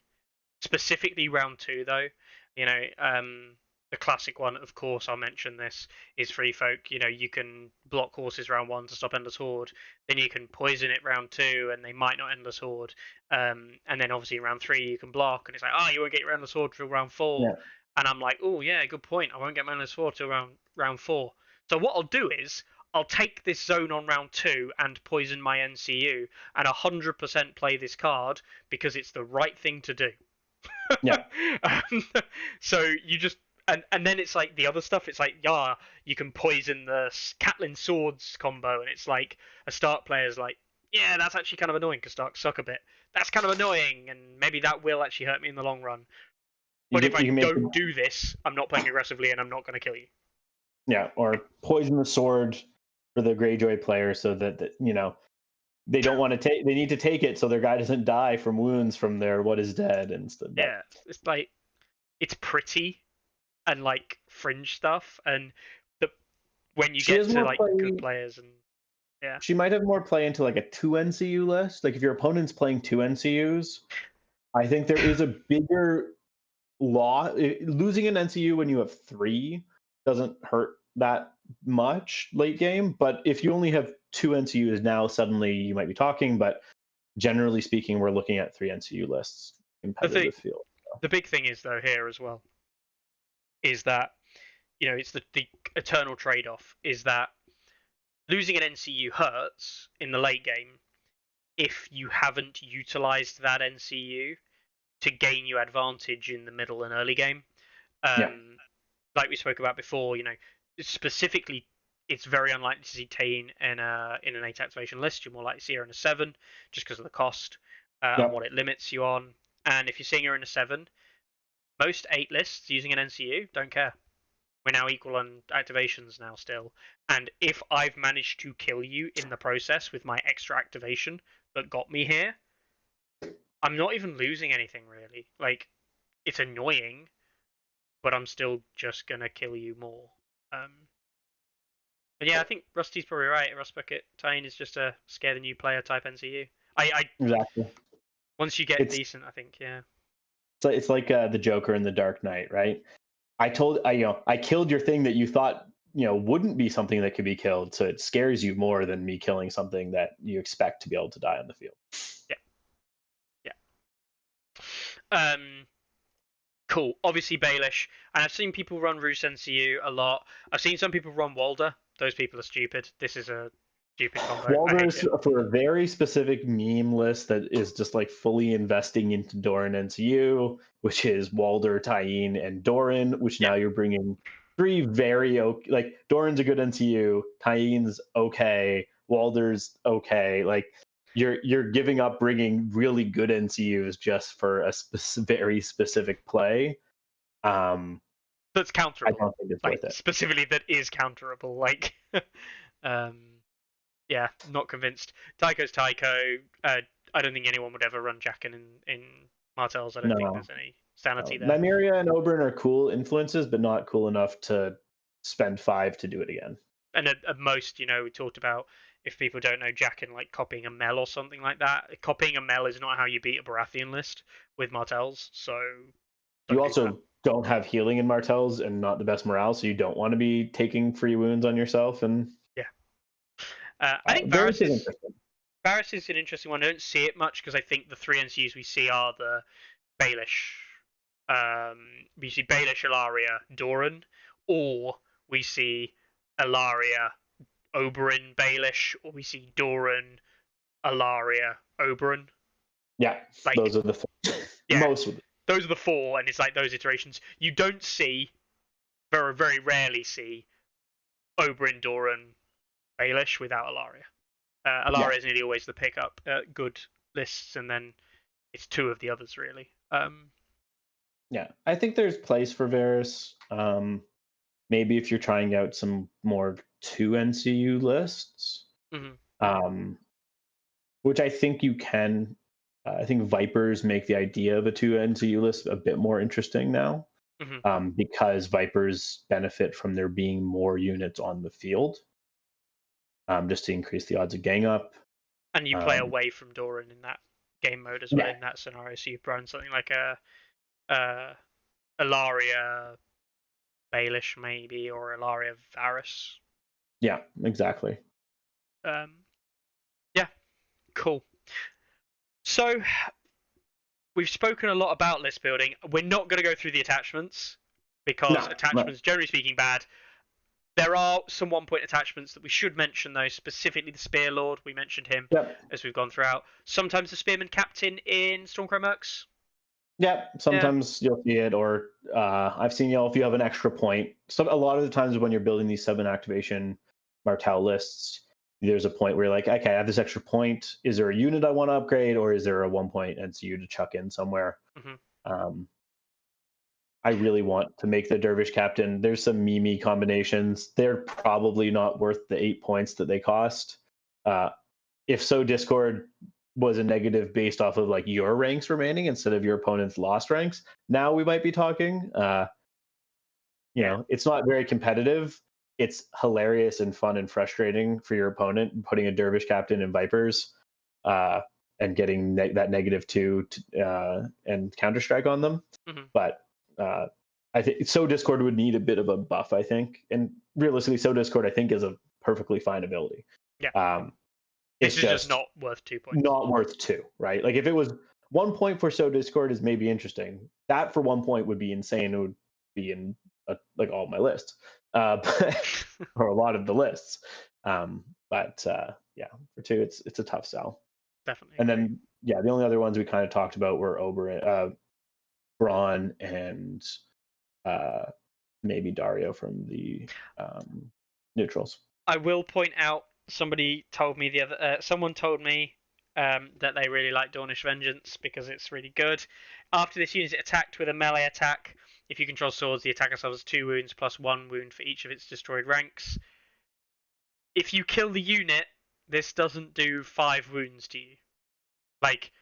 [SPEAKER 2] Specifically round 2, though, the classic one, of course, I'll mention this, is Free Folk. You can block horses round 1 to stop Endless Horde, then you can poison it round 2, and they might not Endless Horde, and then obviously in round 3 you can block, and it's like, you won't get your Endless Horde till round 4,
[SPEAKER 3] yeah.
[SPEAKER 2] And I'm like, oh yeah, good point, I won't get my Endless Horde till round 4. So what I'll do is, I'll take this zone on round 2 and poison my NCU, and 100% play this card, because it's the right thing to do.
[SPEAKER 3] Yeah.
[SPEAKER 2] So you just and then it's like the other stuff. It's like you can poison the Catlin Swords combo, and it's like a Stark player's like, yeah, that's actually kind of annoying because Starks suck a bit. That's kind of annoying, and maybe that will actually hurt me in the long run. But if I don't do this, I'm not playing aggressively, and I'm not going to kill you.
[SPEAKER 3] Yeah, or poison the sword for the Greyjoy player so that they don't want to take. They need to take it so their guy doesn't die from wounds from their what is dead and stuff.
[SPEAKER 2] Yeah, it's like it's pretty and like fringe stuff, and when you get to like good players, and
[SPEAKER 3] she might have more play into like a 2 NCU list. Like if your opponent's playing 2 NCUs, I think there is a bigger loss. Losing an NCU when you have 3 doesn't hurt that much late game, but if you only have 2 NCUs now, suddenly you might be talking. But generally speaking, we're looking at 3 NCU lists competitive field.
[SPEAKER 2] The big thing is though here as well is that it's the eternal trade-off is that losing an NCU hurts in the late game if you haven't utilized that NCU to gain you advantage in the middle and early game. Like we spoke about before, specifically, it's very unlikely to see Tain in an 8 activation list. You're more likely to see her in a 7 just because of the cost and what it limits you on. And if you're seeing her in a 7, most 8 lists using an NCU don't care. We're now equal on activations now still. And if I've managed to kill you in the process with my extra activation that got me here, I'm not even losing anything really. Like, it's annoying, but I'm still just gonna kill you more. But yeah, I think Rusty's probably right. Rust Bucket Tain is just a scare the new player type NCU.
[SPEAKER 3] Exactly.
[SPEAKER 2] Once you get decent, I think, yeah.
[SPEAKER 3] So it's like the Joker in the Dark Knight, right? I killed your thing that you thought wouldn't be something that could be killed, so it scares you more than me killing something that you expect to be able to die on the field.
[SPEAKER 2] Yeah. Cool. Obviously Baelish, and I've seen people run Roos NCU a lot. I've seen some people run Walder. Those people are stupid. This is a stupid combo.
[SPEAKER 3] Walder's for a very specific meme list that is just like fully investing into Doran NCU, which is Walder, Tain, and Doran, which now you're bringing 3 very like Doran's a good NCU, Tain's okay, Walder's okay. Like you're giving up bringing really good NCUs just for a very specific play.
[SPEAKER 2] That's
[SPEAKER 3] I
[SPEAKER 2] counterable.
[SPEAKER 3] don't think it's
[SPEAKER 2] Like
[SPEAKER 3] worth it.
[SPEAKER 2] specifically that is counterable. Like, yeah, not convinced. Tycho's Tycho. I don't think anyone would ever run Jackin in Martells. I don't think
[SPEAKER 3] No.
[SPEAKER 2] there's any sanity there.
[SPEAKER 3] Nymeria and Oberon are cool influences, but not cool enough to spend 5 to do it again.
[SPEAKER 2] And at most, we talked about, if people don't know, Jackin like copying a Mel or something like that. Copying a Mel is not how you beat a Baratheon list with Martells. So
[SPEAKER 3] You also don't have healing in Martells and not the best morale, so you don't want to be taking free wounds on yourself. And
[SPEAKER 2] yeah, I think
[SPEAKER 3] Varys
[SPEAKER 2] Varys is an interesting one. I don't see it much because I think the 3 NCUs we see are the Baelish. We see Baelish, Ilaria, Joran, or we see Ilaria, Oberyn, Baelish, or we see Joran, Ilaria, Oberyn.
[SPEAKER 3] Yeah,
[SPEAKER 2] like,
[SPEAKER 3] those are the most of them.
[SPEAKER 2] Those are the 4, and it's like those iterations. You don't see, very, very rarely see, Oberyn, Joran, Baelish without Ilaria. Ilaria is nearly always the pickup good lists, and then it's 2 of the others, really.
[SPEAKER 3] Yeah, I think there's place for Varys. Maybe if you're trying out some more 2 NCU lists, which I think you can. I think Vipers make the idea of a 2 NCU list a bit more interesting now, because Vipers benefit from there being more units on the field, just to increase the odds of gang up.
[SPEAKER 2] And you play away from Joran in that game mode as well, in that scenario. So you've run something like a Ilaria Baelish maybe, or Ilaria Varys.
[SPEAKER 3] Yeah, exactly.
[SPEAKER 2] Yeah, cool. So we've spoken a lot about list building. We're not going to go through the attachments because attachments, generally speaking, bad. There are some 1-point attachments that we should mention, though, specifically the Spear Lord. We mentioned him as we've gone throughout. Sometimes the Spearman Captain in Stormcrow Mercs.
[SPEAKER 3] Yeah, sometimes you'll see it, or I've seen if you have an extra point. So a lot of the times when you're building these 7 activation Martell lists, there's a point where you're like, okay, I have this extra point. Is there a unit I want to upgrade, or is there a 1-point NCU to chuck in somewhere? I really want to make the Dervish Captain. There's some Mimi combinations. They're probably not worth the 8 points that they cost. If so, Discord was a negative based off of like your ranks remaining instead of your opponent's lost ranks, now we might be talking. It's not very competitive. It's hilarious and fun and frustrating for your opponent putting a Dervish Captain in Vipers and getting that -2 and counter strike on them. But I think Discord would need a bit of a buff, I think, and realistically, Discord I think is a perfectly fine ability.
[SPEAKER 2] It's just not worth 2 points.
[SPEAKER 3] Not worth 2, right? Like if it was 1 point for Discord is maybe interesting. That for 1 point would be insane. It would be in like all my lists, or a lot of the lists. But for 2, it's a tough sell.
[SPEAKER 2] Definitely.
[SPEAKER 3] And then the only other ones we kind of talked about were Oberyn, Braun, and maybe Dario from the neutrals.
[SPEAKER 2] I will point out, someone told me that they really like Dornish Vengeance because it's really good. After this unit is attacked with a melee attack, if you control swords, the attacker suffers 2 wounds plus 1 wound for each of its destroyed ranks. If you kill the unit, this doesn't do 5 wounds to you. Like,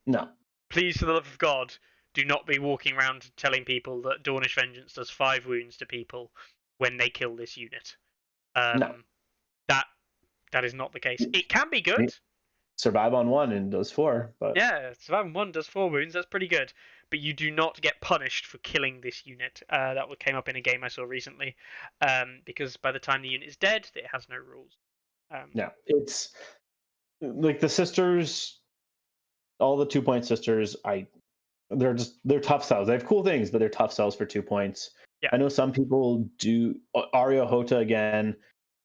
[SPEAKER 3] no.
[SPEAKER 2] Please, for the love of God, do not be walking around telling people that Dornish Vengeance does 5 wounds to people when they kill this unit.
[SPEAKER 3] No.
[SPEAKER 2] That is not the case. It can be good.
[SPEAKER 3] Survive on 1 and does 4. But
[SPEAKER 2] survive on 1 does 4 wounds. That's pretty good. But you do not get punished for killing this unit. That came up in a game I saw recently. Because by the time the unit is dead, it has no rules.
[SPEAKER 3] It's like the sisters, all the 2-point sisters. They're tough sells. They have cool things, but they're tough sells for 2 points. I know some people do. Aria Hota again.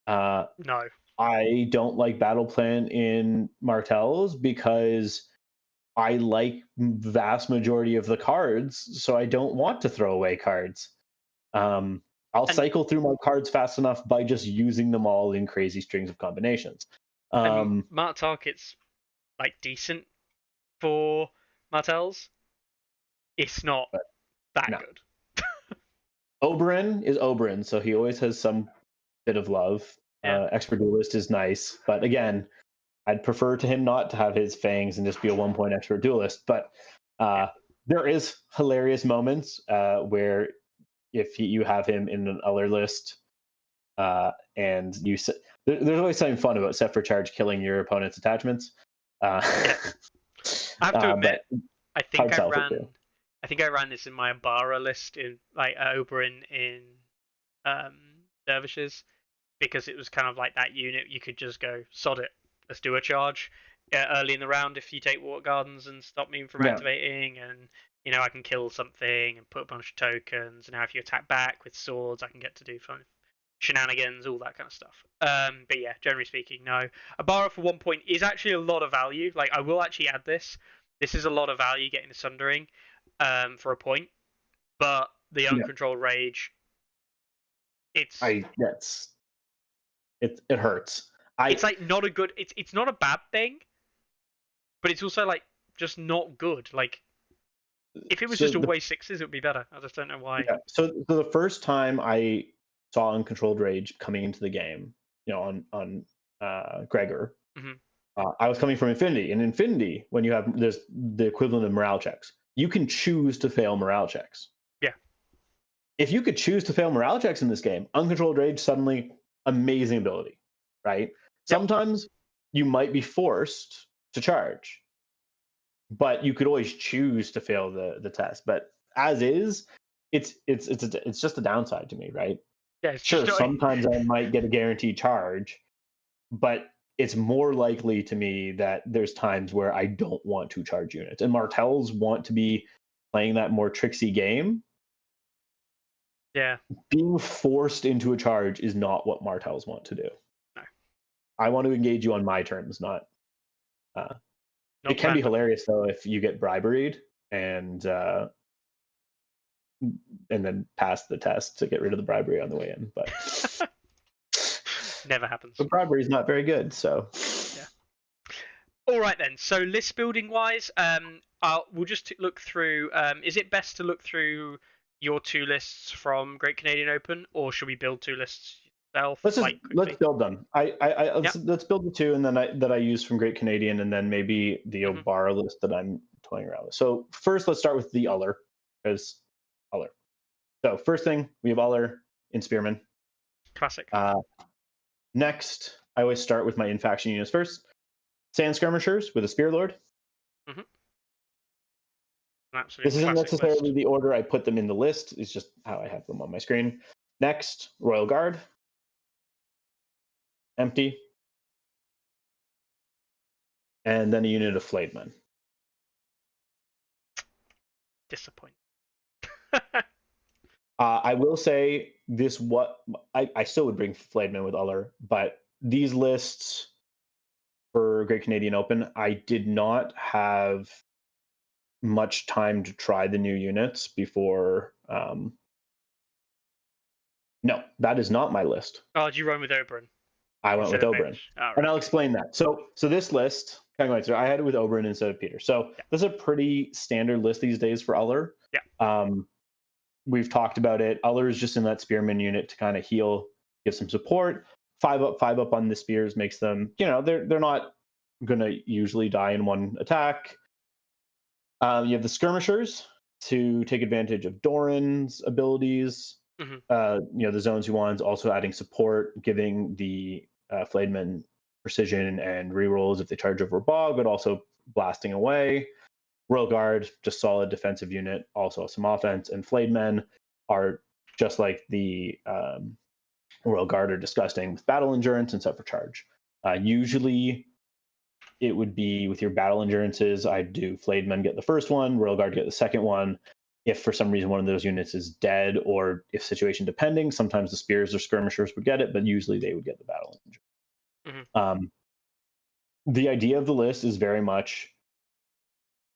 [SPEAKER 2] No.
[SPEAKER 3] I don't like Battle Plan in Martells because I like vast majority of the cards, so I don't want to throw away cards. I'll cycle through my cards fast enough by just using them all in crazy strings of combinations.
[SPEAKER 2] Mart Target's like decent for Martells. It's not that good.
[SPEAKER 3] Oberyn is Oberyn, so he always has some bit of love.
[SPEAKER 2] Yeah.
[SPEAKER 3] Expert duelist is nice, but again, I'd prefer to him not to have his fangs and just be a 1-point expert duelist. But there is hilarious moments where if you have him in an other list, and there's always something fun about set for charge killing your opponent's attachments.
[SPEAKER 2] I have to admit, I think
[SPEAKER 3] hard
[SPEAKER 2] I
[SPEAKER 3] sell for
[SPEAKER 2] ran.
[SPEAKER 3] two.
[SPEAKER 2] I think I ran this in my Abara list in like Oberyn in Dervishes, because it was kind of like that unit. You could just go sod it, let's do a charge early in the round if you take Water Gardens and stop me from activating, and I can kill something and put a bunch of tokens. And now if you attack back with swords, I can get to do fun shenanigans, all that kind of stuff. But yeah, generally speaking, no. Abara for 1 point is actually a lot of value. Like, I will actually add this. This is a lot of value getting the Sundering for a point. But the Uncontrolled Rage, it
[SPEAKER 3] hurts.
[SPEAKER 2] It's like not a good. It's not a bad thing, but it's also like just not good. Like, if it was just always sixes, it would be better. I just don't know why.
[SPEAKER 3] Yeah. So the first time I saw Uncontrolled Rage coming into the game, on Gregor, I was coming from Infinity. In Infinity, when there's the equivalent of morale checks, you can choose to fail morale checks.
[SPEAKER 2] Yeah.
[SPEAKER 3] If you could choose to fail morale checks in this game, Uncontrolled Rage suddenly amazing ability, right? Yep. Sometimes you might be forced to charge, but you could always choose to fail the test. But as is, it's just a downside to me, right?
[SPEAKER 2] Yeah,
[SPEAKER 3] sure. Sometimes I might get a guaranteed charge, but it's more likely to me that there's times where I don't want to charge units, and Martells want to be playing that more tricksy game.
[SPEAKER 2] Yeah.
[SPEAKER 3] Being forced into a charge is not what Martells want to do. No. I want to engage you on my terms, not it can be hilarious though if you get briberied and then pass the test to get rid of the bribery on the way in, but
[SPEAKER 2] never happens.
[SPEAKER 3] But bribery is not very good, so
[SPEAKER 2] yeah. All right then. So list building wise, we'll just look through. Is it best to look through your two lists from Great Canadian Open, or should we build two lists yourself?
[SPEAKER 3] Let's build them. Let's build the two, and then that I use from Great Canadian, and then maybe the Obara list that I'm toying around with. So first, let's start with the Uller, because Uller. So first thing, we have Uller in Spearman.
[SPEAKER 2] Classic.
[SPEAKER 3] Next, I always start with my in-faction units first. Sand Skirmishers with a Spear Lord. This isn't necessarily the order I put them in the list. It's just how I have them on my screen. Next, Royal Guard. Empty. And then a unit of Flayed-Men.
[SPEAKER 2] Disappointing.
[SPEAKER 3] I will say this: I still would bring Flayed-Men with Uller, but these lists for Great Canadian Open, I did not have much time to try the new units before. No, that is not my list.
[SPEAKER 2] Oh, did you run with Oberyn?
[SPEAKER 3] I went with Oberyn, and I'll explain that. So this list, I had it with Oberyn instead of Peter. So this is a pretty standard list these days for Uller.
[SPEAKER 2] Yeah.
[SPEAKER 3] We've talked about it. Uller is just in that Spearman unit to kind of heal, give some support. 5 up on the spears makes them, they're not gonna usually die in one attack. You have the Skirmishers to take advantage of Doran's abilities. The zones you want, also adding support, giving the Flayed-Men precision and rerolls if they charge over a bog, but also blasting away. Royal Guard, just solid defensive unit, also some offense. And Flayed-Men are just like the Royal Guard are disgusting with battle endurance and set for charge. Usually it would be with your battle endurances, I'd do Flayed-Men get the first one, Royal Guard get the second one. If for some reason one of those units is dead, or if situation depending, sometimes the spears or skirmishers would get it, but usually they would get the battle endurance. The idea of the list is very much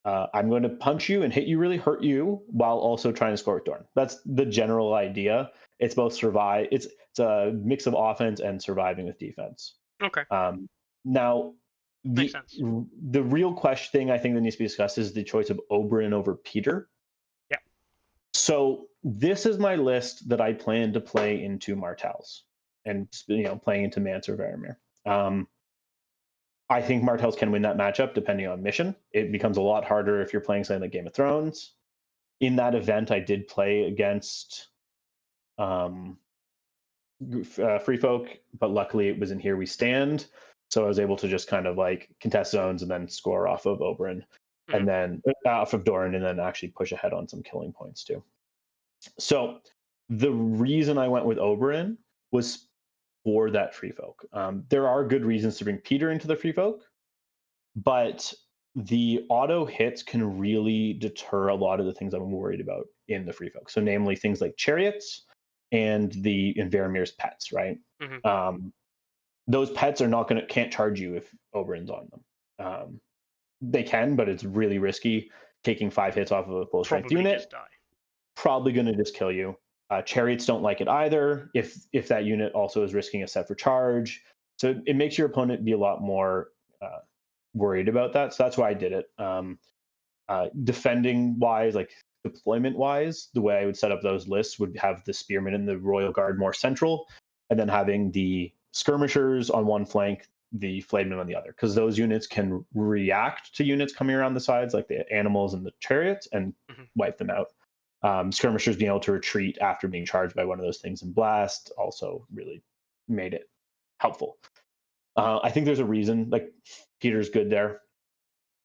[SPEAKER 3] I'm going to punch you and hit you, really hurt you, while also trying to score with Dorn. That's the general idea. It's both survive. It's a mix of offense and surviving with defense.
[SPEAKER 2] Okay.
[SPEAKER 3] Now, the real question thing I think that needs to be discussed is the choice of Oberyn over Peter.
[SPEAKER 2] Yeah.
[SPEAKER 3] So this is my list that I plan to play into Martells and playing into Mance or Varamir. I think Martells can win that matchup depending on mission. It becomes a lot harder if you're playing something like Game of Thrones. In that event, I did play against Free Folk, but luckily it was in Here We Stand. So I was able to just kind of like contest zones and then score off of Oberyn and then off of Doran and then actually push ahead on some killing points too. So the reason I went with Oberyn was for that Free Folk. There are good reasons to bring Peter into the Free Folk, but the auto hits can really deter a lot of the things I'm worried about in the Free Folk. So namely things like chariots and Varamir's pets, right? Those pets are can't charge you if Oberyn's on them. They can, but it's really risky. Taking 5 hits off of a full strength unit, probably going to just kill you. Chariots don't like it either if that unit also is risking a set for charge. So it makes your opponent be a lot more worried about that. So that's why I did it. Defending wise, like deployment wise, the way I would set up those lists would have the Spearman and the Royal Guard more central, and then having the Skirmishers on one flank, the Flayedmen on the other, because those units can react to units coming around the sides, like the animals and the chariots, and wipe them out. Skirmishers being able to retreat after being charged by one of those things and blast also really made it helpful. I think there's a reason, like Peter's good there.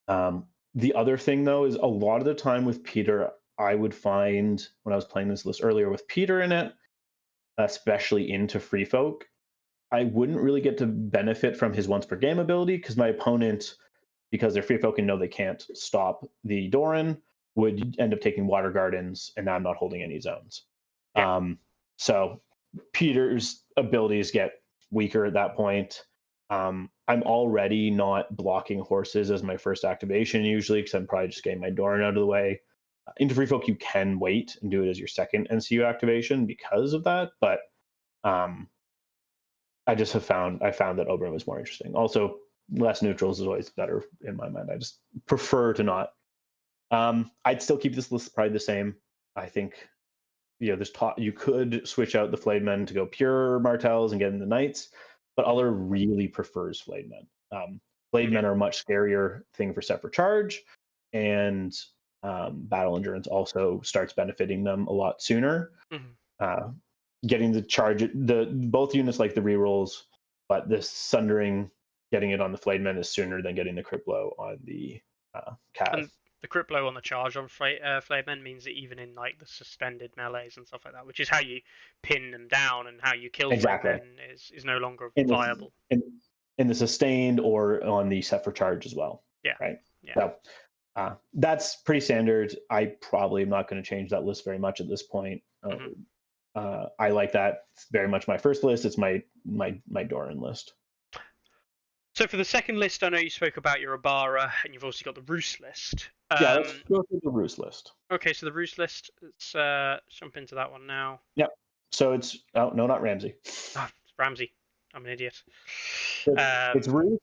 [SPEAKER 3] The other thing though is a lot of the time with Peter, I would find when I was playing this list earlier with Peter in it, especially into Free Folk, I wouldn't really get to benefit from his once per game ability because my opponent, because they're Free Folk and know they can't stop the Doran, would end up taking Water Gardens, and now I'm not holding any zones. Yeah. So Peter's abilities get weaker at that point. I'm already not blocking horses as my first activation usually because I'm probably just getting my Doran out of the way. Into Free Folk, you can wait and do it as your second NCU activation because of that, but I found that Oberyn was more interesting. Also, less neutrals is always better in my mind. I just prefer to not. I'd still keep this list probably the same. I think, you could switch out the Flayed Men to go pure Martells and get in the Knights, but Uller really prefers Flayed Men. Flayed Men are a much scarier thing for set for charge, and battle endurance also starts benefiting them a lot sooner. Getting the charge, both units like the rerolls, but this Sundering, getting it on the Flayed Men is sooner than getting the crit blow on the Cav.
[SPEAKER 2] And the crit blow on the charge on Flayed Men means that even in like the suspended melees and stuff like that, which is how you pin them down and how you kill Flayed Men, is no longer viable.
[SPEAKER 3] In the sustained or on the set for charge as well.
[SPEAKER 2] Yeah.
[SPEAKER 3] Right.
[SPEAKER 2] Yeah.
[SPEAKER 3] So that's pretty standard. I probably am not going to change that list very much at this point. I like that. It's very much my first list. It's my Doran list.
[SPEAKER 2] So for the second list, I know you spoke about your Abara, and you've also got the Roos list.
[SPEAKER 3] Let's go through the Roos list.
[SPEAKER 2] Okay, so the Roos list. Let's jump into that one now.
[SPEAKER 3] Yep. So it's no, not Ramsay.
[SPEAKER 2] Oh, it's Ramsay. I'm an idiot.
[SPEAKER 3] It's Roos.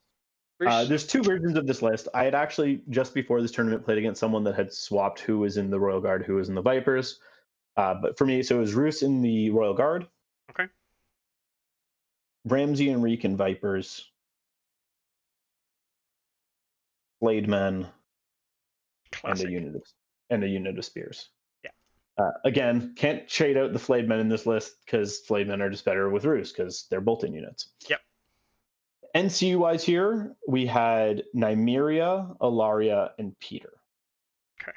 [SPEAKER 3] There's 2 versions of this list. I had actually just before this tournament played against someone that had swapped who was in the Royal Guard, who was in the Vipers. But for me, so it was Roos in the Royal Guard.
[SPEAKER 2] Okay.
[SPEAKER 3] Ramsay and Reek in Vipers. Flayed Men.
[SPEAKER 2] Classic.
[SPEAKER 3] And a unit of Spears.
[SPEAKER 2] Yeah.
[SPEAKER 3] Again, can't shade out the Flayed Men in this list because Flayed Men are just better with Roos because they're bolt-in units.
[SPEAKER 2] Yep.
[SPEAKER 3] NCU-wise here, we had Nymeria, Ilaria, and Peter.
[SPEAKER 2] Okay.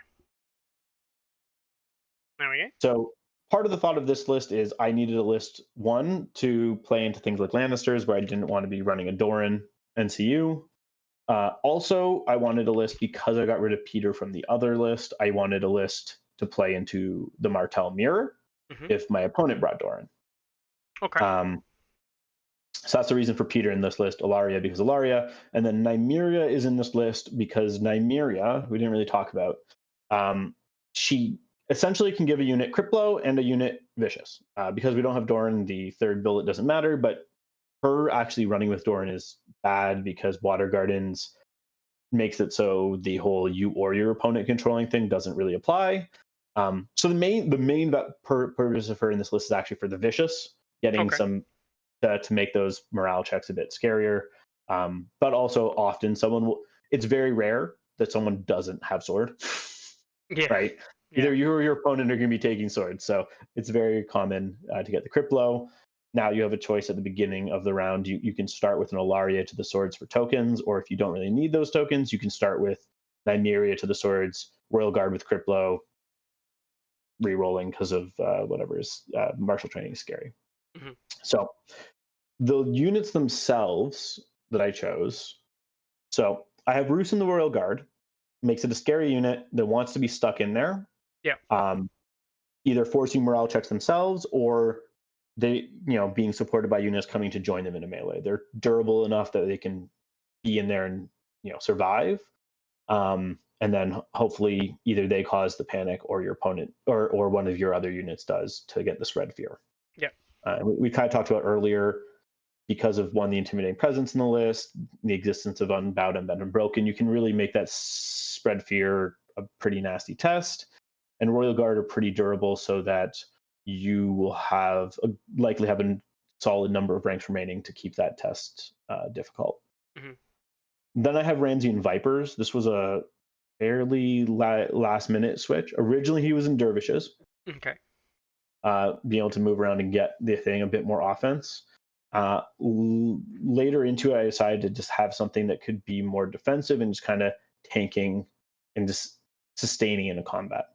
[SPEAKER 2] There we go.
[SPEAKER 3] So part of the thought of this list is I needed a list, one, to play into things like Lannisters, where I didn't want to be running a Doran NCU. Also, I wanted a list because I got rid of Peter from the other list. I wanted a list to play into the Martell Mirror if my opponent brought Doran.
[SPEAKER 2] Okay.
[SPEAKER 3] So that's the reason for Peter in this list, Ilaria because Ilaria, and then Nymeria is in this list because Nymeria, we didn't really talk about, she essentially can give a unit crit blow and a unit vicious. Because we don't have Doran, the third bullet doesn't matter, but her actually running with Doran is bad because Water Gardens makes it so the whole you or your opponent controlling thing doesn't really apply. So the main purpose of her in this list is actually for the vicious, getting
[SPEAKER 2] Okay.
[SPEAKER 3] some to make those morale checks a bit scarier. But also often someone will. It's very rare that someone doesn't have sword.
[SPEAKER 2] Yeah.
[SPEAKER 3] Right.
[SPEAKER 2] Yeah.
[SPEAKER 3] Either you or your opponent are going to be taking swords, so it's very common to get the crit blow. Now you have a choice at the beginning of the round. You can start with an Alaria to the swords for tokens, or if you don't really need those tokens, you can start with Nymeria to the swords, Royal Guard with crit blow, re-rolling because of whatever is martial training is scary.
[SPEAKER 2] Mm-hmm.
[SPEAKER 3] So the units themselves that I chose. So I have Roos in the Royal Guard, makes it a scary unit that wants to be stuck in there.
[SPEAKER 2] Yeah.
[SPEAKER 3] Either forcing morale checks themselves or they, being supported by units coming to join them in a melee. They're durable enough that they can be in there and survive. And then hopefully either they cause the panic or your opponent or one of your other units does to get the spread fear.
[SPEAKER 2] Yeah.
[SPEAKER 3] We kind of talked about earlier, because of the intimidating presence in the list, the existence of Unbowed, Unbent, and Broken, you can really make that spread fear a pretty nasty test. And Royal Guard are pretty durable, so that you will likely have a solid number of ranks remaining to keep that test difficult.
[SPEAKER 2] Mm-hmm.
[SPEAKER 3] Then I have Ramsay and Vipers. This was a fairly last minute switch. Originally, he was in Dervishes.
[SPEAKER 2] Okay.
[SPEAKER 3] Being able to move around and get the thing a bit more offense. Later into it, I decided to just have something that could be more defensive and just kind of tanking and just sustaining in a combat.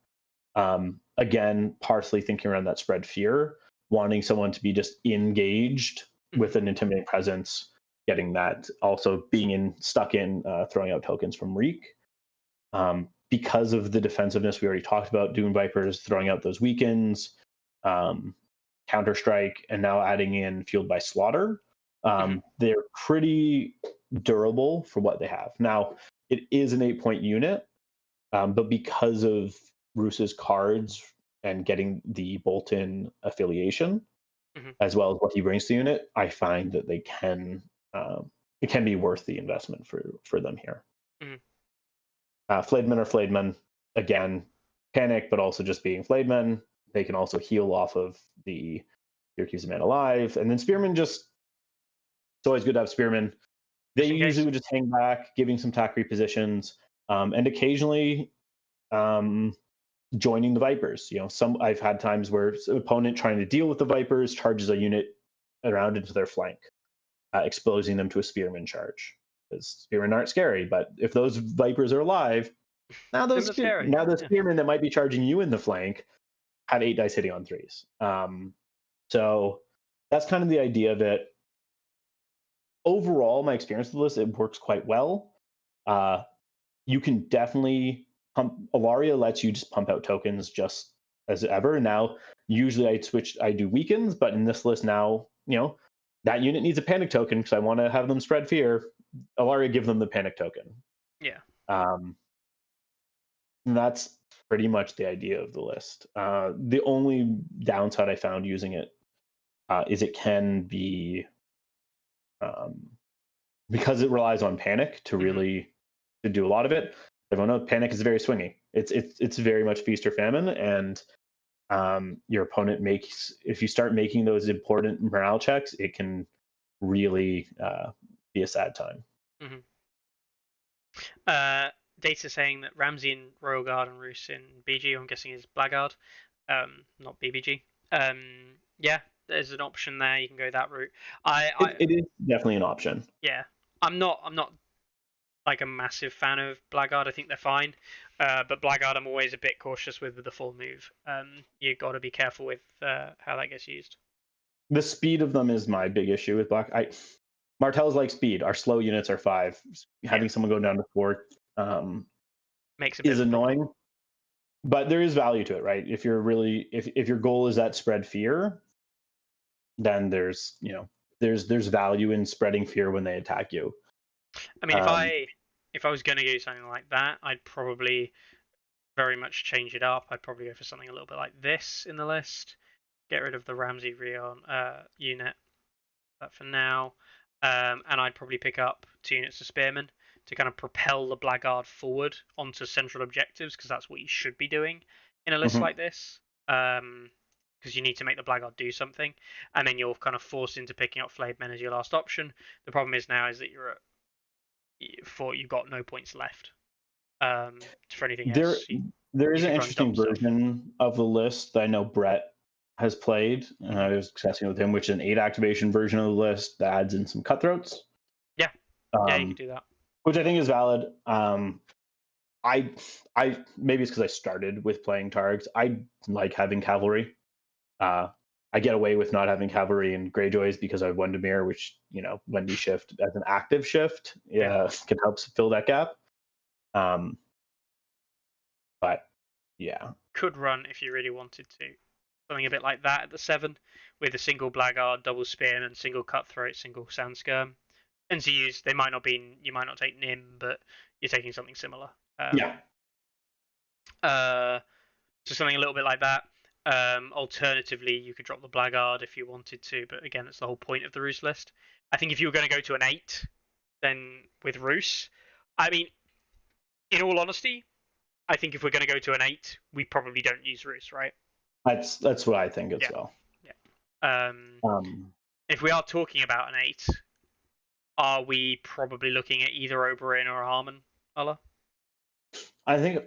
[SPEAKER 3] Again, partially thinking around that spread fear, wanting someone to be just engaged with an intimidating presence, getting that, also being stuck in throwing out tokens from Reek. Because of the defensiveness we already talked about, Dune Vipers throwing out those weakens, Counterstrike, and now adding in Fueled by Slaughter. They're pretty durable for what they have. Now, it is an 8-point unit, but because of Roos's cards and getting the Bolton affiliation, as well as what he brings to the unit, I find that it can be worth the investment for them here. Flayedmen are Flayedmen. Again, panic, but also just being Flayedmen. They can also heal off of the Keeps a Man Alive. And then Spearmen it's always good to have Spearmen. They usually would just hang back, giving some tack repositions, and occasionally joining the Vipers. I've had times where an opponent trying to deal with the Vipers charges a unit around into their flank, exposing them to a Spearman charge. Because Spearmen aren't scary, but if those Vipers are alive, now the Spearmen that might be charging you in the flank had 8 dice hitting on 3s. So that's kind of the idea of it. Overall, my experience with this, it works quite well. You can definitely Alaria lets you just pump out tokens just as ever. Now, usually I do weakens, but in this list now, that unit needs a panic token because I want to have them spread fear. Alaria, give them the panic token.
[SPEAKER 2] Yeah.
[SPEAKER 3] That's pretty much the idea of the list. The only downside I found using it is it can be, because it relies on panic to really to do a lot of it. Everyone knows panic is very swingy. It's very much feast or famine, and your opponent if you start making those important morale checks, it can really be a sad time.
[SPEAKER 2] Data saying that Ramsay in Royal Guard and Roos in BG, I'm guessing is Blackguard, not BBG. Yeah, there's an option there. You can go that route.
[SPEAKER 3] It is definitely an option.
[SPEAKER 2] Yeah, I'm not like a massive fan of Blackguard. I think they're fine, but Blackguard I'm always a bit cautious with the full move. You got to be careful with how that gets used.
[SPEAKER 3] The speed of them is my big issue with Black. Martell's like speed. Our slow units are 5. Having someone go down to 4
[SPEAKER 2] makes a bit
[SPEAKER 3] is annoying, but there is value to it, right? If you're really if your goal is that spread fear, then there's value in spreading fear when they attack you.
[SPEAKER 2] I mean, if I was going to do something like that, I'd probably very much change it up. I'd probably go for something a little bit like this in the list. Get rid of the Ramsay Rion unit, but for now, and I'd probably pick up 2 units of Spearmen to kind of propel the Blackguard forward onto central objectives, because that's what you should be doing. in a list
[SPEAKER 3] Mhm.
[SPEAKER 2] like this, because you need to make the blackguard do something, and then you're kind of forced into picking up flayed men as your last option. The problem is now is that you've got no points left for anything else.
[SPEAKER 3] There
[SPEAKER 2] You
[SPEAKER 3] is an
[SPEAKER 2] could run
[SPEAKER 3] interesting
[SPEAKER 2] dump stuff.
[SPEAKER 3] version of the list that I know Brett has played, and I was discussing with him, which is an 8 activation version of the list that adds in some cutthroats.
[SPEAKER 2] Yeah, yeah, you
[SPEAKER 3] Um,
[SPEAKER 2] could do that.
[SPEAKER 3] which I think is valid. I maybe it's because I started with playing Targs. I like having cavalry. I get away with not having cavalry in Greyjoys because I have Wendemere, which when you shift as an active shift, can help fill that gap. But yeah,
[SPEAKER 2] Could run if you really wanted to. Something a bit like that at the 7, with a single blackguard, double spearman, single cutthroat, single sand skirm. And to use, you might not take Nim, but you're taking something similar.
[SPEAKER 3] yeah.
[SPEAKER 2] So something a little bit like that. Alternatively, you could drop the blackguard if you wanted to, but again, that's the whole point of the Roos list. I think if you were going to go to an 8, then with Roos, I mean, in all honesty, I think if we're going to go to an 8, we probably don't use Roos, right?
[SPEAKER 3] That's what I think as well.
[SPEAKER 2] Yeah. If we are talking about an 8, are we probably looking at either Oberyn or Harmon, Allah?
[SPEAKER 3] I think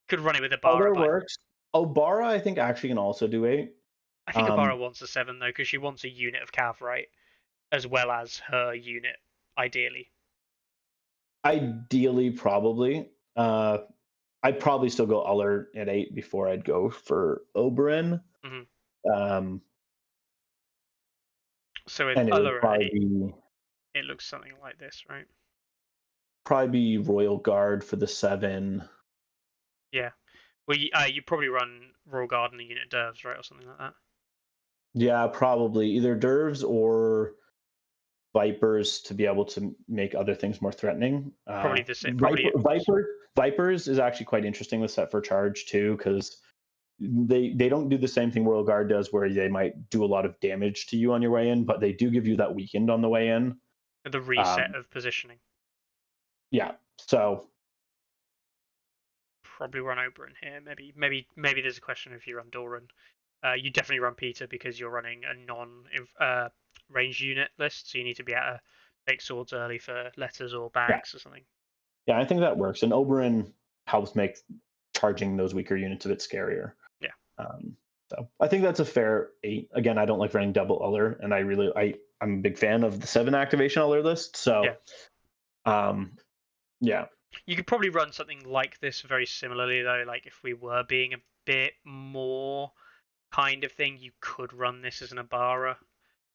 [SPEAKER 2] Could run it with Ibarra.
[SPEAKER 3] works. Obara, I think, actually can also do 8.
[SPEAKER 2] I think Ibarra wants a 7 though, because she wants a unit of cav, right? As well as her unit, ideally.
[SPEAKER 3] Ideally, probably. I'd probably still go Uller at 8 before I'd go for Oberyn.
[SPEAKER 2] Mm-hmm. So with Uller at 8, it looks something like this, right?
[SPEAKER 3] Probably be Royal Guard for the 7.
[SPEAKER 2] Yeah. Well, you probably run Royal Guard and a unit Dervs, right, or something like that.
[SPEAKER 3] Yeah, probably either Dervs or Vipers to be able to make other things more threatening.
[SPEAKER 2] Probably the same.
[SPEAKER 3] Vipers is actually quite interesting with set for charge too, because they don't do the same thing Royal Guard does, where they might do a lot of damage to you on your way in, but they do give you that weekend on the way in.
[SPEAKER 2] The reset of positioning.
[SPEAKER 3] Yeah, so
[SPEAKER 2] probably run Oberyn here. Maybe there's a question if you run Doran. You definitely run Peter because you're running a non-ranged unit list, so you need to be able to take swords early for letters or bags or something.
[SPEAKER 3] Yeah, I think that works. And Oberyn helps make charging those weaker units a bit scarier.
[SPEAKER 2] Yeah.
[SPEAKER 3] So I think that's a fair 8. Again, I don't like running double Uller, and I'm a big fan of the 7 activation Uller list. So, yeah.
[SPEAKER 2] You could probably run something like this very similarly, though. Like if we were being a bit more kind of thing, you could run this as an Ibarra,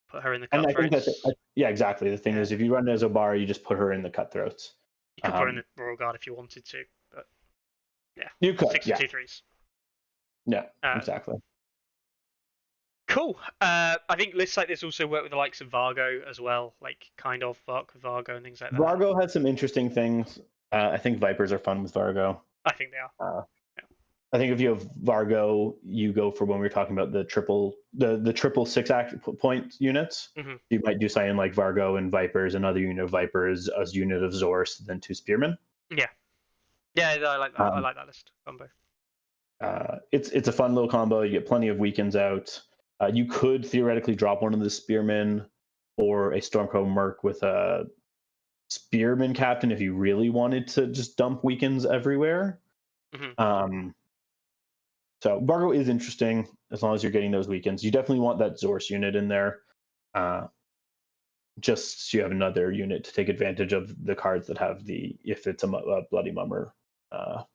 [SPEAKER 2] put her in the cutthroats.
[SPEAKER 3] And I think yeah, exactly. The thing is, if you run it as Ibarra, you just put her in the cutthroats.
[SPEAKER 2] You could put her in the Royal Guard if you wanted to, but yeah,
[SPEAKER 3] you could.
[SPEAKER 2] 6
[SPEAKER 3] yeah.
[SPEAKER 2] 2/3s.
[SPEAKER 3] Yeah, exactly.
[SPEAKER 2] Cool. I think lists like this also work with the likes of Vargo as well, like kind of work with Vargo and things like that.
[SPEAKER 3] Vargo has some interesting things. I think Vipers are fun with Vargo.
[SPEAKER 2] I think they are.
[SPEAKER 3] I think if you have Vargo, you go for when we were talking about the triple 6 point units.
[SPEAKER 2] Mm-hmm.
[SPEAKER 3] You might do something like Vargo and Vipers, another unit of Vipers, a unit of Zorse, then 2 Spearmen.
[SPEAKER 2] Yeah, I like that. I like that list combo.
[SPEAKER 3] It's a fun little combo. You get plenty of weekends out. You could theoretically drop one of the Spearmen or a Stormcrow Merc with a Spearman Captain if you really wanted to just dump weekends everywhere.
[SPEAKER 2] Mm-hmm.
[SPEAKER 3] So Vargo is interesting as long as you're getting those weekends. You definitely want that Zorse unit in there, just so you have another unit to take advantage of the cards that have if it's a Bloody Mummer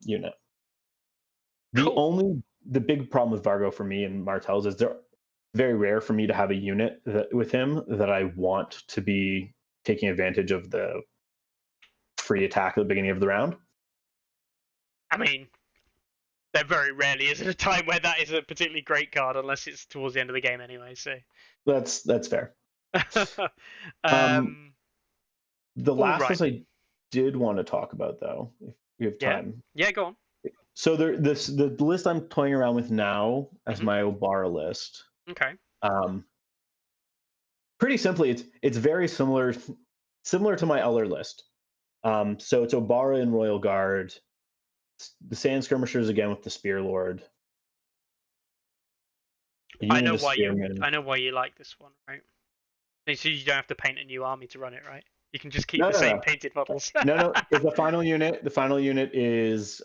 [SPEAKER 3] unit.
[SPEAKER 2] Cool.
[SPEAKER 3] The big problem with Vargo for me and Martell's is they're very rare for me to have a unit with him that I want to be taking advantage of the free attack at the beginning of the round.
[SPEAKER 2] I mean, there very rarely is a time where that is a particularly great card, unless it's towards the end of the game anyway. So
[SPEAKER 3] that's fair. The last list I did want to talk about, though, if we have time.
[SPEAKER 2] Yeah, go on.
[SPEAKER 3] So the list I'm toying around with now as my Obara list.
[SPEAKER 2] Okay.
[SPEAKER 3] Pretty simply, it's very similar to my Uller list. So it's Obara in Royal Guard, the Sand Skirmishers again with the Spear Lord.
[SPEAKER 2] I know why you like this one, right? So you don't have to paint a new army to run it, right? You can just keep the same painted models.
[SPEAKER 3] No. The final unit is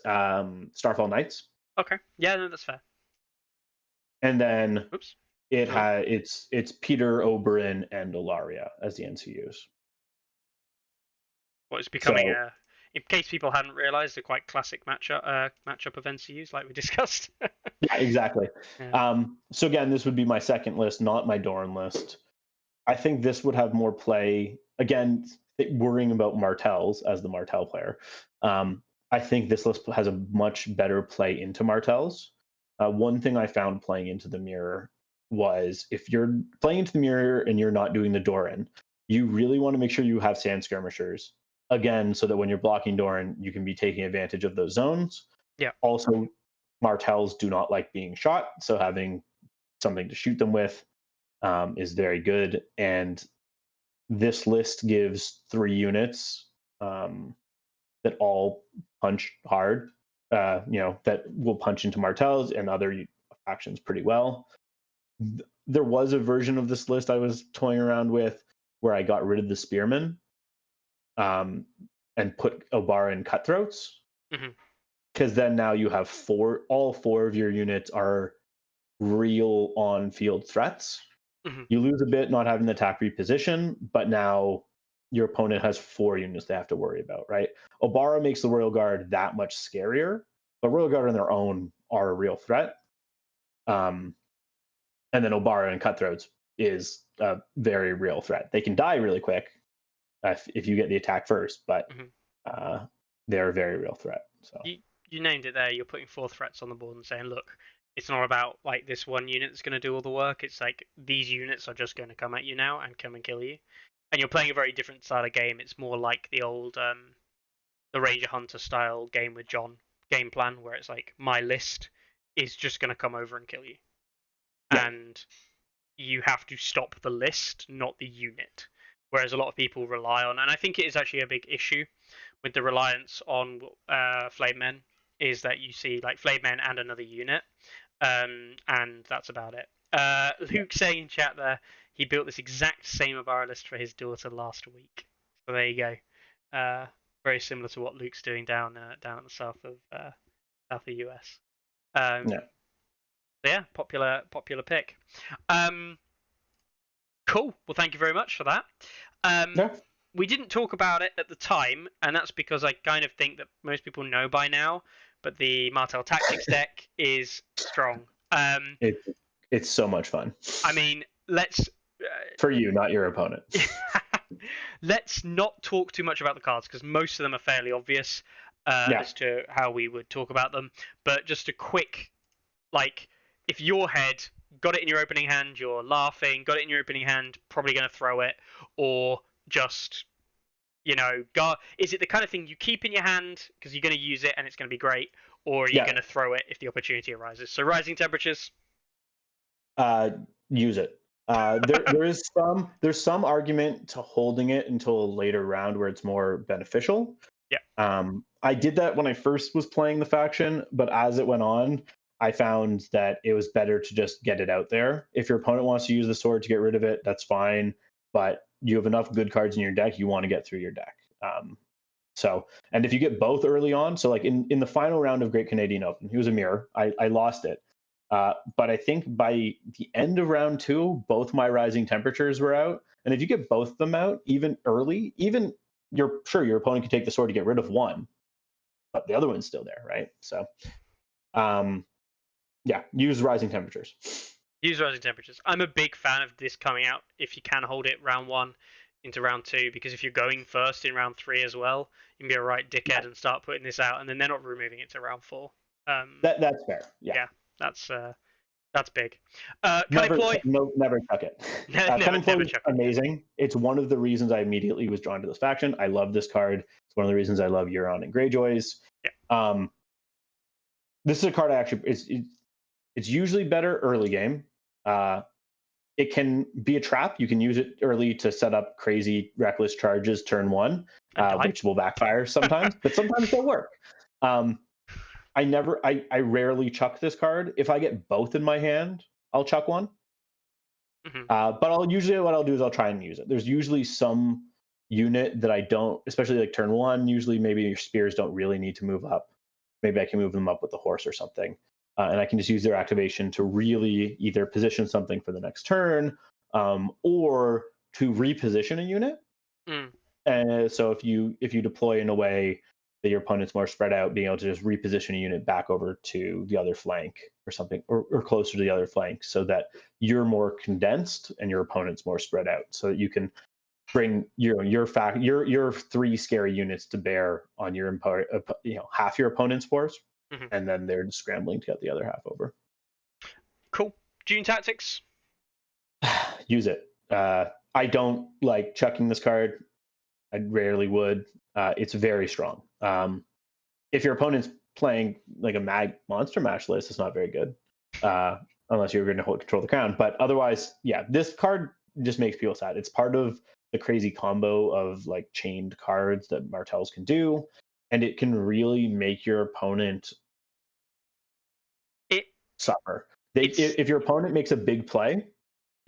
[SPEAKER 3] Starfall Knights.
[SPEAKER 2] Okay. Yeah, no, that's fair.
[SPEAKER 3] And then it's Peter, Oberyn, and Ilaria as the NCUs.
[SPEAKER 2] What is becoming in case people hadn't realised, a quite classic matchup of NCUs, like we discussed.
[SPEAKER 3] Yeah, exactly.
[SPEAKER 2] Yeah.
[SPEAKER 3] So again, this would be my second list, not my Dorn list. I think this would have more play. Again, worrying about Martells as the Martell player. I think this list has a much better play into Martells. One thing I found playing into the mirror was if you're playing into the mirror and you're not doing the Doran, you really want to make sure you have Sand Skirmishers. Again, so that when you're blocking Doran, you can be taking advantage of those zones.
[SPEAKER 2] Yeah.
[SPEAKER 3] Also, Martells do not like being shot, so having something to shoot them with is very good. And this list gives 3 units that all punch hard, that will punch into Martells and other factions pretty well. There was a version of this list I was toying around with where I got rid of the Spearman and put Obara in Cutthroats. Because then now you have all 4 of your units are real on-field threats. You lose a bit not having the attack reposition, but now your opponent has 4 units they have to worry about, right? Obara makes the Royal Guard that much scarier, but Royal Guard on their own are a real threat. And then Obara and Cutthroats is a very real threat. They can die really quick if you get the attack first, but they're a very real threat. So
[SPEAKER 2] you named it there. You're putting 4 threats on the board and saying, look, it's not about like this one unit that's going to do all the work. It's like these units are just going to come at you now and come and kill you. And you're playing a very different style of game. It's more like the old the Ranger Hunter style game with John game plan, where it's like my list is just going to come over and kill you. Yeah. And you have to stop the list, not the unit. Whereas a lot of people rely on, and I think it is actually a big issue with the reliance on Flame Men, is that you see like Flame Men and another unit, and that's about it. Luke saying in chat there, he built this exact same Obara list for his daughter last week. So there you go. Very similar to what Luke's doing down at the south of the US. So yeah, popular pick. Cool. Well, thank you very much for that. We didn't talk about it at the time, and that's because I kind of think that most people know by now. But the Martell Tactics deck is strong.
[SPEAKER 3] It's so much fun.
[SPEAKER 2] I mean, let's
[SPEAKER 3] for you, not your opponent.
[SPEAKER 2] Let's not talk too much about the cards because most of them are fairly obvious as to how we would talk about them. But just a quick, like, if your head got it in your opening hand, you're laughing. Got it in your opening hand, probably going to throw it, or just, is it the kind of thing you keep in your hand because you're going to use it and it's going to be great, or are you going to throw it if the opportunity arises? So rising temperatures.
[SPEAKER 3] Use it. There's some argument to holding it until a later round where it's more beneficial.
[SPEAKER 2] Yeah.
[SPEAKER 3] I did that when I first was playing the faction, but as it went on, I found that it was better to just get it out there. If your opponent wants to use the sword to get rid of it, that's fine. But you have enough good cards in your deck, you want to get through your deck. And if you get both early on, so like in the final round of Great Canadian Open, he was a mirror. I lost it. But I think by the end of round 2, both my rising temperatures were out. And if you get both of them out, even early, your opponent can take the sword to get rid of one, but the other one's still there, right? So, use rising temperatures.
[SPEAKER 2] Use rising temperatures. I'm a big fan of this coming out if you can hold it round 1 into round 2, because if you're going first in round 3 as well, you can be a right dickhead and start putting this out, and then they're not removing it to round 4.
[SPEAKER 3] That's fair. Yeah.
[SPEAKER 2] That's big.
[SPEAKER 3] Never chuck it.
[SPEAKER 2] Never chuck it.
[SPEAKER 3] Amazing. It's one of the reasons I immediately was drawn to this faction. I love this card. It's one of the reasons I love Joran and Greyjoys.
[SPEAKER 2] Yeah.
[SPEAKER 3] This is a card it's usually better early game. It can be a trap. You can use it early to set up crazy reckless charges turn 1, which will backfire sometimes, but sometimes they'll work. I rarely chuck this card. If I get both in my hand, I'll chuck one. But what I'll do is I'll try and use it. There's usually some unit that I don't, especially like turn one. Usually, maybe your spears don't really need to move up. Maybe I can move them up with the horse or something, and I can just use their activation to really either position something for the next turn, or to reposition a unit. And so if you deploy in a way that your opponent's more spread out, being able to just reposition a unit back over to the other flank or something, or closer to the other flank, so that you're more condensed and your opponent's more spread out, so that you can bring your three scary units to bear on your half your opponent's force, and then they're just scrambling to get the other half over.
[SPEAKER 2] Cool. June tactics.
[SPEAKER 3] Use it. I don't like chucking this card. I rarely would. It's very strong. If your opponent's playing like a monster mash list, it's not very good, unless you're going to control the crown. But otherwise, yeah, this card just makes people sad. It's part of the crazy combo of like chained cards that Martells can do, and it can really make your opponent suffer. If your opponent makes a big play,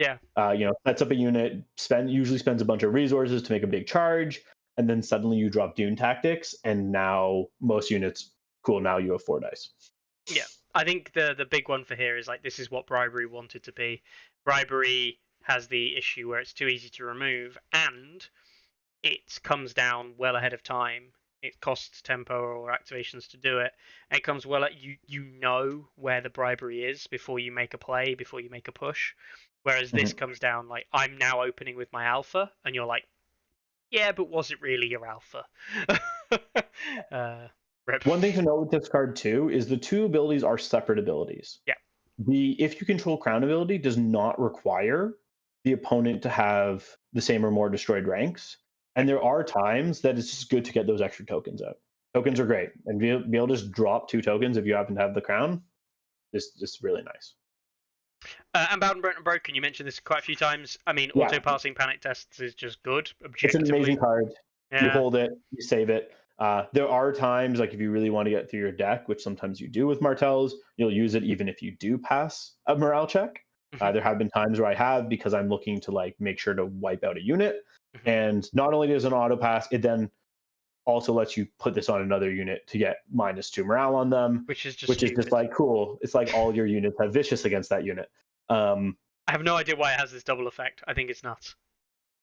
[SPEAKER 3] sets up a unit, usually spends a bunch of resources to make a big charge, and then suddenly you drop Dune tactics, and now most units, cool, now you have 4 dice.
[SPEAKER 2] Yeah, I think the big one for here is like, this is what bribery wanted to be. Bribery has the issue where it's too easy to remove, and it comes down well ahead of time. It costs tempo or activations to do it. And it comes well at you know where the bribery is before you make a play, before you make a push. Whereas this comes down like, I'm now opening with my alpha, and you're like, yeah, but was it really your alpha?
[SPEAKER 3] One thing to note with this card too is the 2 abilities are separate abilities.
[SPEAKER 2] Yeah.
[SPEAKER 3] The if you control crown ability does not require the opponent to have the same or more destroyed ranks. And there are times that it's just good to get those extra tokens out. Tokens are great. And be able to just drop 2 tokens if you happen to have the crown is just really nice.
[SPEAKER 2] And Bound and Broken, you mentioned this quite a few times. I mean, auto-passing panic tests is just good.
[SPEAKER 3] It's an amazing card. Yeah. You hold it, you save it. There are times, like if you really want to get through your deck, which sometimes you do with Martells, you'll use it even if you do pass a morale check. There have been times where I have, because I'm looking to like make sure to wipe out a unit. And not only does an auto pass, it then also lets you put this on another unit to get -2 morale on them, which is just like cool. It's like all your units have vicious against that unit.
[SPEAKER 2] I have no idea why it has this double effect. I think it's nuts.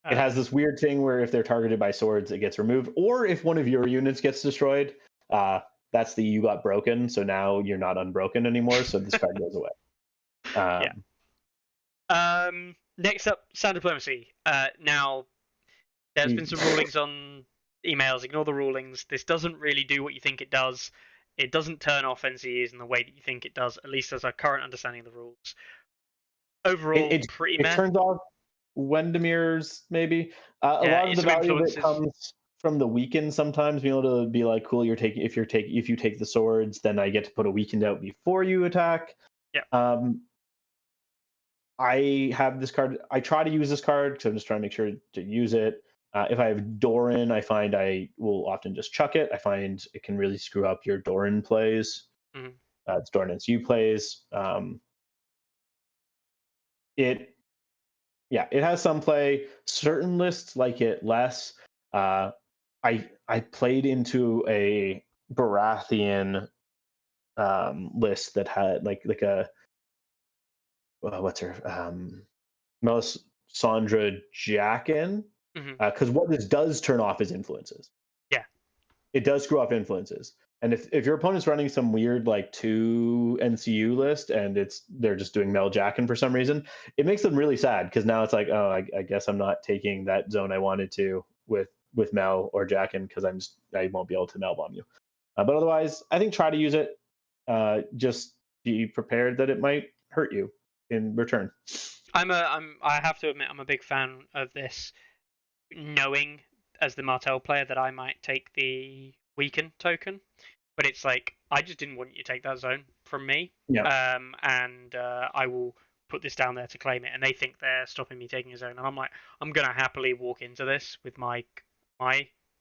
[SPEAKER 3] It has this weird thing where if they're targeted by swords, it gets removed, or if one of your units gets destroyed, that's the you got broken. So now you're not unbroken anymore. So this card goes away.
[SPEAKER 2] Next up, sound diplomacy. Now, there's been some rulings on emails. Ignore the rulings. This doesn't really do what you think it does. It doesn't turn off NCEs in the way that you think it does, at least as our current understanding of the rules. Overall, pretty meh.
[SPEAKER 3] It turns off Wendemir's, maybe. A lot of the value of it comes from the weaken sometimes, being able to be like, cool, if you take the swords, then I get to put a weakened out before you attack.
[SPEAKER 2] Yeah.
[SPEAKER 3] I have this card. I try to use this card because I'm just trying to make sure to use it. If I have Joran, I find I will often just chuck it. I find it can really screw up your Joran plays. It's Joran and you plays. It has some play. Certain lists like it less. I played into a Baratheon list that had like a what's her Melisandre Jaqen, because what this does turn off is influences.
[SPEAKER 2] Yeah,
[SPEAKER 3] it does screw off influences. And if your opponent's running some weird like 2 NCU list and they're just doing Mel Jaqen for some reason, it makes them really sad, because now it's like, oh, I guess I'm not taking that zone I wanted to with Mel or Jaqen, because I won't be able to Mel bomb you. But otherwise, I think try to use it. Just be prepared that it might hurt you in return.
[SPEAKER 2] I have to admit, I'm a big fan of this, knowing as the Martell player that I might take the weaken token, but it's like, I just didn't want you to take that zone from me.
[SPEAKER 3] Yeah.
[SPEAKER 2] And I will put this down there to claim it, and they think they're stopping me taking a zone, and I'm like, I'm gonna happily walk into this with my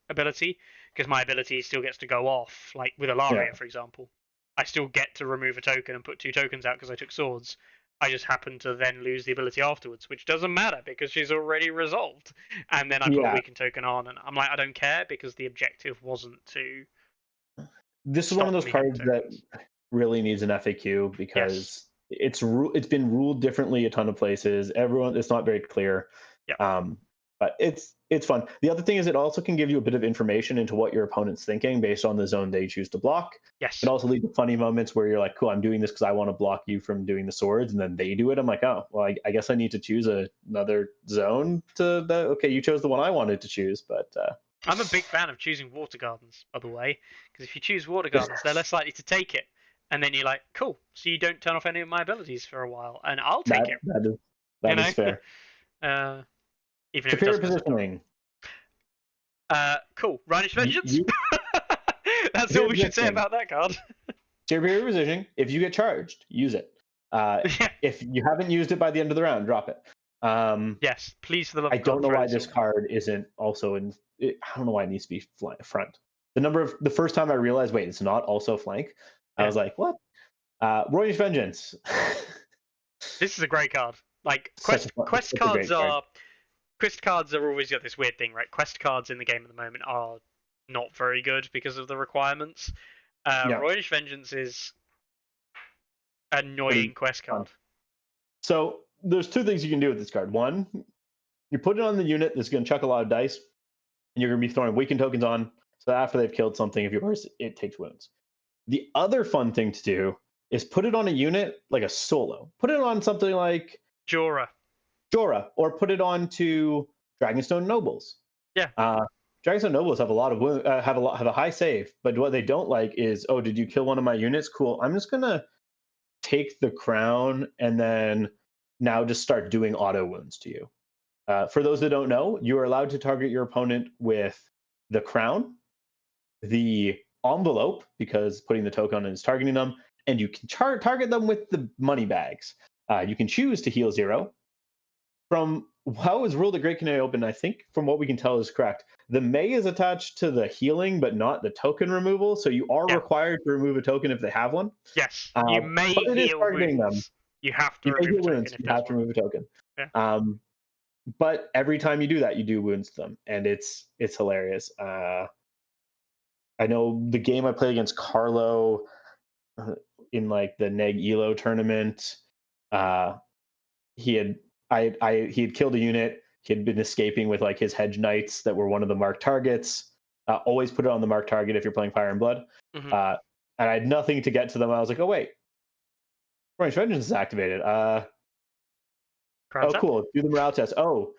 [SPEAKER 2] ability, because my ability still gets to go off, like with Alaria, for example. I still get to remove a token and put 2 tokens out because I took swords. I just happen to then lose the ability afterwards, which doesn't matter because she's already resolved. And then I put a
[SPEAKER 3] Yeah.
[SPEAKER 2] weakened token on, and I'm like, I don't care because the objective wasn't to.
[SPEAKER 3] This is one of those
[SPEAKER 2] Stop me getting
[SPEAKER 3] cards that
[SPEAKER 2] tokens.
[SPEAKER 3] really needs an FAQ because it's been ruled differently a ton of places. It's not very clear.
[SPEAKER 2] Yeah.
[SPEAKER 3] But it's fun. The other thing is it also can give you a bit of information into what your opponent's thinking based on the zone they choose to block.
[SPEAKER 2] Yes.
[SPEAKER 3] It also leads to funny moments where you're like, cool, I'm doing this because I want to block you from doing the swords, and then they do it. I'm like, oh, well, I guess I need to choose another zone to that. Okay, you chose the one I wanted to choose, but
[SPEAKER 2] I'm a big fan of choosing water gardens, by the way, because if you choose water gardens, they're less likely to take it. And then you're like, cool, so you don't turn off any of my abilities for a while, and I'll take it.
[SPEAKER 3] That is fair.
[SPEAKER 2] Even if
[SPEAKER 3] Superior
[SPEAKER 2] it doesn't
[SPEAKER 3] positioning.
[SPEAKER 2] Cool. Rhinish Vengeance. That's all we should say about that card.
[SPEAKER 3] Superior positioning. If you get charged, use it. If you haven't used it by the end of the round, drop it.
[SPEAKER 2] Yes, please, for the love of
[SPEAKER 3] I don't
[SPEAKER 2] God,
[SPEAKER 3] know why this card isn't also in. I don't know why it needs to be front. The first time I realized, wait, it's not also flank. I was like, what? Royal Vengeance.
[SPEAKER 2] This is a great card. Like quest cards are always got this weird thing, right? Quest cards in the game at the moment are not very good because of the requirements. Royal Vengeance is annoying quest card.
[SPEAKER 3] So there's 2 things you can do with this card. One, you put it on the unit that's going to chuck a lot of dice, and you're going to be throwing weakened tokens on. So after they've killed something of yours, it takes wounds. The other fun thing to do is put it on a unit like a solo. Put it on something like
[SPEAKER 2] Joran,
[SPEAKER 3] or put it on to Dragonstone Nobles.
[SPEAKER 2] Yeah.
[SPEAKER 3] Dragonstone Nobles have a lot of have a high save, but what they don't like is, oh, did you kill one of my units? Cool. I'm just gonna take the crown and then now just start doing auto wounds to you. For those that don't know, you are allowed to target your opponent with the crown, the envelope, because putting the token on is targeting them, and you can target them with the money bags. You can choose to heal 0. From how it was ruled at Great Canary Open, I think from what we can tell is correct. The May is attached to the healing, but not the token removal. So you are required to remove a token if they have one.
[SPEAKER 2] Yes, you may heal wounds. Them. You have to remove a token.
[SPEAKER 3] You have to remove a token.
[SPEAKER 2] Yeah.
[SPEAKER 3] But every time you do that, you do wounds to them, and it's hilarious. I know the game I played against Carlo in like the Neg Elo tournament. He had killed a unit. He had been escaping with like his hedge knights that were one of the marked targets. Always put it on the marked target if you're playing Fire and Blood.
[SPEAKER 2] Mm-hmm.
[SPEAKER 3] And I had nothing to get to them. I was like, oh wait, Royal Vengeance is activated. Oh cool, do the morale test. Oh,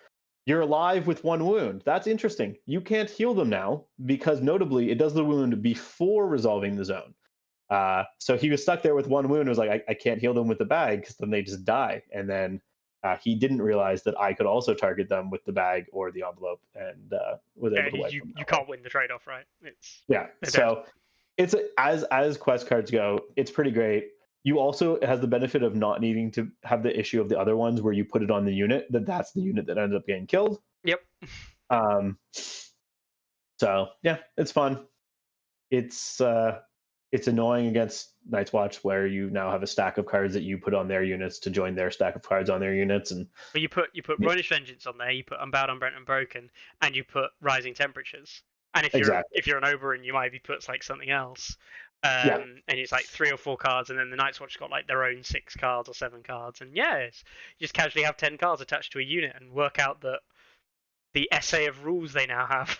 [SPEAKER 3] you're alive with 1 wound. That's interesting. You can't heal them now because notably it does the wound before resolving the zone. So he was stuck there with 1 wound. It was like, I can't heal them with the bag because then they just die. And then he didn't realize that I could also target them with the bag or the envelope, and was able to wipe them.
[SPEAKER 2] You can't win the trade-off, right?
[SPEAKER 3] So it's as quest cards go, it's pretty great. You also, it has the benefit of not needing to have the issue of the other ones where you put it on the unit, that's the unit that ends up getting killed.
[SPEAKER 2] Yep.
[SPEAKER 3] So yeah, it's fun. It's annoying against Night's Watch where you now have a stack of cards that you put on their units to join their stack of cards on their units, and
[SPEAKER 2] but you put Royal Vengeance on there, you put Unbowed, Unbrent, and Broken, and you put Rising Temperatures. And if you're an Oberon, you might be put like something else. And it's like 3 or 4 cards, and then the Night's Watch got like their own 6 cards or 7 cards, and you just casually have 10 cards attached to a unit and work out the essay of rules they now have.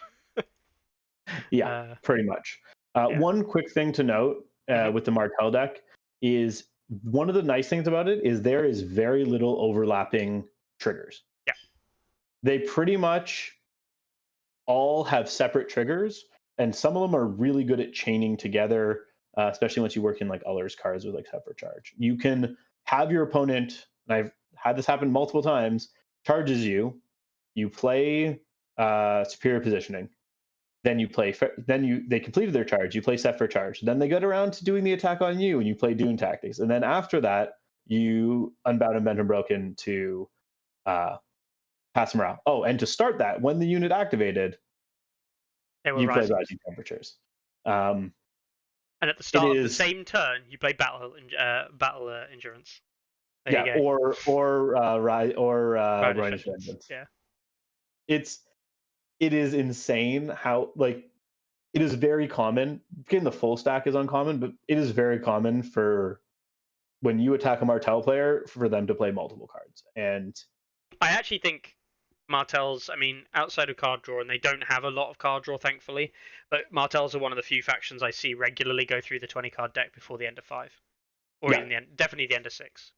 [SPEAKER 3] Pretty much. One quick thing to note with the Martell deck is one of the nice things about it is there is very little overlapping triggers.
[SPEAKER 2] Yeah.
[SPEAKER 3] They pretty much all have separate triggers, and some of them are really good at chaining together, especially once you work in like Uller's cards with like separate charge. You can have your opponent, and I've had this happen multiple times, charges you, you play superior positioning. Then you play. They completed their charge. You play set for charge. Then they get around to doing the attack on you, and you play Dune Tactics. And then after that, you Unbound, Unbent, and Broken to pass morale. Oh, and to start that, when the unit activated, you play Rising Temperatures.
[SPEAKER 2] And at the start of the
[SPEAKER 3] is-
[SPEAKER 2] same turn, you play battle endurance. There
[SPEAKER 3] yeah,
[SPEAKER 2] you go.
[SPEAKER 3] Rider's
[SPEAKER 2] Vengeance.
[SPEAKER 3] Vengeance.
[SPEAKER 2] Yeah.
[SPEAKER 3] It is insane how like it is very common. Getting the full stack is uncommon, but it is very common for when you attack a Martell player for them to play multiple cards. And
[SPEAKER 2] I actually think Martells, I mean, outside of card draw, and they don't have a lot of card draw, thankfully, but Martells are one of the few factions I see regularly go through the 20 card deck before the end of 5. Or
[SPEAKER 3] Yeah.
[SPEAKER 2] even definitely the end of 6.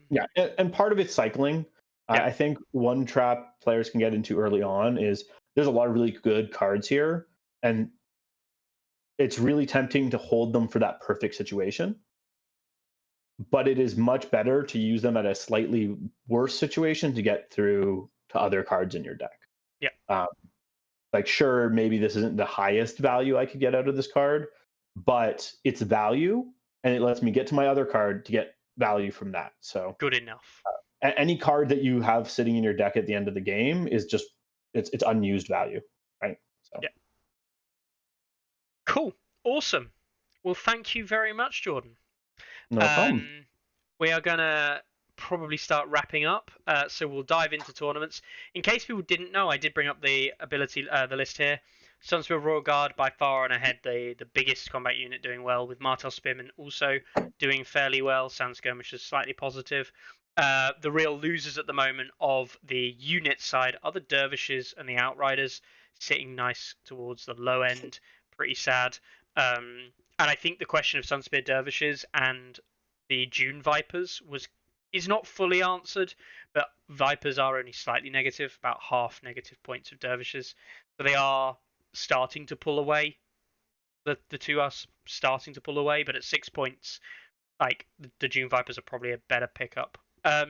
[SPEAKER 3] yeah, and part of it's cycling.
[SPEAKER 2] Yeah.
[SPEAKER 3] I think one trap players can get into early on is there's a lot of really good cards here, and it's really tempting to hold them for that perfect situation. But it is much better to use them at a slightly worse situation to get through to other cards in your deck.
[SPEAKER 2] Yeah.
[SPEAKER 3] Like, sure, maybe this isn't the highest value I could get out of this card, but it's value, and it lets me get to my other card to get value from that. So
[SPEAKER 2] Good enough.
[SPEAKER 3] any card that you have sitting in your deck at the end of the game is just it's unused value, right? So
[SPEAKER 2] yeah. Cool. Awesome. Well, thank you very much, Jordan.
[SPEAKER 3] no problem.
[SPEAKER 2] We are gonna probably start wrapping up, so we'll dive into tournaments. In case people didn't know, I did bring up the the list here. Sunspear Royal Guard by far and ahead the biggest combat unit doing well, with Martell Spearman also doing fairly well. Skirmishers slightly positive. The real losers at the moment of the unit side are the Dervishes and the Outriders, sitting nice towards the low end. Pretty sad. And I think the question of Sunspear Dervishes and the June Vipers is not fully answered, but Vipers are only slightly negative, about half negative points of Dervishes. So they are starting to pull away. The two are starting to pull away, but at 6 points, like the June Vipers are probably a better pickup. So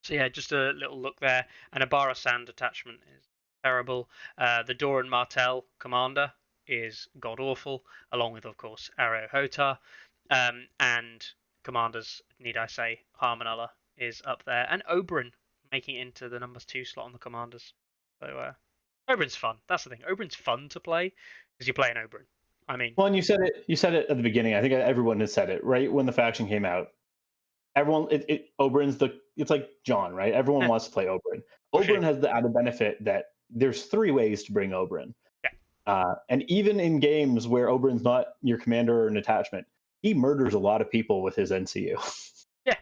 [SPEAKER 2] yeah, just a little look there. And a Bara Sand attachment is terrible. The Joran Martell Commander is god awful, along with of course Arrow Hotar. And Commanders, need I say, Harmonulla is up there, and Oberyn making it into the numbers 2 slot on the Commanders. So Oberyn's fun. That's the thing. Oberyn's fun to play because you're playing Oberyn. I mean,
[SPEAKER 3] Well, and you said it. You said it at the beginning. I think everyone has said it right when the faction came out. Everyone, Oberyn's it's like John, right? Everyone wants to play Oberyn. Oberyn has the added benefit that there's 3 ways to bring Oberyn.
[SPEAKER 2] Yeah.
[SPEAKER 3] And even in games where Oberyn's not your commander or an attachment, he murders a lot of people with his NCU.
[SPEAKER 2] Yeah.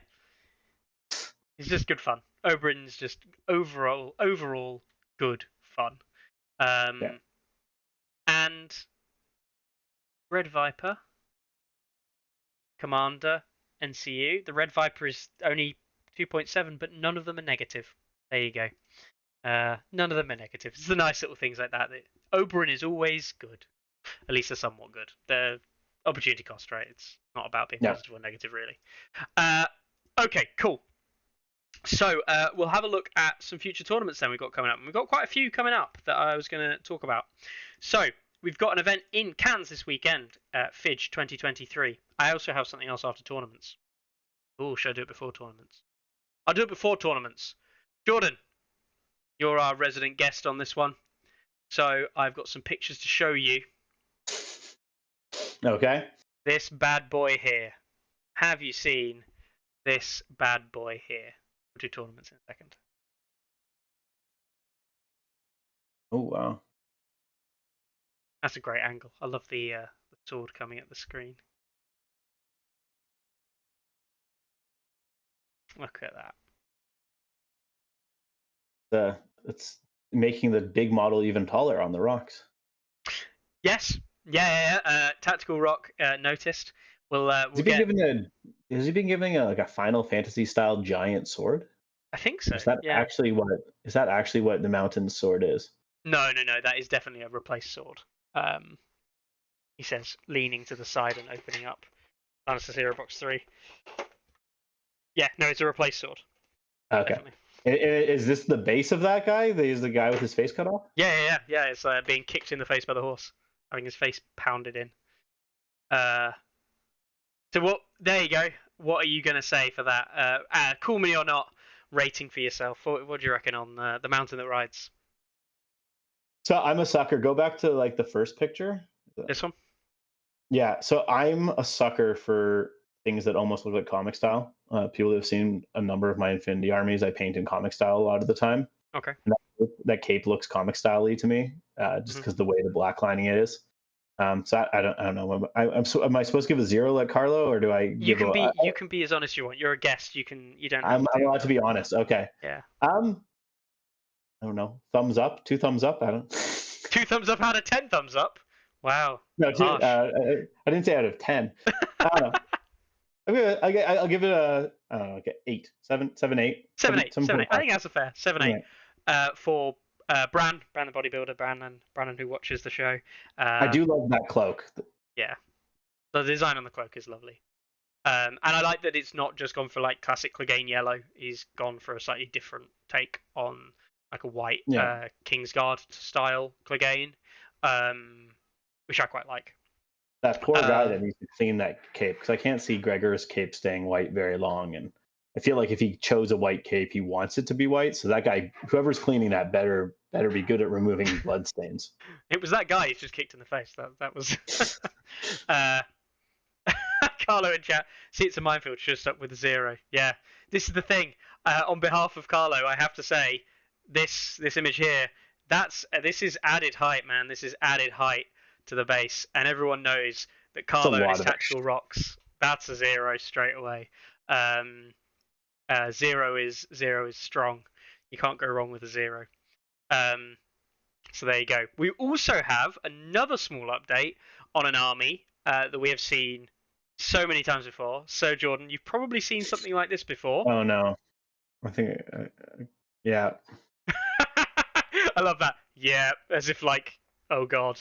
[SPEAKER 2] It's just good fun. Oberyn's just overall good fun. And Red Viper, Commander, NCU. The Red Viper is only 2.7, but none of them are negative. There you go. None of them are negative. It's the nice little things like that. Oberyn is always good. At least they're somewhat good. The opportunity cost, right? It's not about being positive or negative, really. Okay, cool. So we'll have a look at some future tournaments then we've got coming up. And we've got quite a few coming up that I was going to talk about. So we've got an event in Cairns this weekend, Fidge 2023. I also have something else after tournaments. Oh, should I do it before tournaments? I'll do it before tournaments. Jordan, you're our resident guest on this one. So I've got some pictures to show you.
[SPEAKER 3] Okay.
[SPEAKER 2] This bad boy here. Have you seen this bad boy here? We'll do tournaments in a second.
[SPEAKER 3] Oh, wow.
[SPEAKER 2] That's a great angle. I love the sword coming at the screen. Look at that.
[SPEAKER 3] It's making the big model even taller on the rocks.
[SPEAKER 2] Yes. Yeah. Tactical Rock noticed. Has he
[SPEAKER 3] been given like a Final Fantasy style giant sword?
[SPEAKER 2] I think so.
[SPEAKER 3] Is that actually what the Mountain sword is?
[SPEAKER 2] No. That is definitely a replaced sword. He says, leaning to the side and opening up. Lannister's Hero Box 3. Yeah, no, it's a replaced sword.
[SPEAKER 3] Okay. Definitely. Is this the base of that guy? Is the guy with his face cut off?
[SPEAKER 2] Yeah. It's being kicked in the face by the horse, having his face pounded in. So what? There you go. What are you gonna say for that? Call me or not. Rating for yourself. What do you reckon on the mountain that rides?
[SPEAKER 3] So I'm a sucker. Go back to like the first picture.
[SPEAKER 2] This one.
[SPEAKER 3] Yeah, so I'm a sucker for things that almost look like comic style. People that have seen a number of my Infinity armies, I paint in comic style a lot of the time.
[SPEAKER 2] Okay.
[SPEAKER 3] And that cape looks comic style-y to me, just because the way the black lining is. So I don't know. Am I supposed to give a 0 like Carlo, or do I
[SPEAKER 2] You
[SPEAKER 3] give
[SPEAKER 2] can
[SPEAKER 3] a?
[SPEAKER 2] be you can be as honest as you want. You're a guest. You don't have
[SPEAKER 3] I'm
[SPEAKER 2] to.
[SPEAKER 3] allowed to be honest. Okay.
[SPEAKER 2] Yeah.
[SPEAKER 3] I don't know. Thumbs up, 2 thumbs up. I don't.
[SPEAKER 2] 2 thumbs up out of 10 thumbs up. Wow.
[SPEAKER 3] No,
[SPEAKER 2] Harsh.
[SPEAKER 3] I didn't say out of 10. I don't know. I'll give it a I don't know, like an 8, 7, 7, 8.
[SPEAKER 2] 7, 8. 7, 8. I
[SPEAKER 3] 7.5.
[SPEAKER 2] think that's a fair 7, 8. For Bran the bodybuilder, Brandon who watches the show.
[SPEAKER 3] I do love that cloak.
[SPEAKER 2] Yeah. The design on the cloak is lovely. And I like that it's not just gone for like classic Clegane yellow. He's gone for a slightly different take on like a white Kingsguard style Clegane, which I quite like.
[SPEAKER 3] That poor guy that needs to clean that cape, because I can't see Gregor's cape staying white very long, and I feel like if he chose a white cape, he wants it to be white. So that guy, whoever's cleaning that, better be good at removing blood stains.
[SPEAKER 2] It was that guy who's just kicked in the face. That was. Carlo in chat. See, it's a minefield. Should have stuck with a 0. Yeah, this is the thing. On behalf of Carlo, I have to say, this image here. This is added height, man. This is added height to the base, and everyone knows that Carlo and his tactical rocks. That's a 0 straight away. 0 is strong. You can't go wrong with a 0. So there you go. We also have another small update on an army that we have seen so many times before. So Jordan, you've probably seen something like this before.
[SPEAKER 3] Oh no, I think yeah.
[SPEAKER 2] I love that. Yeah, as if like, oh god.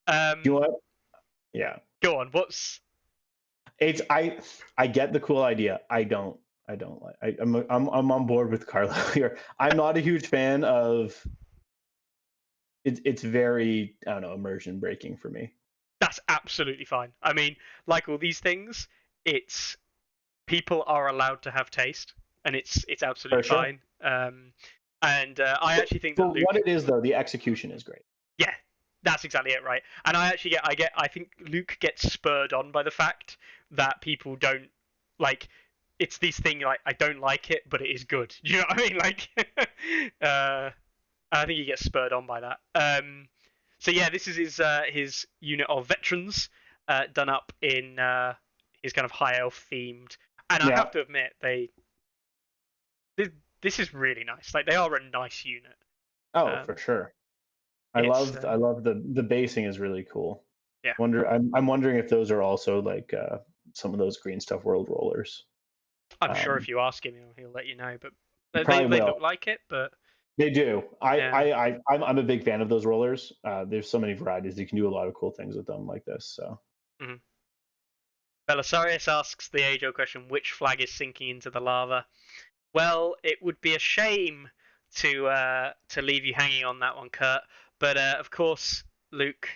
[SPEAKER 3] You know what? Yeah.
[SPEAKER 2] Go on.
[SPEAKER 3] It's I get the cool idea. I don't like. I'm on board with Carlo here. I'm not a huge fan of. It's very, I don't know, immersion breaking for me.
[SPEAKER 2] That's absolutely fine. I mean, like all these things, it's people are allowed to have taste, and it's absolutely fine. And I actually think that Luke,
[SPEAKER 3] what it is though, the execution is great.
[SPEAKER 2] Yeah, that's exactly it, right? And I think Luke gets spurred on by the fact that people don't like. It's this thing like I don't like it, but it is good. Do you know what I mean? Like, I think he gets spurred on by that. So yeah, this is his unit of veterans done up in his kind of high elf themed, and I have to admit this is really nice. Like they are a nice unit.
[SPEAKER 3] Oh, for sure. I love the basing is really cool.
[SPEAKER 2] Yeah.
[SPEAKER 3] I'm wondering if those are also like some of those green stuff world rollers.
[SPEAKER 2] I'm sure if you ask him, he'll let you know. But they look like it, but.
[SPEAKER 3] They do. I'm a big fan of those rollers. There's so many varieties. You can do a lot of cool things with them like this. So.
[SPEAKER 2] Mm-hmm. Belisarius asks the age-old question: which flag is sinking into the lava? Well, it would be a shame to leave you hanging on that one, Kurt. But of course, Luke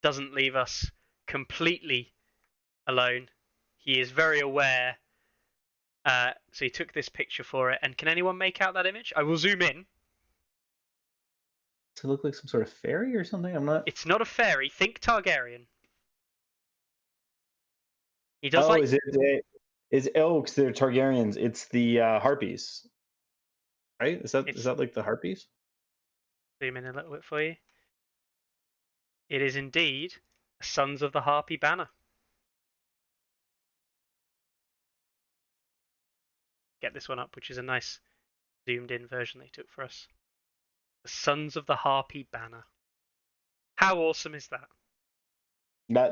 [SPEAKER 2] doesn't leave us completely alone. He is very aware. So he took this picture for it. And can anyone make out that image? I will zoom in.
[SPEAKER 3] Does it look like some sort of fairy or something? I'm not.
[SPEAKER 2] It's not a fairy. Think Targaryen. He does like.
[SPEAKER 3] Is it? Because they're Targaryens. It's the harpies, right? Is that like the harpies?
[SPEAKER 2] Zoom in a little bit for you. It is indeed Sons of the Harpy banner. Get this one up, which is a nice zoomed-in version they took for us. The Sons of the Harpy banner. How awesome is that?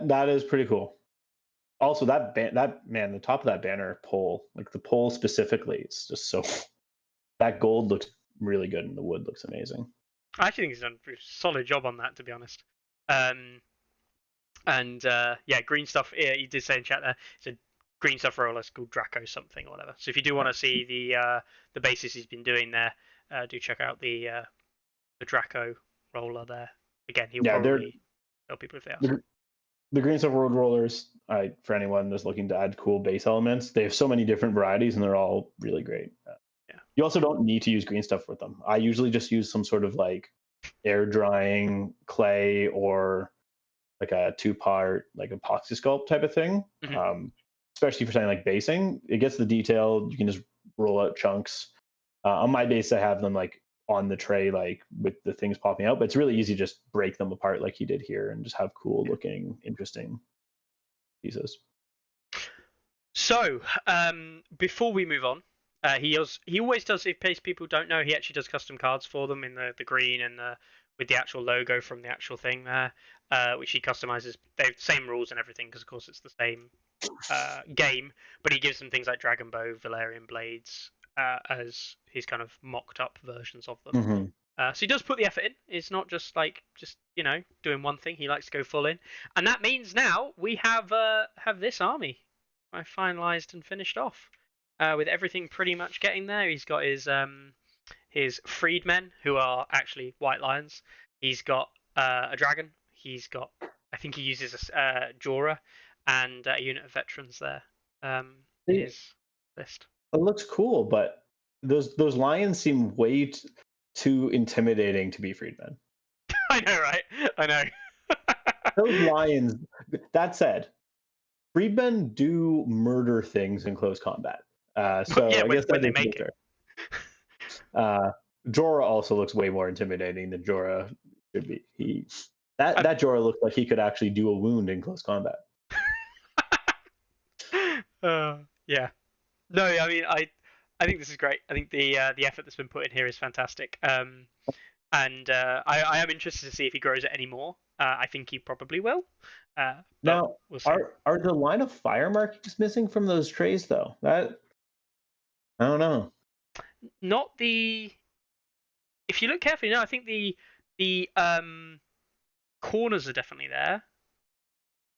[SPEAKER 3] That is pretty cool. Also, the top of that banner pole, like the pole specifically, it's just so. That gold looks really good, and the wood looks amazing.
[SPEAKER 2] I actually think he's done a solid job on that, to be honest. Green stuff. Yeah, you did say in chat there. It's a green stuff roller called Draco something or whatever. So if you do want to see the basis he's been doing there, do check out the Draco roller there. Again, he'll probably tell people if they ask.
[SPEAKER 3] The green stuff world rollers, for anyone that's looking to add cool base elements, they have so many different varieties and they're all really great. You also don't need to use green stuff with them. I usually just use some sort of like air drying clay or like a 2-part like epoxy sculpt type of thing. Especially for something like basing, it gets the detail. You can just roll out chunks. On my base, I have them like on the tray, like with the things popping out, but it's really easy to just break them apart like he did here and just have cool looking, interesting pieces.
[SPEAKER 2] So, before we move on, he always does, in case people don't know, he actually does custom cards for them in the green and with the actual logo from the actual thing there, which he customizes. They have the same rules and everything because, of course, it's the same game, but he gives them things like Dragon Bow, Valerian Blades as his kind of mocked up versions of them. So he does put the effort in. It's not just doing one thing. He likes to go full in, and that means now we have this army. I finalized and finished off with everything pretty much getting there. He's got his freedmen, who are actually white lions. He's got a dragon. He's got, I think he uses a Joran and a unit of veterans there in his list.
[SPEAKER 3] It looks cool, but those lions seem way too intimidating to be freedmen.
[SPEAKER 2] I know, right? I know.
[SPEAKER 3] Those lions. That said, freedmen do murder things in close combat. So
[SPEAKER 2] yeah,
[SPEAKER 3] I guess
[SPEAKER 2] when they make it.
[SPEAKER 3] Joran also looks way more intimidating than Joran should be. That Joran looks like he could actually do a wound in close combat.
[SPEAKER 2] Yeah. No, I mean, I think this is great. I think the effort that's been put in here is fantastic. And I am interested to see if he grows it anymore. I think he probably will.
[SPEAKER 3] Now,
[SPEAKER 2] we'll see.
[SPEAKER 3] Are the line of fire markings missing from those trays though? That I don't know.
[SPEAKER 2] Not the. If you look carefully, no, I think the corners are definitely there,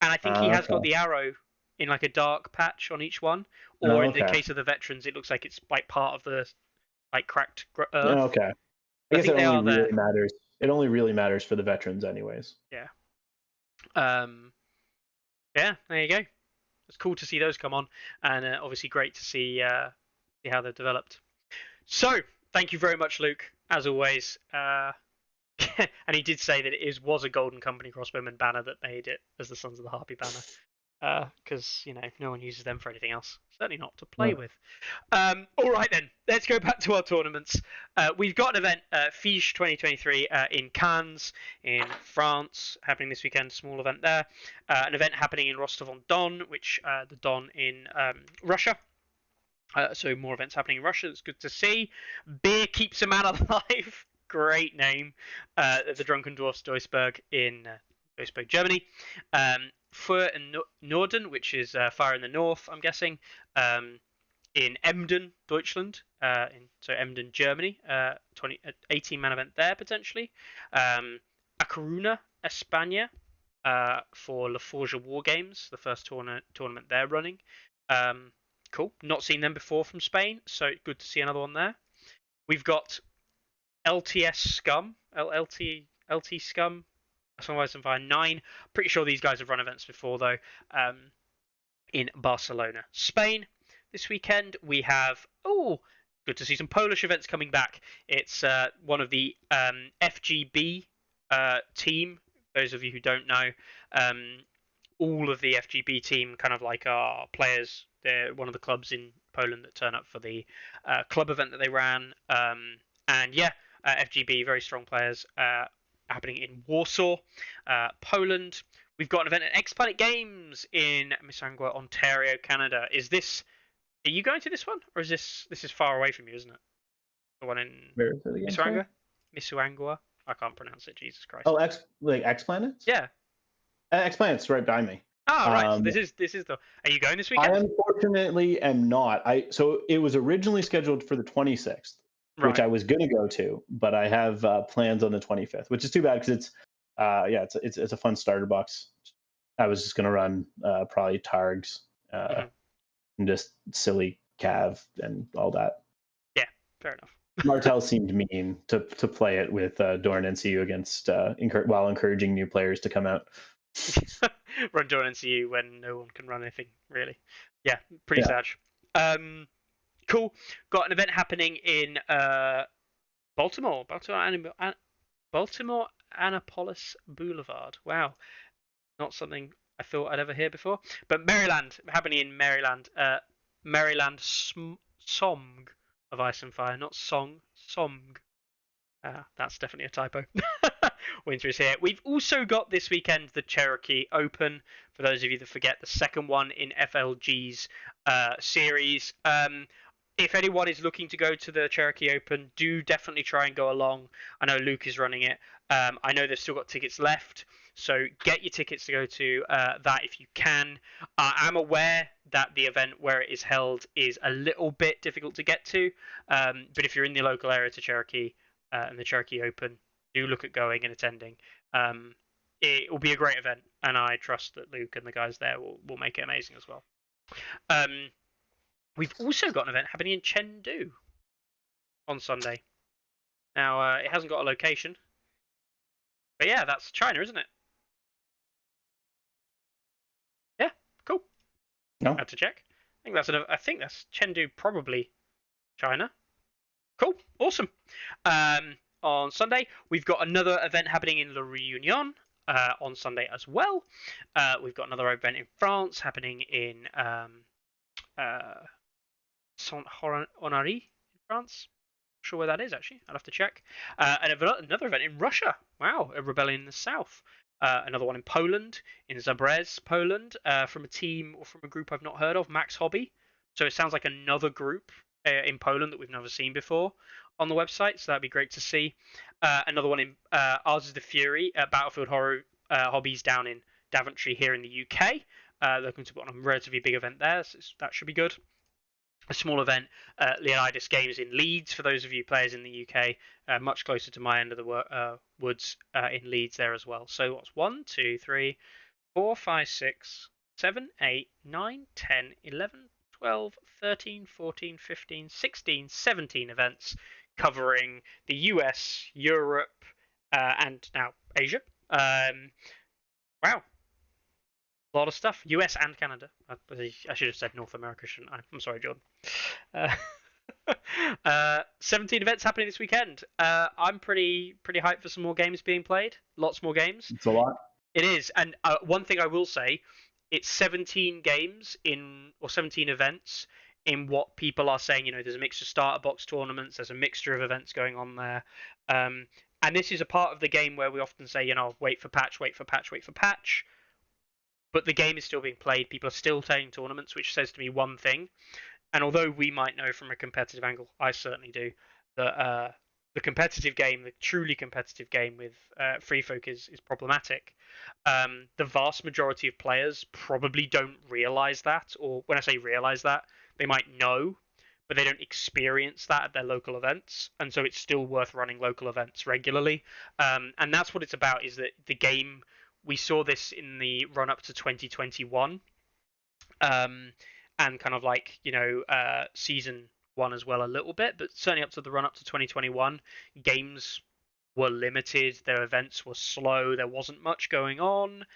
[SPEAKER 2] and I think he has got the arrow in like a dark patch on each one, or in the case of the veterans, it looks like it's like part of the like cracked earth.
[SPEAKER 3] Okay, I guess it only really matters. It only really matters for the veterans, anyways.
[SPEAKER 2] Yeah. Yeah. There you go. It's cool to see those come on, and obviously great to see how they've developed. So, thank you very much, Luke, as always. And he did say that it was a Golden Company crossbowman banner that made it as the Sons of the Harpy banner, because no one uses them for anything else. Certainly not to play with. All right then, let's go back to our tournaments. We've got an event, Fiche 2023, in Cannes, in France, happening this weekend. Small event there. An event happening in Rostov-on-Don, which the Don in Russia. So more events happening in Russia. It's good to see. Beer keeps a man alive. Great name. The Drunken Dwarfs Duisburg in Duisburg, Germany. Fur and Norden, which is fire in the north, I'm guessing. In Emden, Deutschland. So Emden, Germany. 18-man event there potentially. A Coruna, España, for La Forja War Games, the first tournament they're running. Cool. Not seen them before from Spain, so good to see another one there. We've got LTS Scum, LT Scum, Sunrise and Fire 9. Pretty sure these guys have run events before though. In Barcelona, Spain. This weekend we have good to see some Polish events coming back. It's one of the FGB team. Those of you who don't know, all of the FGB team kind of like are players. They're one of the clubs in Poland that turn up for the club event that they ran. And yeah, FGB, very strong players, happening in Warsaw, Poland. We've got an event at X Planet Games in Mississauga, Ontario, Canada. Are you going to this one, or is this is far away from you, isn't it? The one in Mississauga. I can't pronounce it. Jesus Christ.
[SPEAKER 3] Oh, X Planets?
[SPEAKER 2] Yeah.
[SPEAKER 3] X Planets right by me.
[SPEAKER 2] Oh, right. So this is the. Are you going this weekend?
[SPEAKER 3] I unfortunately am not. So it was originally scheduled for the 26th, which I was going to go to, but I have plans on the 25th, which is too bad because it's a fun starter box. I was just going to run probably Targs and just silly Cav and all that.
[SPEAKER 2] Yeah, fair enough.
[SPEAKER 3] Martell seemed mean to play it with Dorn NCU against while encouraging new players to come out.
[SPEAKER 2] Run Joran NCU when no one can run anything, really. Yeah, pretty sad. Cool. Got an event happening in Baltimore Annapolis Boulevard. Wow. Not something I thought I'd ever hear before. But Maryland, happening in Maryland. Maryland Somg of Ice and Fire, not Song, Somg. That's definitely a typo. Winter is here. We've also got this weekend the Cherokee Open. For those of you that forget, the second one in FLG's series. If anyone is looking to go to the Cherokee Open, do definitely try and go along. I know Luke is running it. I know they've still got tickets left, so get your tickets to go to that if you can. I'm aware that the event where it is held is a little bit difficult to get to, but if you're in the local area to Cherokee and the Cherokee Open, do look at going and attending. It will be a great event, and I trust that Luke and the guys there will make it amazing as well. We've also got an event happening in Chengdu on Sunday. Now, it hasn't got a location. But yeah, that's China, isn't it? Yeah, cool.
[SPEAKER 3] No.
[SPEAKER 2] Had to check. I think that's Chengdu, probably China. Cool, awesome. On Sunday, we've got another event happening in La Réunion on Sunday as well. We've got another event in France happening in Saint-Honoré in France. Not sure where that is, actually. I'll have to check. And another event in Russia. Wow, a rebellion in the south. Another one in Poland, in Zabrze, Poland, from a team or from a group I've not heard of, Max Hobby. So it sounds like another group in Poland that we've never seen before on the website. So that'd be great to see. Another one in Ours is the Fury, Battlefield Horror Hobbies down in Daventry here in the UK. Looking to put on a relatively big event there, so that should be good. A small event, Leonidas Games in Leeds, for those of you players in the UK, much closer to my end of the woods in Leeds there as well. So what's 1, 2, 3, 4, 5, 6, 7, 8, 9, 10, 11, 12, 13, 14, 15, 16, 17 events covering the US, Europe, and now Asia. Wow. A lot of stuff. US and Canada. I should have said North America, shouldn't I? I'm sorry, Jordan. 17 events happening this weekend. I'm pretty hyped for some more games being played. Lots more games.
[SPEAKER 3] It's a lot.
[SPEAKER 2] It is. And one thing I will say, it's 17 games or 17 events in what people are saying. There's a mixture of starter box tournaments. There's a mixture of events going on there. And this is a part of the game where we often say, wait for patch, wait for patch, wait for patch. But the game is still being played. People are still playing tournaments, which says to me one thing. And although we might know from a competitive angle, I certainly do, that the competitive game, the truly competitive game with Free Folk is problematic. The vast majority of players probably don't realise that. Or when I say realise that, they might know, but they don't experience that at their local events. And so it's still worth running local events regularly. And that's what it's about, is that the game... We saw this in the run-up to 2021, and kind of like, season 1 as well a little bit, but certainly up to the run-up to 2021, games were limited, their events were slow, there wasn't much going on,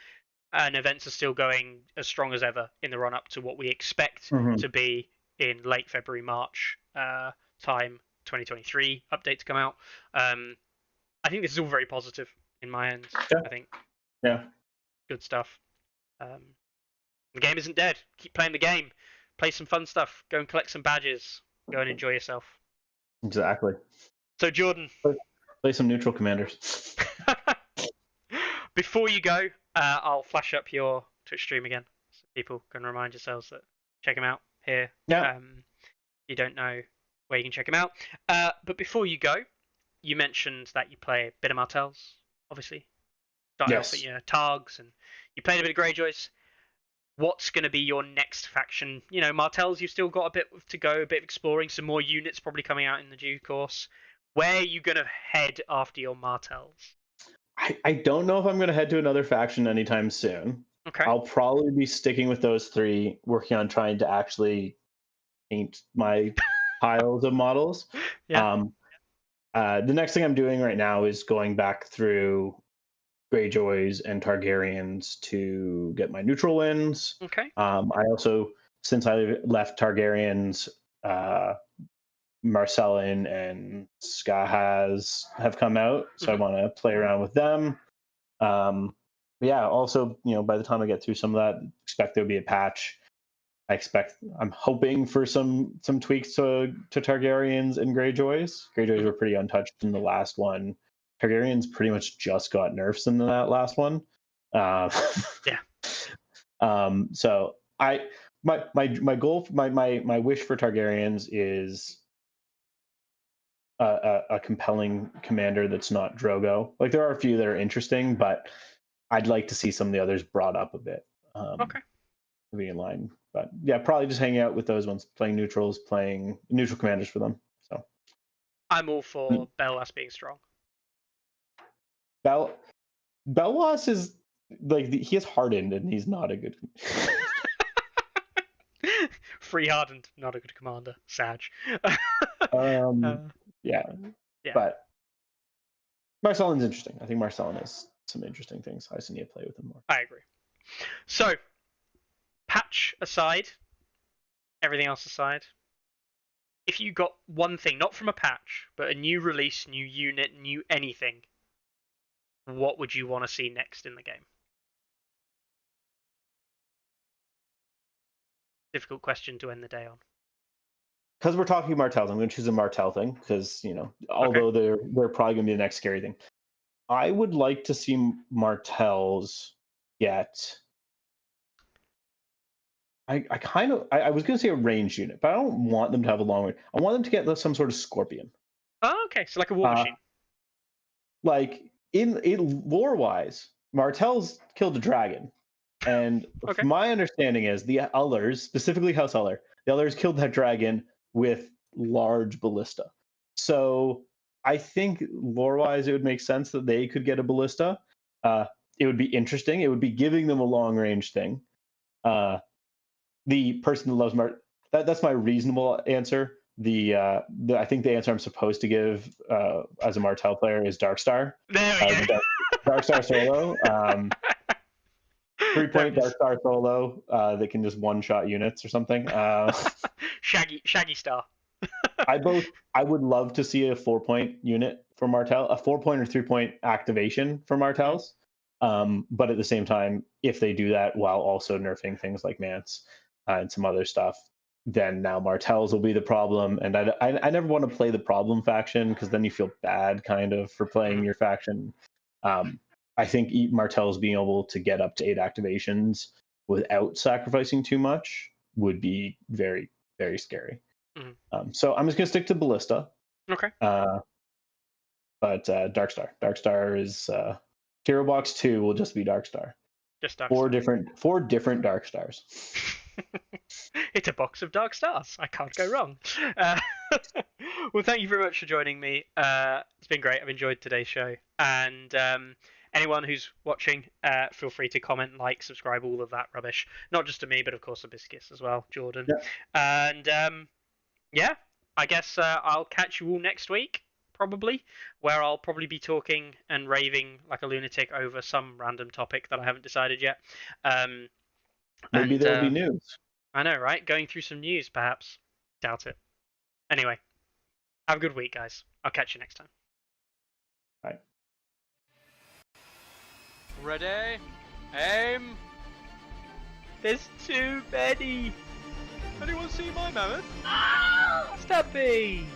[SPEAKER 2] and events are still going as strong as ever in the run-up to what we expect to be in late February, March time, 2023 update to come out. I think this is all very positive in my end,
[SPEAKER 3] yeah.
[SPEAKER 2] I think.
[SPEAKER 3] Yeah.
[SPEAKER 2] Good stuff. The game isn't dead. Keep playing the game. Play some fun stuff. Go and collect some badges. Go and enjoy yourself.
[SPEAKER 3] Exactly.
[SPEAKER 2] So, Jordan.
[SPEAKER 3] Play some neutral commanders.
[SPEAKER 2] Before you go, I'll flash up your Twitch stream again, so people can remind yourselves that check them out here.
[SPEAKER 3] Yeah.
[SPEAKER 2] You don't know where you can check them out. But before you go, you mentioned that you play a bit of Martells, obviously. Started off at Targs, and you played a bit of Greyjoys. What's going to be your next faction? Martells, you've still got a bit to go, a bit of exploring, some more units probably coming out in the due course. Where are you going to head after your Martells?
[SPEAKER 3] I don't know if I'm going to head to another faction anytime soon.
[SPEAKER 2] Okay.
[SPEAKER 3] I'll probably be sticking with those 3, working on trying to actually paint my piles of models.
[SPEAKER 2] Yeah.
[SPEAKER 3] The next thing I'm doing right now is going back through Greyjoys and Targaryens to get my neutral wins.
[SPEAKER 2] Okay.
[SPEAKER 3] I also, since I left Targaryens, Marcellin and Skahaz have come out, so I want to play around with them. Yeah, also, by the time I get through some of that, expect there'll be a patch. I'm hoping for some tweaks to Targaryens and Greyjoys. Greyjoys were pretty untouched in the last one. Targaryens pretty much just got nerfs in that last one.
[SPEAKER 2] Yeah.
[SPEAKER 3] So my goal, my wish for Targaryens is a compelling commander that's not Drogo. Like, there are a few that are interesting, but I'd like to see some of the others brought up a bit.
[SPEAKER 2] Okay.
[SPEAKER 3] To be in line, but yeah, probably just hanging out with those ones, playing neutrals, playing neutral commanders for them. So
[SPEAKER 2] I'm all for Bellas being strong.
[SPEAKER 3] Belwas is like, he is hardened, and he's not a good.
[SPEAKER 2] Free hardened, not a good commander. Sag.
[SPEAKER 3] Yeah. But Marcellin's interesting. I think Marcellin has some interesting things. I just need to play with him more.
[SPEAKER 2] I agree. So, patch aside, everything else aside, if you got one thing, not from a patch, but a new release, new unit, new anything, what would you want to see next in the game? Difficult question to end the day on.
[SPEAKER 3] Because we're talking Martells, I'm going to choose a Martell thing, because, although they're probably going to be the next scary thing. I would like to see Martells get... I was going to say a ranged unit, but I don't want them to have a long range. I want them to get some sort of scorpion.
[SPEAKER 2] Oh, okay. So like a war machine.
[SPEAKER 3] Like, in lore-wise, Martells killed a dragon. And my understanding is the Ullers, specifically House Uller, the Ullers killed that dragon with large ballista. So I think lore-wise, it would make sense that they could get a ballista. It would be interesting. It would be giving them a long-range thing. The person that loves that's my reasonable answer. I think the answer I'm supposed to give as a Martell player is Darkstar.
[SPEAKER 2] There we go.
[SPEAKER 3] Darkstar solo. 3-point Darkstar solo that can just one-shot units or something.
[SPEAKER 2] Shaggy Star.
[SPEAKER 3] I would love to see a 4-point unit for Martell, a 4-point or 3-point activation for Martells. But at the same time, if they do that while also nerfing things like Mance and some other stuff, then now Martells will be the problem. And I never want to play the problem faction, because then you feel bad kind of for playing your faction. I think Martells being able to get up to 8 activations without sacrificing too much would be very, very scary. So I'm just going to stick to Ballista.
[SPEAKER 2] Okay.
[SPEAKER 3] But Darkstar is Hero Box 2 will just be Darkstar.
[SPEAKER 2] Just Darkstar.
[SPEAKER 3] Four different Darkstars.
[SPEAKER 2] It's a box of dark stars. I can't go wrong. Well, thank you very much for joining me. It's been great. I've enjoyed today's show. And anyone who's watching, feel free to comment, like, subscribe, all of that rubbish. Not just to me, but of course Obyiscus as well, Jordan. Yeah. And I guess I'll catch you all next week, probably, where I'll probably be talking and raving like a lunatic over some random topic that I haven't decided yet.
[SPEAKER 3] Maybe there'll be news.
[SPEAKER 2] I know, right? Going through some news, perhaps. Doubt it. Anyway, have a good week, guys. I'll catch you next time.
[SPEAKER 3] Bye.
[SPEAKER 1] Ready? Aim!
[SPEAKER 2] There's too many!
[SPEAKER 1] Anyone see my mammoth?
[SPEAKER 2] Stumpy!